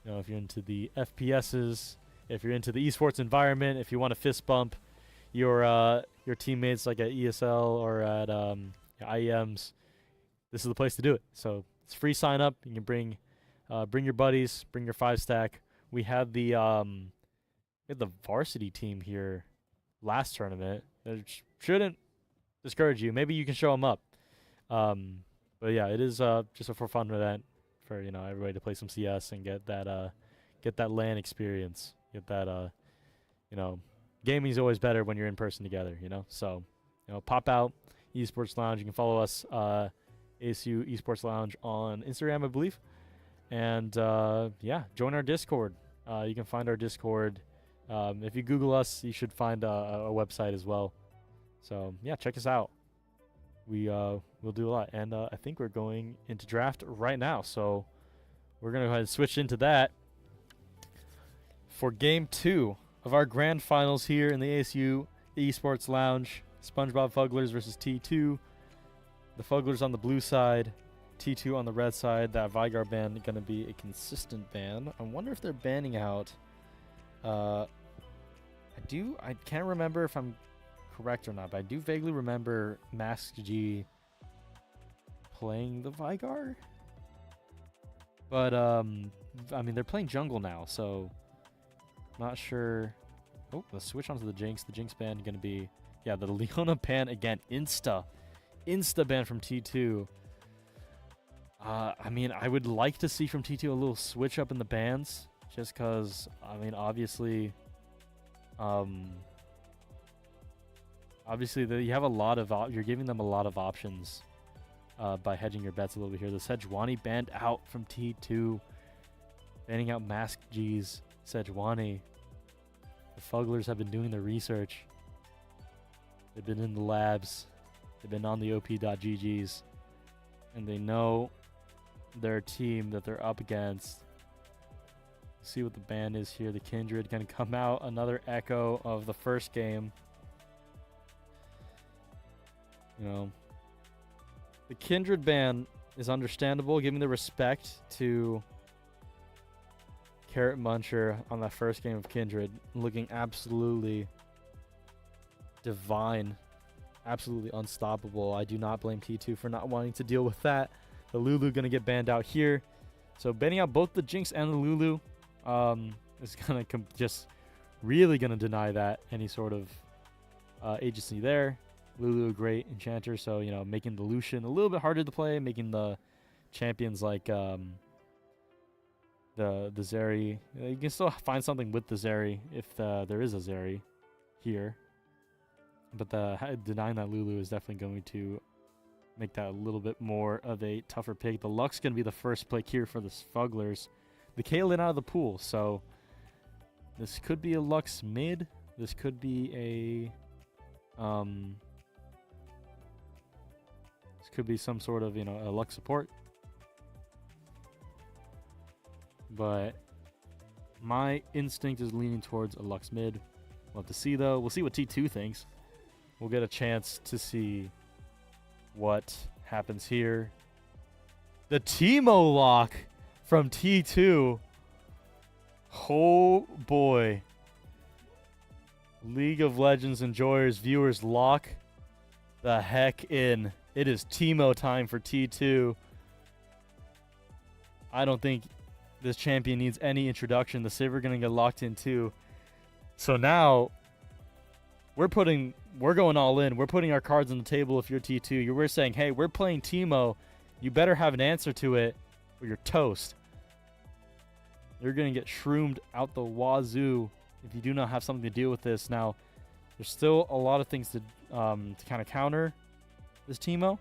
[SPEAKER 3] if you're into the FPSs, if you're into the esports environment, if you want to fist bump your teammates like at ESL or at IEMs, this is the place to do it. So it's free sign up. You can bring your buddies, bring your 5-stack. We had the varsity team here last tournament. That shouldn't discourage you. Maybe you can show them up. But yeah, it is just a for fun event for everybody to play some CS and get that LAN experience. Get that gaming's always better when you're in person together. So pop out Esports Lounge. You can follow us ASU Esports Lounge on Instagram, I believe. And join our Discord. You can find our Discord. If you Google us, you should find a website as well. So yeah, check us out. We'll do a lot, and I think we're going into draft right now. So we're gonna go ahead and switch into that for game 2 of our grand finals here in the ASU Esports Lounge. SpongeBob Fugglers versus T2. The Fugglers on the blue side, T2 on the red side. That Vigar ban going to be a consistent ban. I wonder if they're banning out. I can't remember if I'm correct or not, but I do vaguely remember Masked G playing the Vigar. But they're playing jungle now, so not sure. Oh, let's switch onto the Jinx. The Jinx ban going to be the Leona ban again. Insta ban from T2. I would like to see from T2 a little switch up in the bans, just because, obviously, you have a lot of you're giving them a lot of options by hedging your bets a little bit here. The Sejuani banned out from T2, banning out Masked G's Sejuani. The Fugglers have been doing their research. They've been in the labs. They've been on the op.gg's, and they know their team that they're up against. See what the ban is here. The Kindred going to come out. Another echo of the first game. The Kindred ban is understandable, giving the respect to Carrot Muncher on that first game of Kindred, looking absolutely divine, absolutely unstoppable. I do not blame T2 for not wanting to deal with that The Lulu gonna get banned out here. So banning out both the Jinx and the Lulu is gonna just really gonna deny that any sort of agency there. Lulu, a great enchanter, so you know, making the Lucian a little bit harder to play, making the champions like the Zeri. You can still find something with the Zeri if there is a Zeri here, but denying that Lulu is definitely going to make that a little bit more of a tougher pick. The Lux going to be the first pick here for the Sfugglers. The Kaelin out of the pool, so this could be a Lux mid. This could be a this could be some sort of, you know, a Lux support. But my instinct is leaning towards a Lux mid. We'll have to see though. We'll see what T2 thinks. We'll get a chance to see what happens here. The Teemo lock from T2. Oh boy. League of Legends enjoyers, viewers, lock the heck in. It is Teemo time for T2. I don't think this champion needs any introduction. The Sivir gonna get locked in too. So now we're going all in. We're putting our cards on the table. If you're T2, we're saying, hey, we're playing Teemo. You better have an answer to it, or you're toast. You're gonna get shroomed out the wazoo if you do not have something to deal with this. Now, there's still a lot of things to kind of counter this Teemo.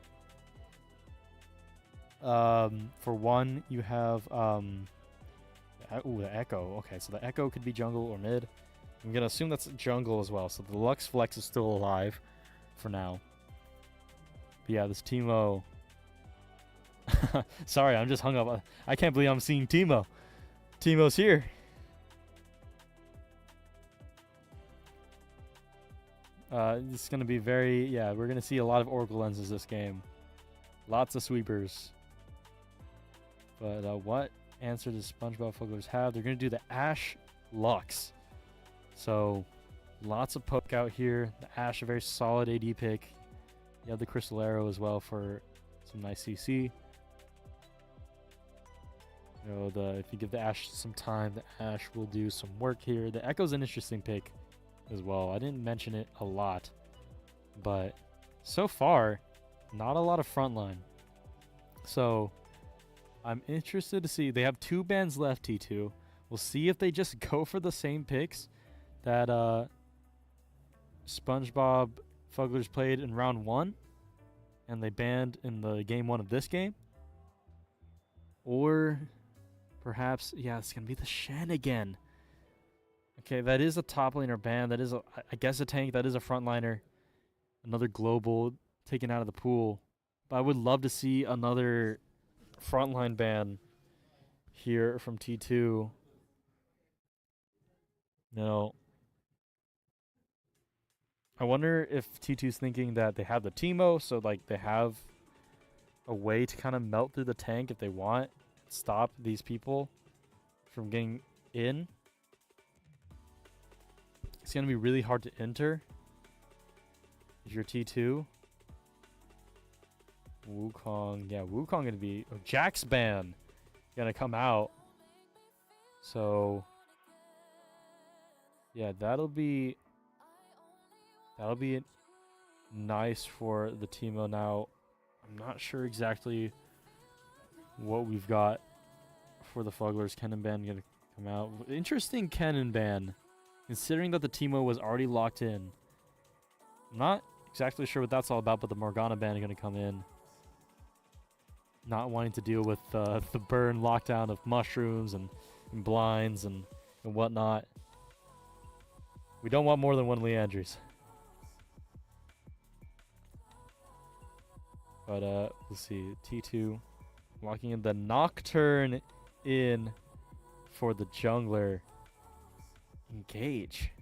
[SPEAKER 3] For one, you have the Echo. Okay, so the Echo could be jungle or mid. I'm gonna assume that's jungle as well. So the Lux Flex is still alive for now. But yeah, this Teemo. Sorry, I'm just hung up. I can't believe I'm seeing Teemo. Teemo's here. This is gonna be very, yeah, we're gonna see a lot of Oracle lenses this game. Lots of sweepers. But what answer does SpongeBob Fugglers have? They're gonna do the Ashe Lux. So lots of poke out here. The Ashe, a very solid AD pick. You have the Crystal Arrow as well for some nice CC. You know, if you give the Ashe some time, the Ashe will do some work here. The Echo's an interesting pick as well. I didn't mention it a lot, but so far, not a lot of frontline. So I'm interested to see. They have 2 bans left, T2. We'll see if they just go for the same picks that SpongeBob Fugglers played in round 1 and they banned in the game 1 of this game. Or perhaps, yeah, it's going to be the Shen again. Okay, that is a top laner ban. That is, I guess, a tank. That is a frontliner. Another global taken out of the pool. But I would love to see another frontline ban here from T2. You know, I wonder if T2's thinking that they have the Teemo, so like they have a way to kind of melt through the tank if they want, stop these people from getting in. It's going to be really hard to enter if you're T2. Wukong. Yeah, Wukong going to be... Oh, Jax ban going to come out. So, yeah, that'll be nice for the Teemo. Now, I'm not sure exactly what we've got for the Fugglers. Kennen ban going to come out. Interesting Kennen ban, considering that the Teemo was already locked in. I'm not exactly sure what that's all about, but the Morgana ban is going to come in. Not wanting to deal with the burn lockdown of mushrooms and blinds and whatnot. We don't want more than one Leandries. But let's see. T2 locking in the Nocturne in for the jungler. Engage.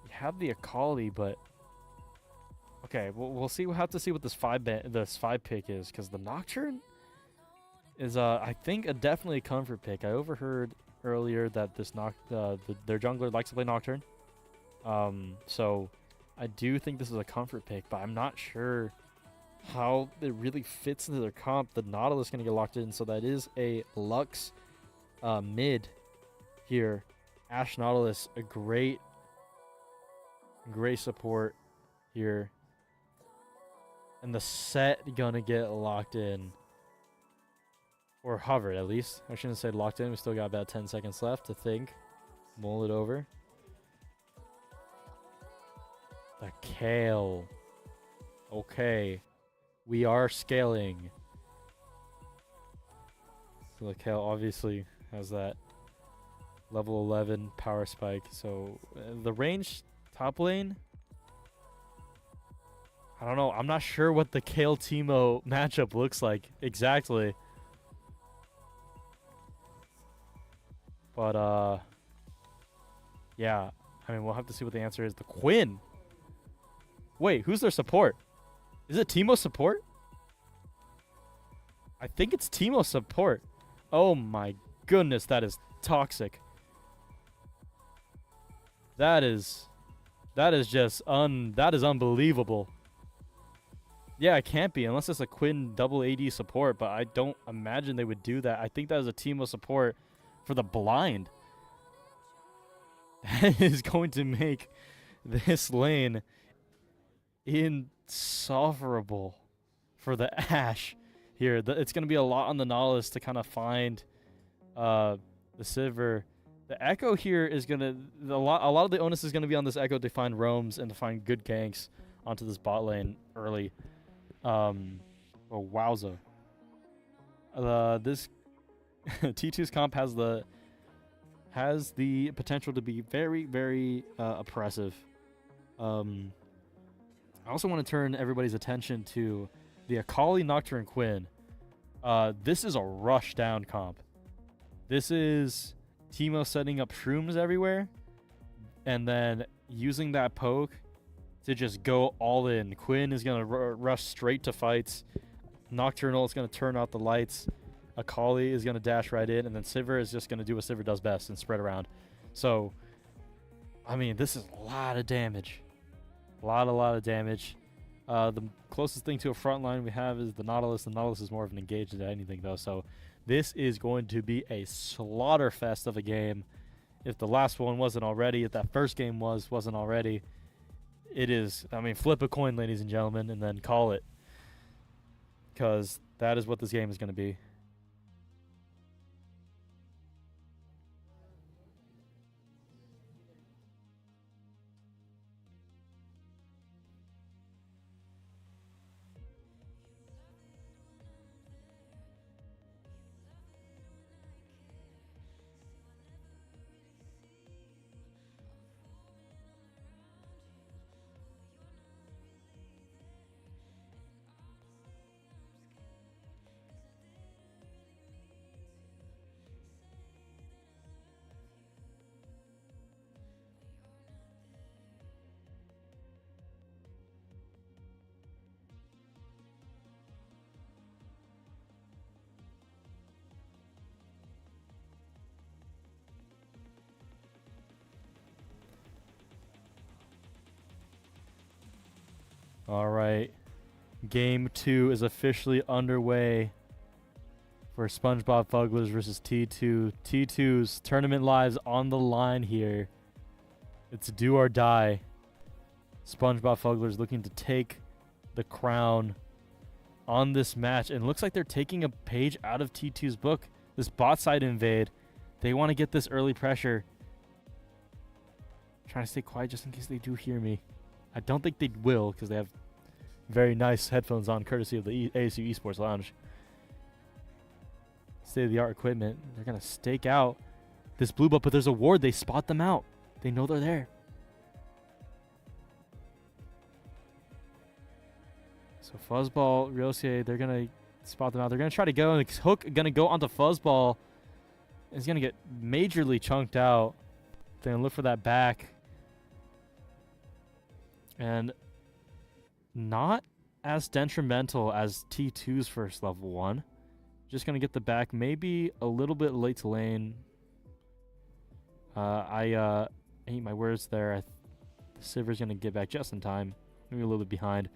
[SPEAKER 3] You have the Akali, but okay, we'll see. We'll have to see what this 5 pick is, because the Nocturne is I think definitely a comfort pick. I overheard earlier that this their jungler likes to play Nocturne. So I do think this is a comfort pick, but I'm not sure how it really fits into their comp. The Nautilus going to get locked in, so that is a Lux mid here. Ash Nautilus, a great support here. And the set gonna get locked in. Or hovered, at least. I shouldn't say locked in. We still got about 10 seconds left to think. Mull it over. The Kale. Okay. We are scaling. So the Kale obviously has that level 11 power spike. So the range top lane, I don't know. I'm not sure what the Kale Teemo matchup looks like exactly. But yeah. I mean, we'll have to see what the answer is. The Quinn. Wait, who's their support? Is it Teemo support? I think it's Teemo support. Oh my goodness, that is toxic. That is just that is unbelievable. Yeah, it can't be unless it's a Quinn double AD support, but I don't imagine they would do that. I think that is a Teemo support for the blind. That is going to make this lane insufferable for the Ashe here. It's going to be a lot on the Nautilus to kind of find the Sivir. The Echo here is going to... A lot of the onus is going to be on this Echo to find roams and to find good ganks onto this bot lane early. Oh, wowza. This T2's comp has the potential to be very, very oppressive. I also want to turn everybody's attention to the Akali Nocturne Quinn. This is a rush down comp. This is Teemo setting up shrooms everywhere and then using that poke to just go all in. Quinn is going to rush straight to fights. Nocturnal is going to turn out the lights. Akali is going to dash right in, and then Sivir is just going to do what Sivir does best and spread around. So, I mean, this is a lot of damage. A lot of damage. The closest thing to a front line we have is the Nautilus. The Nautilus is more of an engaged than anything, though. So this is going to be a slaughter fest of a game. If the last one wasn't already, if that first game wasn't already, it is. I mean, flip a coin, ladies and gentlemen, and then call it. Because that is what this game is going to be. All right. Game 2 is officially underway for SpongeBob Fugglers versus T2. T2's tournament lives on the line here. It's do or die. SpongeBob Fugglers looking to take the crown on this match. And it looks like they're taking a page out of T2's book. This bot side invade. They want to get this early pressure. Trying to stay quiet just in case they do hear me. I don't think they will because they have very nice headphones on courtesy of the ASU Esports Lounge. State-of-the-art equipment. They're going to stake out this blue buff, but there's a ward. They spot them out. They know they're there. So Fuzzball, Ryosuke, they're going to spot them out. They're going to try to go, and Hook going to go onto Fuzzball. He's going to get majorly chunked out. They're going to look for that back. And not as detrimental as T2's first level 1. Just going to get the back. Maybe a little bit late to lane. I ate my words there. The Sivir's going to get back just in time. Maybe a little bit behind.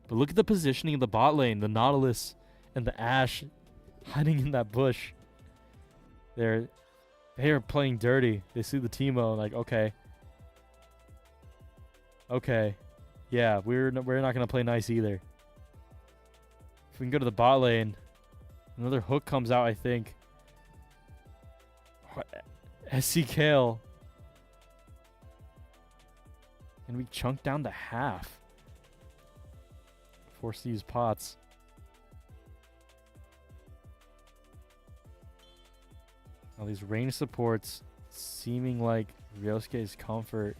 [SPEAKER 3] But look at the positioning of the bot lane. The Nautilus and the Ashe hiding in that bush. They are playing dirty. They see the Teemo like, okay. Okay. Yeah, we're not going to play nice either. If we can go to the bot lane, another hook comes out, I think. SC Kale. And we chunk down to half. Force to use pots. All these range supports seeming like Ryosuke's comfort.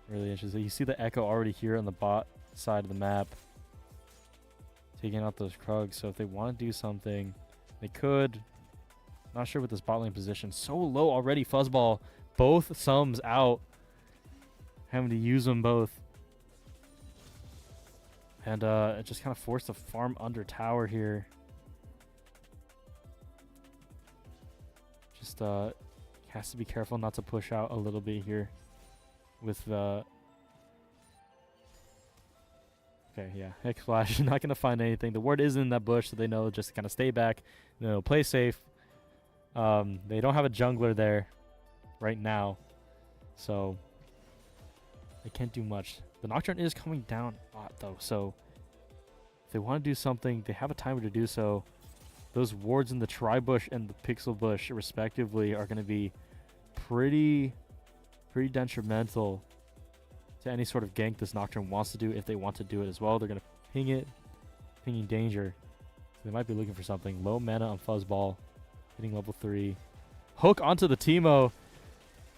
[SPEAKER 3] Really interesting. You see the Echo already here on the bot side of the map. Taking out those Krugs. So if they want to do something, they could. Not sure with this bot lane position. So low already, Fuzzball. Both sums out. Having to use them both. And it just kind of forced a farm under tower here. Just has to be careful not to push out a little bit here. With the... Okay, yeah. Hex Flash. Not going to find anything. The ward is in that bush, so they know just to kind of stay back. Play safe. They don't have a jungler there right now. So... they can't do much. The Nocturne is coming down a lot, though. So if they want to do something, they have a timer to do so. Those wards in the Tri-Bush and the Pixel Bush, respectively, are going to be pretty detrimental to any sort of gank this Nocturne wants to do if they want to do it as well. They're going to ping it, pinging danger. So they might be looking for something. Low mana on Fuzzball, hitting level 3. Hook onto the Teemo.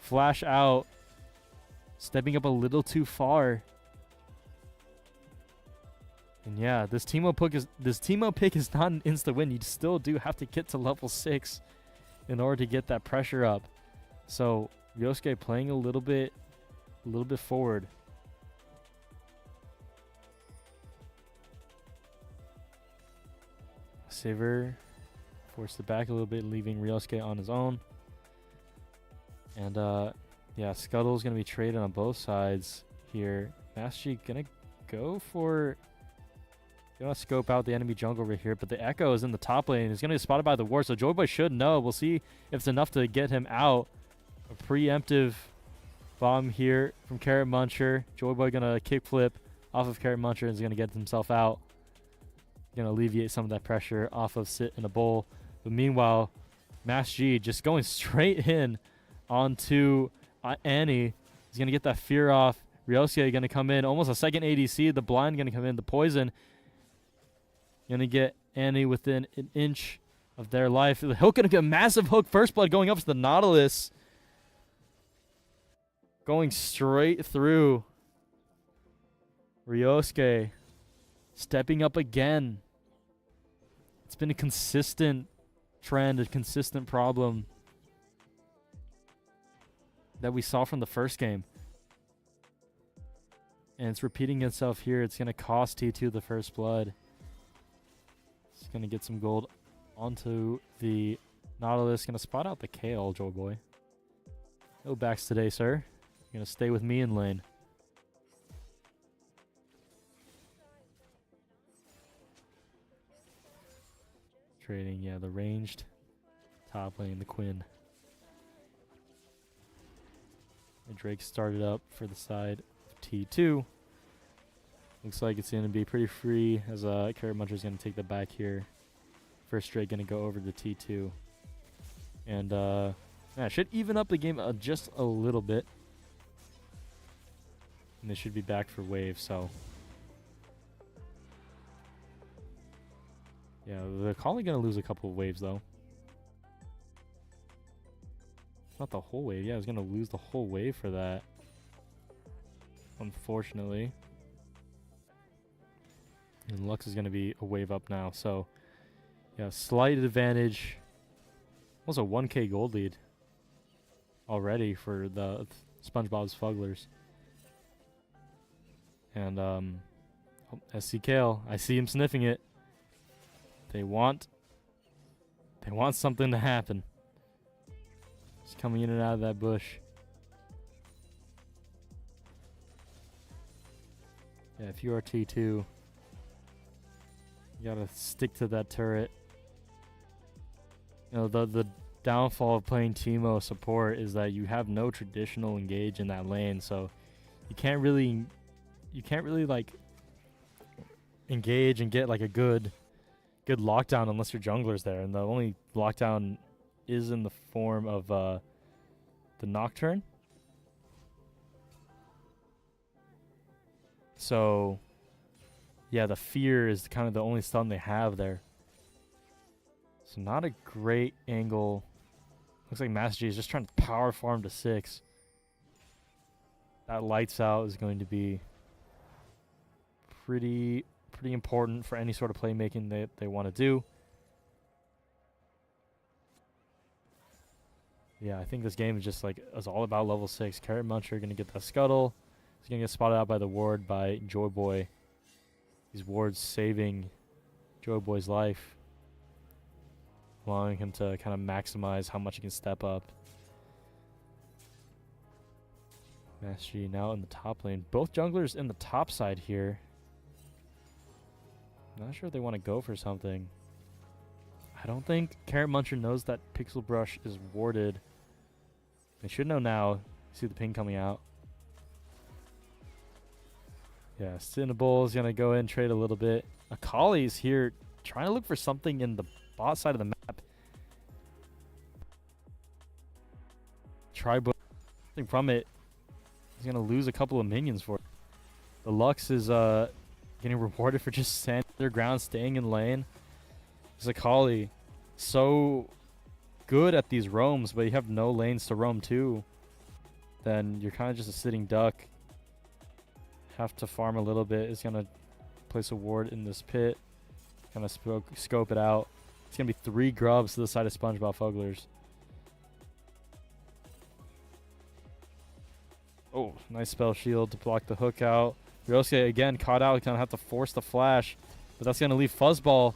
[SPEAKER 3] Flash out. Stepping up a little too far. And yeah, this Teemo pick is not an insta win. You still do have to get to level 6 in order to get that pressure up. So Ryosuke playing a little bit forward. Sivir forced it back a little bit, leaving Ryosuke on his own. And yeah, Scuttle's going to be traded on both sides here. Master going to go for... going to scope out the enemy jungle over here, but the Echo is in the top lane. He's going to be spotted by the ward, so Joyboy should know. We'll see if it's enough to get him out. A preemptive bomb here from Carrot Muncher. Joyboy going to kickflip off of Carrot Muncher and is going to get himself out. Going to alleviate some of that pressure off of Sit in a bowl. But meanwhile, Mass G just going straight in onto Annie. He's going to get that fear off. Ryosuke going to come in. Almost a second ADC. The blind going to come in. The poison going to get Annie within an inch of their life. The hook going to get a massive hook. First blood going up to the Nautilus. Going straight through. Ryosuke stepping up again. It's been a consistent trend, a consistent problem that we saw from the first game. And it's repeating itself here. It's going to cost T2 the first blood. It's going to get some gold onto the Nautilus. Going to spot out the Kale, Joyboy. No backs today, sir. You're going to stay with me in lane. Trading, yeah, the ranged top lane, the Quinn. And Drake started up for the side of T2. Looks like it's going to be pretty free as Carrot Muncher is going to take the back here. First Drake going to go over to T2. And yeah, should even up the game just a little bit. And they should be back for wave, so... yeah, they're probably going to lose a couple of waves, though. Not the whole wave. Yeah, I was going to lose the whole wave for that. Unfortunately. And Lux is going to be a wave up now. So, yeah, slight advantage. Almost a 1k gold lead already for the SpongeBob's Fugglers. And, SC Kale, I see him sniffing it. They want something to happen. Just coming in and out of that bush. Yeah, if you are T2, you gotta stick to that turret. You know, the downfall of playing Teemo support is that you have no traditional engage in that lane, so you can't really like engage and get like a good lockdown unless your jungler's there, and the only lockdown is in the form of the Nocturne. So yeah, the fear is kind of the only stun they have there. So not a great angle. Looks like Master G is just trying to power farm to 6. That lights out is going to be pretty important for any sort of playmaking that they want to do. Yeah, I think this game is just like is all about level 6. Carrot Muncher going to get that scuttle. He's going to get spotted out by the ward by Joy Boy. These wards saving Joy Boy's life, allowing him to kind of maximize how much he can step up. Master G now in the top lane. Both junglers in the top side here. Not sure if they want to go for something. I don't think Carrot Muncher knows that Pixel Brush is warded. They should know now. See the ping coming out. Yeah, Cinnabole is going to go in, trade a little bit. Akali's here trying to look for something in the bot side of the map. Try something from it. He's going to lose a couple of minions for it. The Lux is getting rewarded for just standing their ground, staying in lane. Akali so good at these roams, but you have no lanes to roam to. Then you're kind of just a sitting duck. Have to farm a little bit. Is going to place a ward in this pit. Kind of scope it out. It's going to be 3 grubs to the side of SpongeBob Fugglers. Oh, nice spell shield to block the hook out. Ryosuke again caught out. Going to have to force the flash. But that's going to leave Fuzzball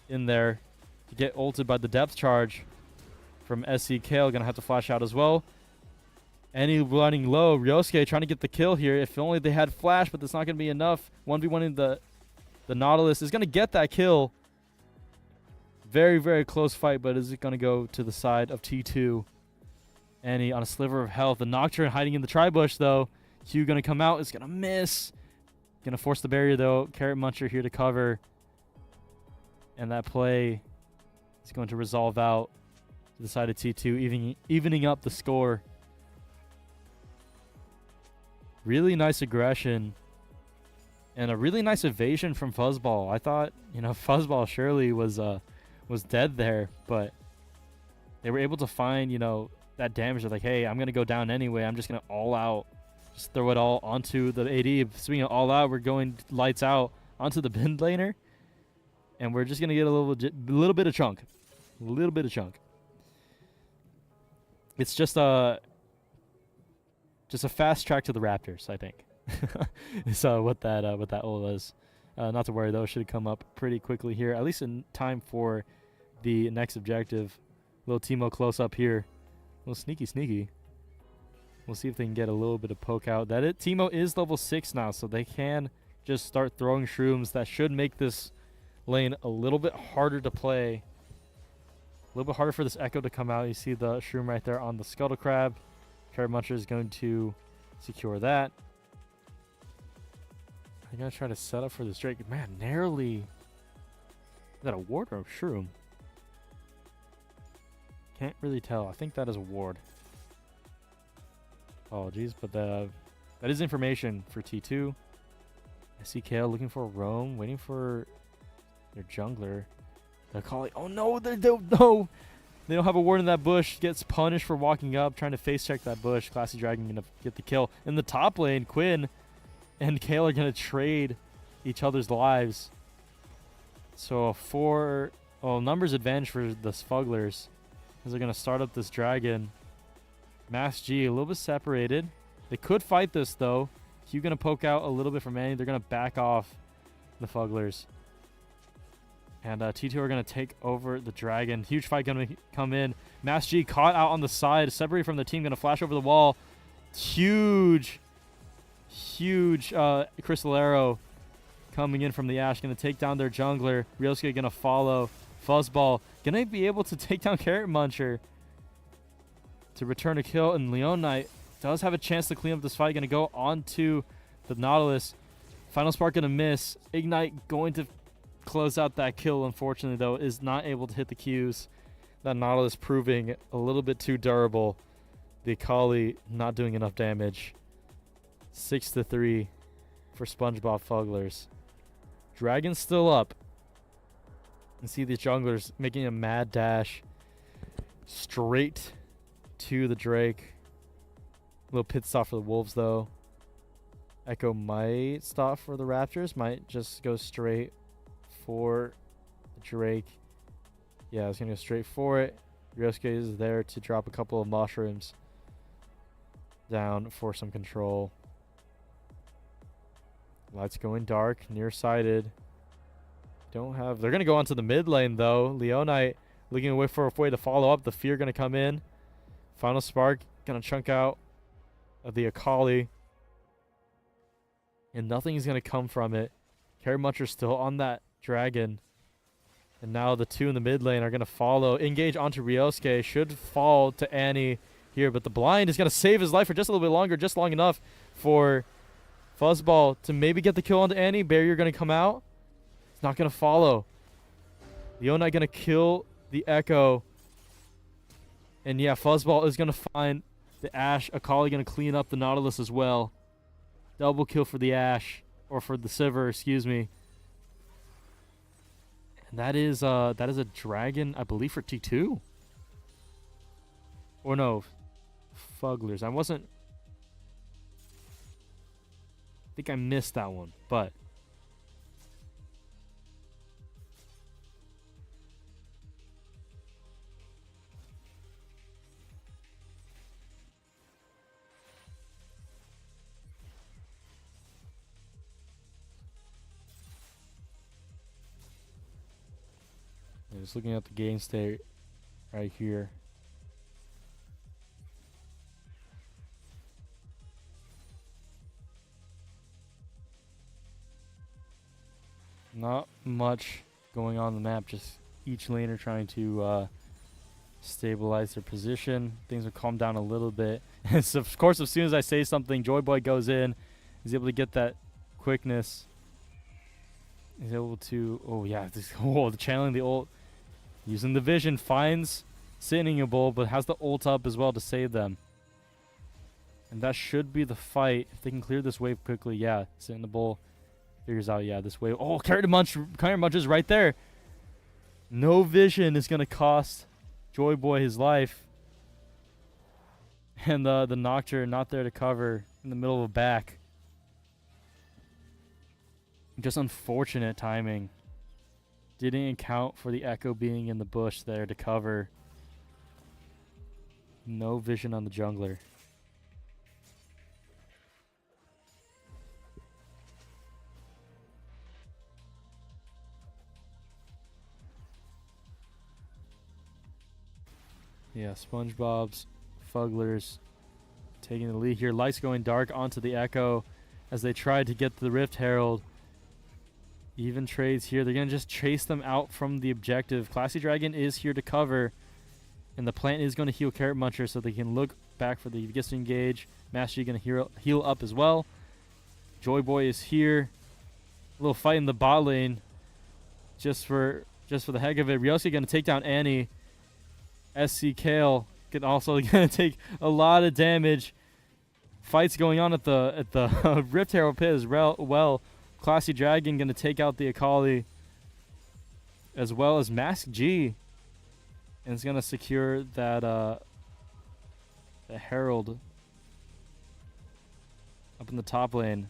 [SPEAKER 3] in there to get ulted by the depth charge from SC Kale. Going to have to flash out as well. And he's running low. Ryosuke trying to get the kill here. If only they had flash, but that's not going to be enough. 1v1 in the Nautilus is going to get that kill. Very, very close fight, but is it going to go to the side of T2? Annie on a sliver of health. The Nocturne hiding in the tri-bush, though. Hugh going to come out. Is going to miss. Going to force the barrier, though. Carrot Muncher here to cover. And that play is going to resolve out to the side of T2, evening up the score. Really nice aggression. And a really nice evasion from Fuzzball. I thought, Fuzzball surely was dead there, but they were able to find, that damage. They're like, hey, I'm going to go down anyway. I'm just going to all out. Just throw it all onto the AD. Swinging it all out. We're going lights out onto the bin laner. And we're just going to get a little bit of chunk. A little bit of chunk. It's just a fast track to the Raptors, I think. So what that ult was. Not to worry, though. Should come up pretty quickly here. At least in time for the next objective. Little Teemo close up here. A little sneaky. We'll see if they can get a little bit of poke out. Teemo is level 6 now, so they can just start throwing shrooms. That should make this lane a little bit harder to play. A little bit harder for this Echo to come out. You see the shroom right there on the Scuttle Crab. Carrot Muncher is going to secure that. I'm going to try to set up for this Drake. Man, narrowly. Is that a ward or a shroom? Can't really tell. I think that is a ward. Apologies, but that is information for T2. SCKL looking for a roam, waiting for their jungler. They're calling. Oh no, they don't have a ward in that bush. Gets punished for walking up, trying to face check that bush. Classy Dragon gonna get the kill. In the top lane, Quinn and Kale are gonna trade each other's lives. So numbers advantage for the Sfugglers. As they're gonna start up this dragon. Mass G a little bit separated. They could fight this though. Hugh gonna poke out a little bit from Annie. They're gonna back off the Fugglers. And T2 are going to take over the dragon. Huge fight going to come in. Mass G caught out on the side. Separated from the team. Going to flash over the wall. Huge huge Crystal Arrow coming in from the Ash. Going to take down their jungler. Ryosuke going to follow. Fuzzball going to be able to take down Carrot Muncher to return a kill. And Leon Knight does have a chance to clean up this fight. Going to go on to the Nautilus. Final Spark going to miss. Ignite going to close out that kill. Unfortunately, though, is not able to hit the Qs. That Nautilus proving a little bit too durable. The Akali not doing enough damage. 6-3 for SpongeBob Fugglers. Dragon's still up. And see these junglers making a mad dash straight to the Drake. Little pit stop for the Wolves, though. Echo might stop for the Raptors. Might just go straight for the Drake. Yeah, it's going to go straight for it. Ryosuke is there to drop a couple of mushrooms down for some control. Lights going dark, nearsighted. Don't have... They're going to go onto the mid lane, though. Leonite looking away for a way to follow up. The Fear going to come in. Final Spark going to chunk out of the Akali. And nothing is going to come from it. Carrot Muncher still on that dragon. And now the two in the mid lane are going to follow. Engage onto Ryosuke. Should fall to Annie here. But the blind is going to save his life for just a little bit longer. Just long enough for Fuzzball to maybe get the kill onto Annie. Barrier going to come out. It's not going to follow. Leonite going to kill the Echo. And yeah, Fuzzball is going to find the Ashe. Akali going to clean up the Nautilus as well. Double kill for the Ashe. Or for the Sivir, excuse me. And that is a dragon, I believe, for T2. Or no, Fugglers. I think I missed that one, but just looking at the game state right here. Not much going on the map, just each laner trying to stabilize their position. Things will calm down a little bit. And so, of course, as soon as I say something, Joy Boy goes in. He's able to get that quickness. He's able to... Oh, yeah. Channeling the ult. Using the vision, finds Sitting Bull, but has the ult up as well to save them. And that should be the fight. If they can clear this wave quickly, yeah. Sitting Bull figures out, yeah, this wave. Oh, Carrot Munch is right there. No vision is going to cost Joy Boy his life. And the Nocturne not there to cover in the middle of a back. Just unfortunate timing. Didn't account for the Echo being in the bush there to cover. No vision on the jungler. Yeah, SpongeBob's Fugglers taking the lead here. Lights going dark onto the Echo as they tried to get the Rift Herald. Even trades here. They're going to just chase them out from the objective. Classy Dragon is here to cover. And the plant is going to heal Carrot Muncher so they can look back for the gets to engage. Mastery going to heal up as well. Joy Boy is here. A little fight in the bot lane. Just for the heck of it. Ryosuke going to take down Annie. SC Kale can also going to take a lot of damage. Fights going on at the Rift Herald pit as well. Classy Dragon going to take out the Akali, as well as Mask G, and it's going to secure that the Herald up in the top lane.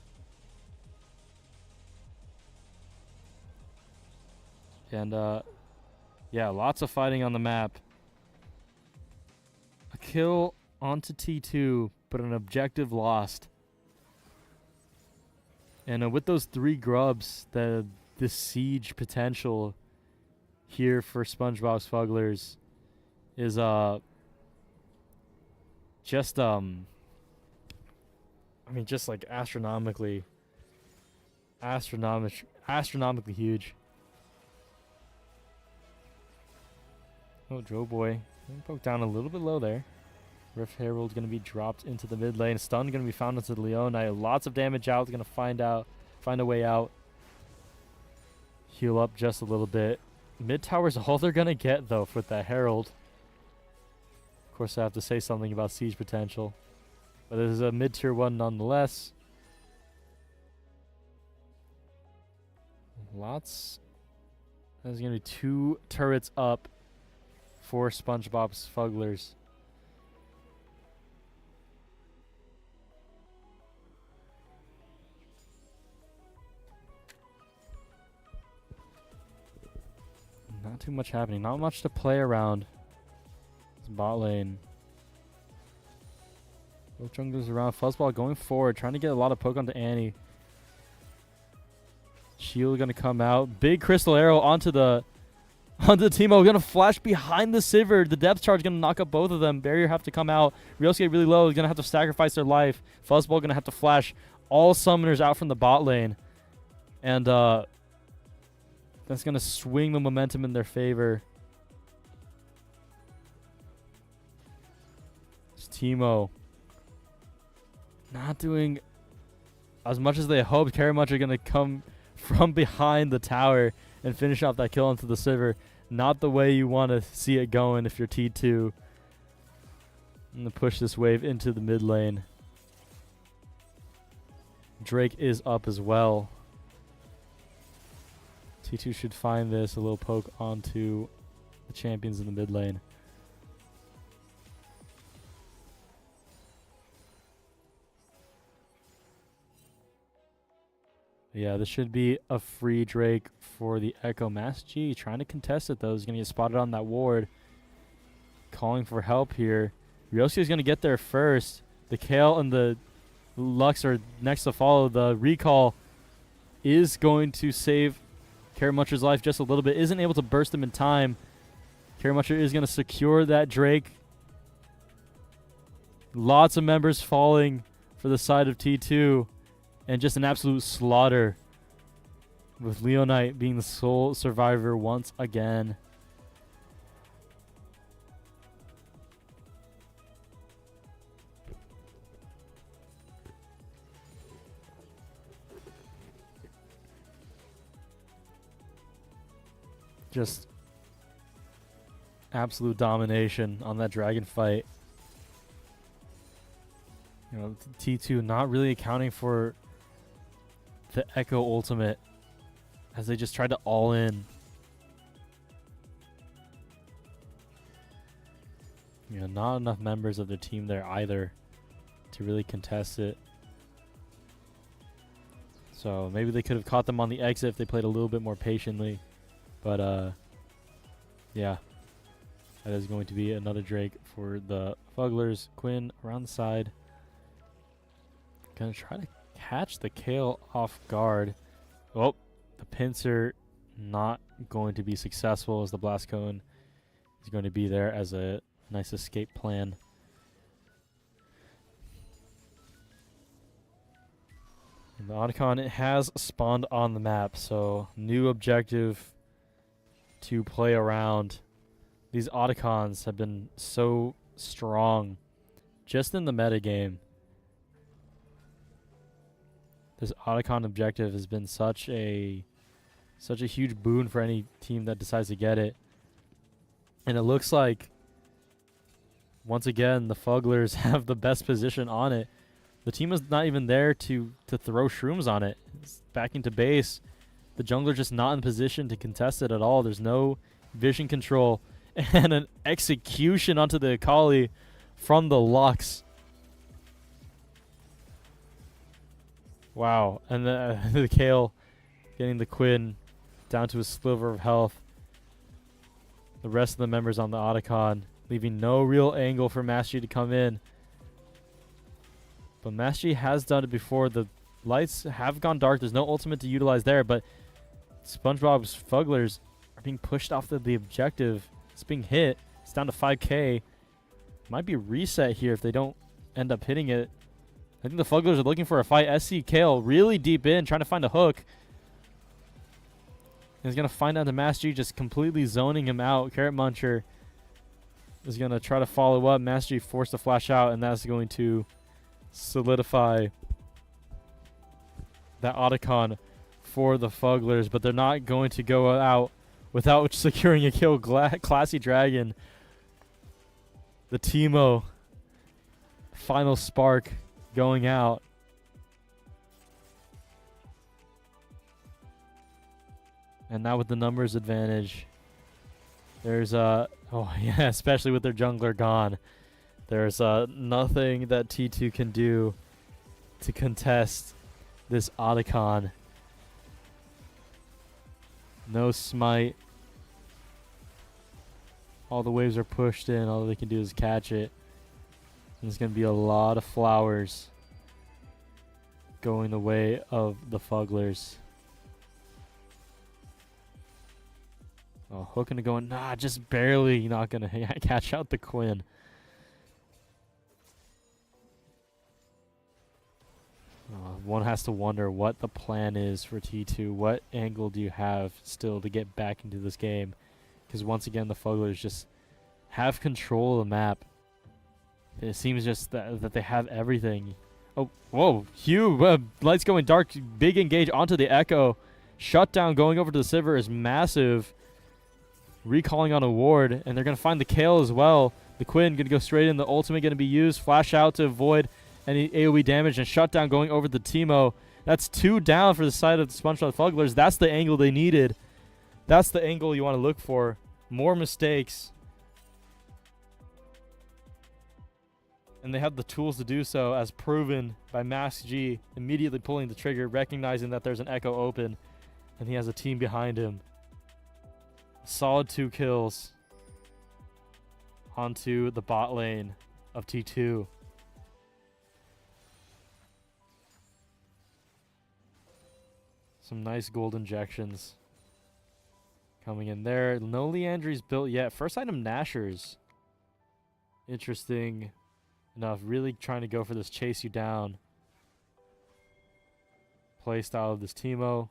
[SPEAKER 3] And yeah, lots of fighting on the map. A kill onto T2, but an objective lost. And with those 3 grubs, the siege potential here for SpongeBob Fugglers is just I mean, just like astronomically huge. Oh, Joe Boy. Poke down a little bit low there. Rift Herald going to be dropped into the mid lane. Stun going to be found into the Leonite. Lots of damage out. Going to find a way out. Heal up just a little bit. Mid tower's all they're going to get, though, with that Herald. Of course, I have to say something about siege potential. But this is a mid-tier 1 nonetheless. Lots. There's going to be 2 turrets up for SpongeBob's Fugglers. Not too much happening. Not much to play around. This bot lane. Both junglers around. Fuzzball going forward. Trying to get a lot of poke onto Annie. Shield going to come out. Big crystal arrow onto the Teemo. Going to flash behind the Sivir. The depth charge going to knock up both of them. Barrier have to come out. Ryosuke really low. Is going to have to sacrifice their life. Fuzzball going to have to flash all summoners out from the bot lane. And that's going to swing the momentum in their favor. It's Teemo. Not doing as much as they hoped. Karamuch are going to come from behind the tower and finish off that kill into the Sivir. Not the way you want to see it going if you're T2. I'm going to push this wave into the mid lane. Drake is up as well. T2 should find this. A little poke onto the champions in the mid lane. Yeah, this should be a free Drake for the Echo. Mass G trying to contest it, though. He's going to get spotted on that ward. Calling for help here. Ryosuke is going to get there first. The Kale and the Lux are next to follow. The recall is going to save Karamucher's life just a little bit. Isn't able to burst him in time. Karamucher is going to secure that Drake. Lots of members falling for the side of T2. And just an absolute slaughter, with Leonite being the sole survivor once again. Just absolute domination on that dragon fight. You know, T2 not really accounting for the Echo ultimate as they just tried to all in. You know, not enough members of their team there either to really contest it. So maybe they could have caught them on the exit if they played a little bit more patiently. But yeah, that is going to be another Drake for the Fugglers. Quinn around the side. Gonna try to catch the Kale off guard. Oh, the pincer not going to be successful as the Blast Cone is going to be there as a nice escape plan. And the Otacon, it has spawned on the map, so new objective to play around. These Otacons have been so strong just in the meta game. This Otacon objective has been such a huge boon for any team that decides to get it. And it looks like, once again, the Fugglers have the best position on it. The team is not even there to throw shrooms on it. It's back into base. The jungler's just not in position to contest it at all. There's no vision control. And an execution onto the Akali from the Lux. Wow, and the Kale getting the Quinn down to a sliver of health. The rest of the members on the Otacon leaving no real angle for Mastery to come in. But Mastery has done it before. The lights have gone dark. There's no ultimate to utilize there, but SpongeBob's Fugglers are being pushed off the objective. It's being hit. It's down to 5k. Might be reset here if they don't end up hitting it. I think the Fugglers are looking for a fight. SC Kale really deep in, trying to find a hook. He's going to find out the Mass G just completely zoning him out. Carrot Muncher is going to try to follow up. Mass G forced to flash out, and that's going to solidify that Otacon for the Fugglers. But they're not going to go out without securing a kill. Classy Dragon. The Teemo. Final spark going out. And now with the numbers advantage, there's oh yeah, especially with their jungler gone, there's nothing that T2 can do to contest this Otacon. No smite. All the waves are pushed in. All they can do is catch it. And there's going to be a lot of flowers going the way of the Fugglers. Oh, hooking to going. Nah, just barely not going to catch out the Quinn. One has to wonder what the plan is for T2. What angle do you have still to get back into this game? Because once again, the Fugglers just have control of the map. It seems just that they have everything. Oh, whoa. Hugh, lights going dark. Big engage onto the Echo. Shutdown going over to the Sivir is massive. Recalling on a ward, and they're going to find the Kale as well. The Quinn going to go straight in. The ultimate going to be used. Flash out to avoid any AoE damage, and Shutdown going over the Teemo. That's 2 down for the side of the SpongeBob Fugglers. That's the angle they needed. That's the angle you want to look for. More mistakes. And they have the tools to do so, as proven by Max G immediately pulling the trigger, recognizing that there's an Echo open, and he has a team behind him. Solid 2 kills onto the bot lane of T2. Some nice gold injections coming in there. No Leandry's built yet. First item, Nashers. Interesting enough. Really trying to go for this chase you down play style of this Teemo.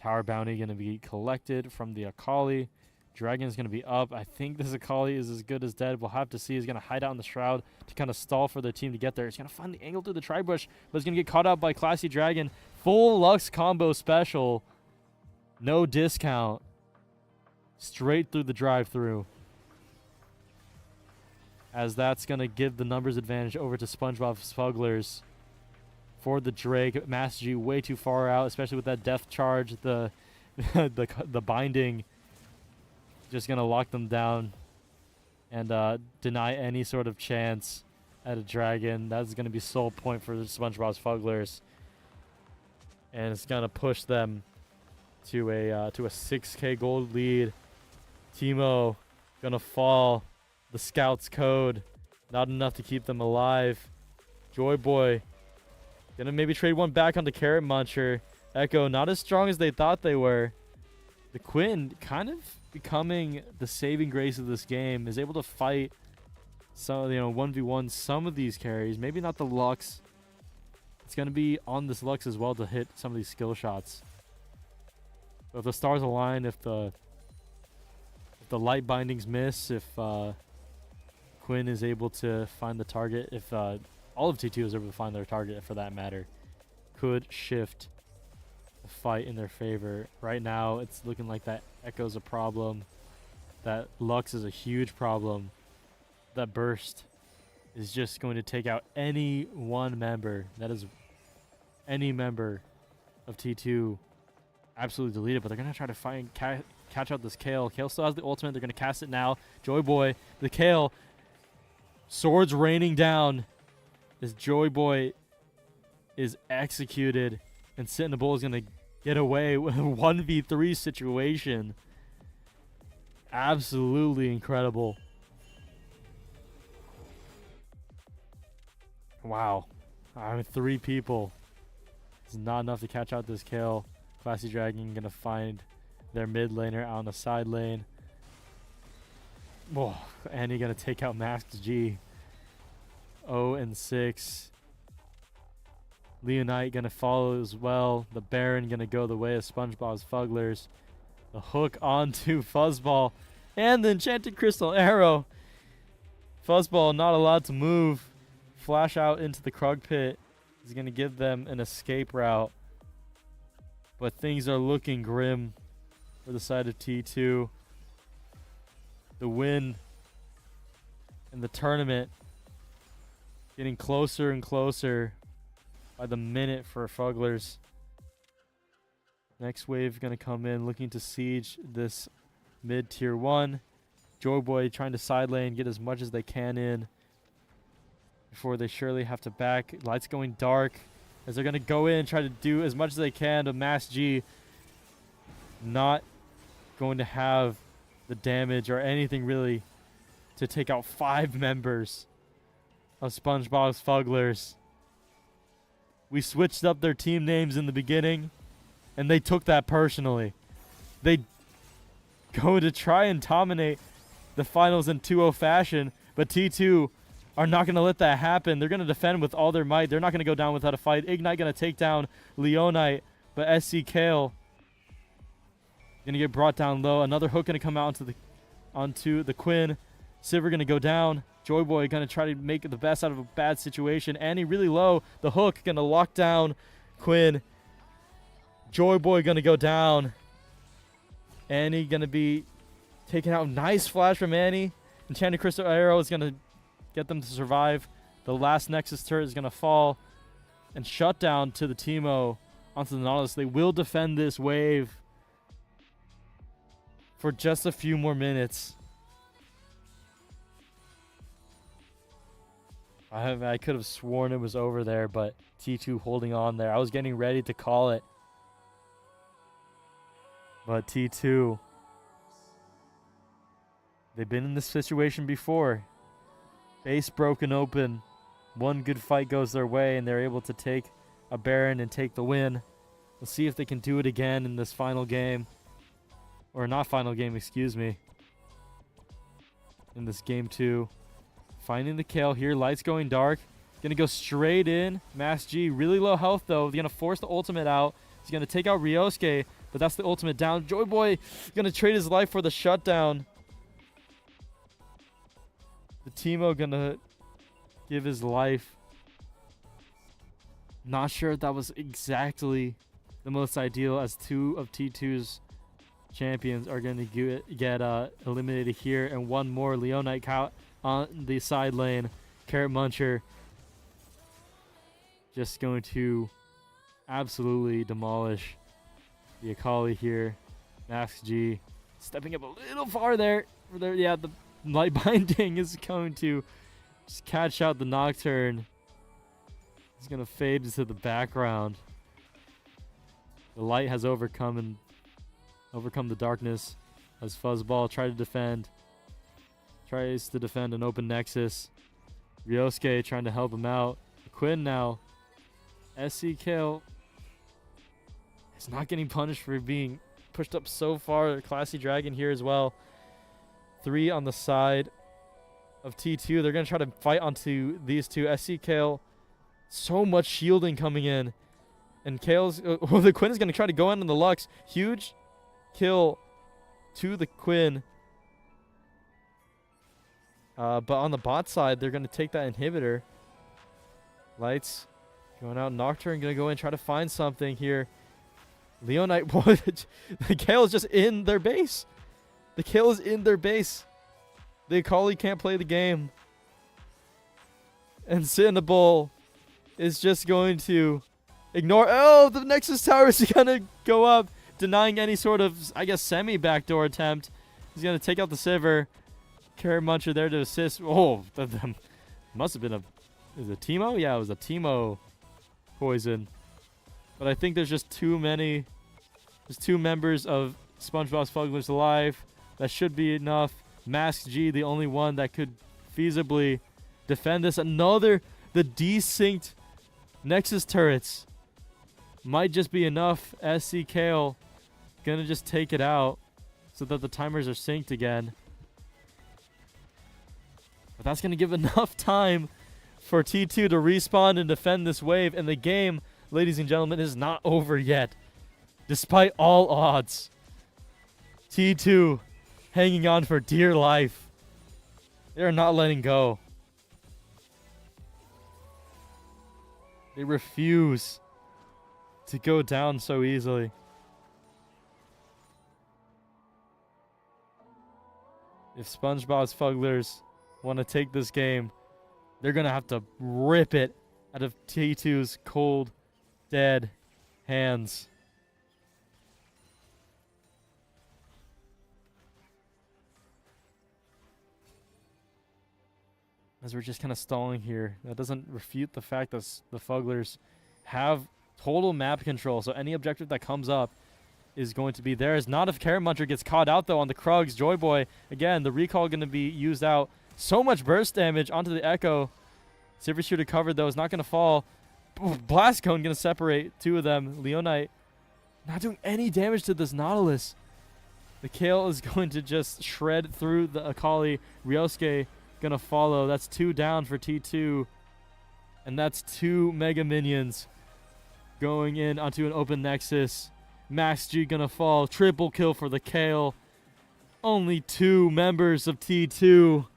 [SPEAKER 3] Tower bounty going to be collected from the Akali. Dragon's going to be up. I think this Akali is as good as dead. We'll have to see. He's going to hide out in the Shroud to kind of stall for the team to get there. He's going to find the angle through the Tribush, but he's going to get caught out by Classy Dragon. Full Lux combo special. No discount. Straight through the drive-through. As that's going to give the numbers advantage over to SpongeBob's Fugglers. For the Drake, Master G way too far out, especially with that death charge. The the binding just gonna lock them down and deny any sort of chance at a dragon. That's gonna be sole point for the SpongeBob's Fugglers, and it's gonna push them to a 6K gold lead. Teemo gonna fall. The Scouts code, not enough to keep them alive. Joy Boy gonna maybe trade one back on the Carrot Muncher. Echo not as strong as they thought they were. The Quinn kind of becoming the saving grace of this game, is able to fight some, 1v1 some of these carries. Maybe not the Lux. It's gonna be on this Lux as well to hit some of these skill shots. So if the stars align, if the light bindings miss, if Quinn is able to find the target, if all of T2 is able to find their target, for that matter, could shift the fight in their favor. Right now, it's looking like that Echo's a problem. That Lux is a huge problem. That Burst is just going to take out any one member. That is any member of T2 absolutely deleted, but they're going to try to catch out this Kale. Kale still has the ultimate. They're going to cast it now. Joy Boy, the Kale, swords raining down. This Joy Boy is executed, and Sit in the Bull is going to get away with a 1v3 situation. Absolutely incredible. Wow. I mean, 3 people. It's not enough to catch out this Kale. Classy Dragon going to find their mid laner out on the side lane. Whoa. And he's going to take out Max G. 0-6. Leonite gonna follow as well. The Baron gonna go the way of SpongeBob's Fugglers. The hook onto Fuzzball. And the Enchanted Crystal Arrow. Fuzzball not allowed to move. Flash out into the Krug Pit is gonna give them an escape route. But things are looking grim for the side of T2. The win in the tournament getting closer and closer by the minute for Fugglers. Next wave going to come in looking to siege this mid tier 1. Joyboy trying to side lane, get as much as they can in before they surely have to back. Lights going dark as they're going to go in, try to do as much as they can to Mass G. Not going to have the damage or anything really to take out 5 members of SpongeBob's Fugglers. We switched up their team names in the beginning, and they took that personally. They go to try and dominate the finals in 2-0 fashion, but T2 are not going to let that happen. They're going to defend with all their might. They're not going to go down without a fight. Ignite going to take down Leonite, but SC Kale going to get brought down low. Another hook going to come out onto the Quinn. Sivir going to go down. Joyboy going to try to make the best out of a bad situation. Annie really low. The hook going to lock down Quinn. Joyboy going to go down. Annie going to be taken out. Nice flash from Annie. Enchanted Crystal Arrow is going to get them to survive. The last Nexus turret is going to fall and shut down to the Teemo onto the Nautilus. They will defend this wave for just a few more minutes. I could have sworn it was over there, but T2 holding on there. I was getting ready to call it. But T2, they've been in this situation before. Base broken open. One good fight goes their way, and they're able to take a Baron and take the win. We'll see if they can do it again in this final game. Or not final game, excuse me. In this game 2. Finding the kill here. Lights going dark. Gonna go straight in. Mass G, really low health though. He's gonna force the ultimate out. He's gonna take out Ryosuke, but that's the ultimate down. Joyboy gonna trade his life for the shutdown. The Teemo gonna give his life. Not sure if that was exactly the most ideal, as 2 of T2's champions are going to get eliminated here, and one more Leonite on the side lane. Carrot Muncher just going to absolutely demolish the Akali here. Max G stepping up a little far there. Yeah, the light binding is going to just catch out the Nocturne. He's going to fade into the background. The light has overcome the darkness as Fuzzball tries to defend an open Nexus. Ryosuke trying to help him out. Quinn now. SC kill. Is not getting punished for being pushed up so far. Classy Dragon here as well. 3 on the side of T2. They're going to try to fight onto these two. SC Kale. So much shielding coming in. And Kale's... the Quinn is going to try to go in on the Lux. Huge kill to the Quinn. But on the bot side, they're going to take that inhibitor. Lights going out. Nocturne going to go in, try to find something here. Leonite, the Kale is just in their base. The Kale is in their base. The Akali can't play the game. And Cinnabol is just going to ignore. Oh, the Nexus Tower is going to go up, denying any sort of, I guess, semi-backdoor attempt. He's going to take out the Sivir. Carrot Muncher there to assist. Oh, that must have been is it Teemo? Yeah, it was a Teemo poison. But I think there's just too many. There's 2 members of SpongeBob's Fugglers alive. That should be enough. Mask G, the only one that could feasibly defend this. The desynced Nexus turrets might just be enough. SC Kale gonna just take it out so that the timers are synced again. But that's going to give enough time for T2 to respawn and defend this wave. And the game, ladies and gentlemen, is not over yet. Despite all odds, T2 hanging on for dear life. They are not letting go. They refuse to go down so easily. If SpongeBob's Fugglers want to take this game, they're going to have to rip it out of T2's cold, dead hands. As we're just kind of stalling here, that doesn't refute the fact that the Fugglers have total map control. So any objective that comes up is going to be theirs. Not if Carrot Muncher gets caught out, though, on the Krugs. Joy Boy, again, the recall going to be used out. So much burst damage onto the Echo. Silver Shooter covered, though, is not going to fall. Blast Cone going to separate two of them. Leonite not doing any damage to this Nautilus. The Kale is going to just shred through the Akali. Ryosuke gonna follow. That's 2 down for T2. And that's 2 Mega Minions going in onto an open Nexus. Max G gonna fall. Triple kill for the Kale. Only 2 members of T2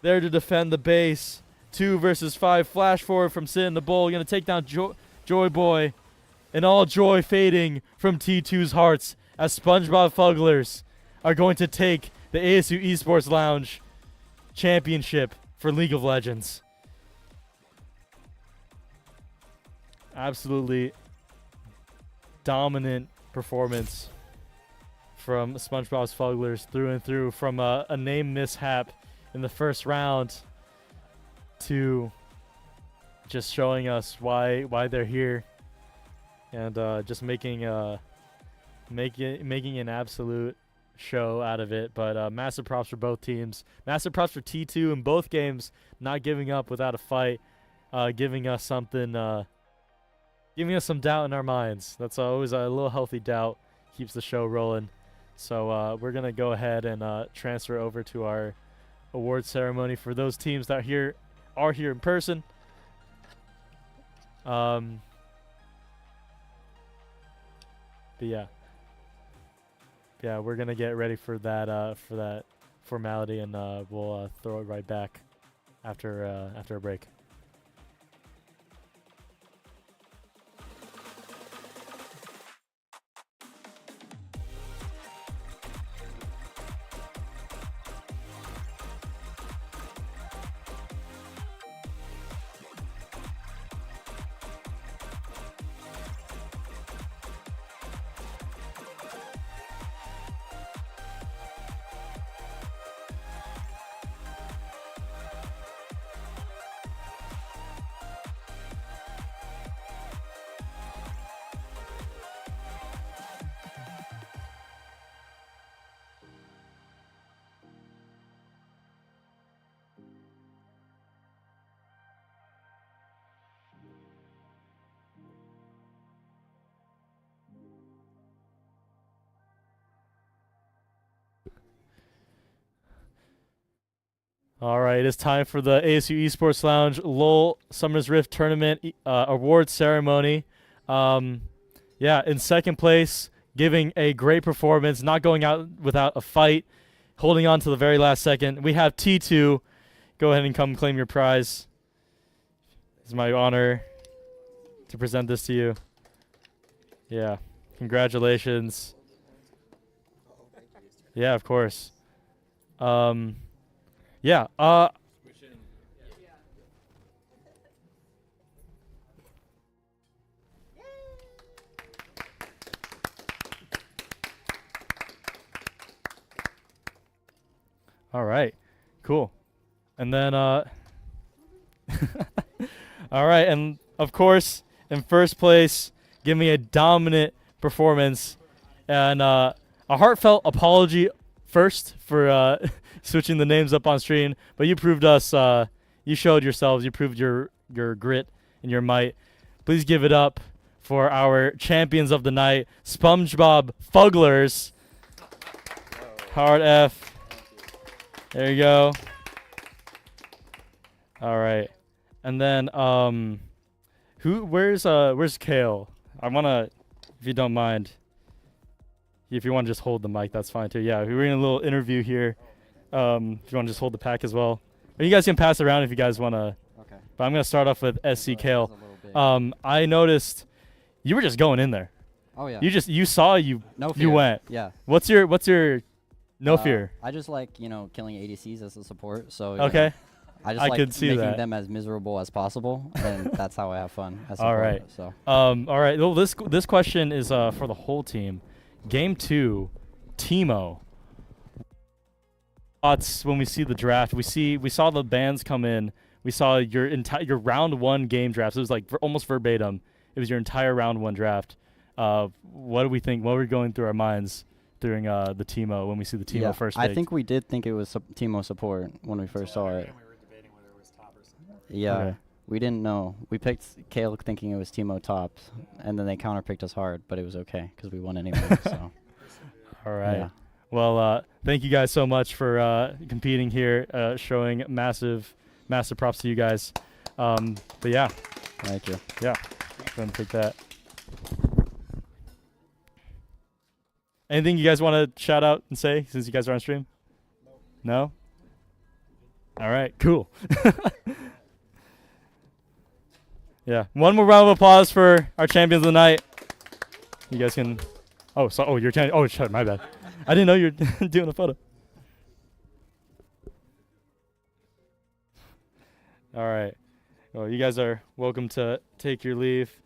[SPEAKER 3] there to defend the base. 2 versus 5. Flash forward from Sin the Bull. Gonna take down Joy Boy. And all joy fading from T2's hearts as SpongeBob Fugglers are going to take the ASU Esports Lounge Championship for League of Legends. Absolutely dominant performance from SpongeBob's Fugglers through and through, from a name mishap in the first round to just showing us why they're here, and just making an absolute show out of it. But massive props for both teams. Massive props for T2 in both games, not giving up without a fight, giving us something, giving us some doubt in our minds. That's always a little healthy doubt, keeps the show rolling. So we're gonna go ahead and transfer over to our award ceremony for those teams that are here in person. But yeah, we're gonna get ready for that formality, and we'll throw it right back after a break. All right, it's time for the ASU Esports Lounge LOL Summer's Rift Tournament award ceremony. In second place, giving a great performance, not going out without a fight, holding on to the very last second. We have T2. Go ahead and come claim your prize. It's my honor to present this to you. Yeah, congratulations. Yeah, of course. Yeah. All right. Cool. And then all right, and of course, in first place, give me a dominant performance and a heartfelt apology first for switching the names up on screen, but you proved us, you showed yourselves, you proved your grit and your might. Please give it up for our champions of the night, SpongeBob Fugglers. Hard F. There you go. All right. And then where's Kale? I wanna, if you don't mind, if you want to just hold the mic, that's fine too. Yeah, we're in a little interview here. If you want to just hold the pack as well. Or you guys can pass it around if you guys wanna.
[SPEAKER 4] Okay.
[SPEAKER 3] But I'm gonna start off with SC Kale.
[SPEAKER 4] That was a little big.
[SPEAKER 3] I noticed you were just going in there.
[SPEAKER 4] Oh yeah.
[SPEAKER 3] You saw you
[SPEAKER 4] no fear.
[SPEAKER 3] you went.
[SPEAKER 4] Yeah.
[SPEAKER 3] What's your no fear?
[SPEAKER 4] I just like killing ADCs as a support. So
[SPEAKER 3] Okay.
[SPEAKER 4] I just
[SPEAKER 3] I
[SPEAKER 4] like
[SPEAKER 3] could see
[SPEAKER 4] making
[SPEAKER 3] that.
[SPEAKER 4] them as miserable as possible, and that's how I have fun. As
[SPEAKER 3] All
[SPEAKER 4] support,
[SPEAKER 3] right.
[SPEAKER 4] So.
[SPEAKER 3] All right. Well, this question is for the whole team. Game 2, Teemo. Thoughts when we see the draft? We saw the bans come in. We saw your round 1 game draft. So it was like almost verbatim. It was your entire round 1 draft. What do we think? What were going through our minds during the Teemo when we see the Teemo first?
[SPEAKER 4] I think we did think it was Teemo support when we first saw it. Yeah,
[SPEAKER 3] Okay.
[SPEAKER 4] we didn't know. We picked Kale thinking it was Teemo tops, and then they counterpicked us hard, but it was okay because we won anyway. So.
[SPEAKER 3] All right.
[SPEAKER 4] Yeah.
[SPEAKER 3] Well, thank you guys so much for competing here, showing massive props to you guys. But yeah.
[SPEAKER 4] Thank you.
[SPEAKER 3] Yeah. Go ahead and take that. Anything you guys want to shout out and say since you guys are on stream? No? All right. Cool. Yeah. One more round of applause for our champions of the night. You guys can. Oh, so you're oh, shit, my bad. I didn't know you were doing a photo. All right. Well, you guys are welcome to take your leave.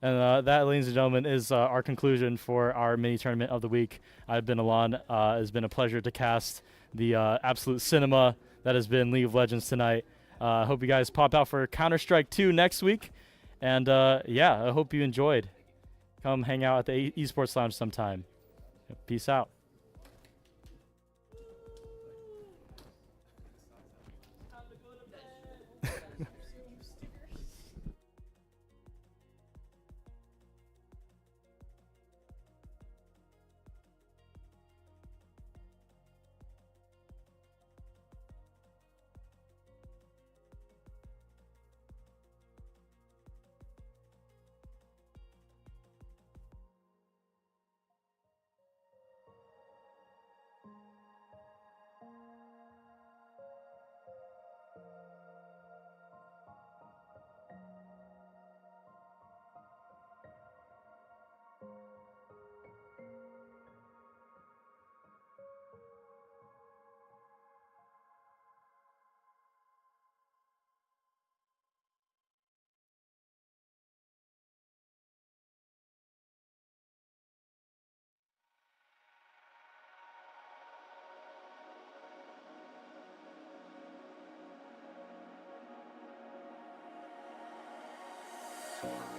[SPEAKER 3] And that, ladies and gentlemen, is our conclusion for our mini tournament of the week. I've been Alon. It has been a pleasure to cast the absolute cinema that has been League of Legends tonight. I hope you guys pop out for Counter-Strike 2 next week. And yeah, I hope you enjoyed. Come hang out at the Esports Lounge sometime. Peace out.
[SPEAKER 2] So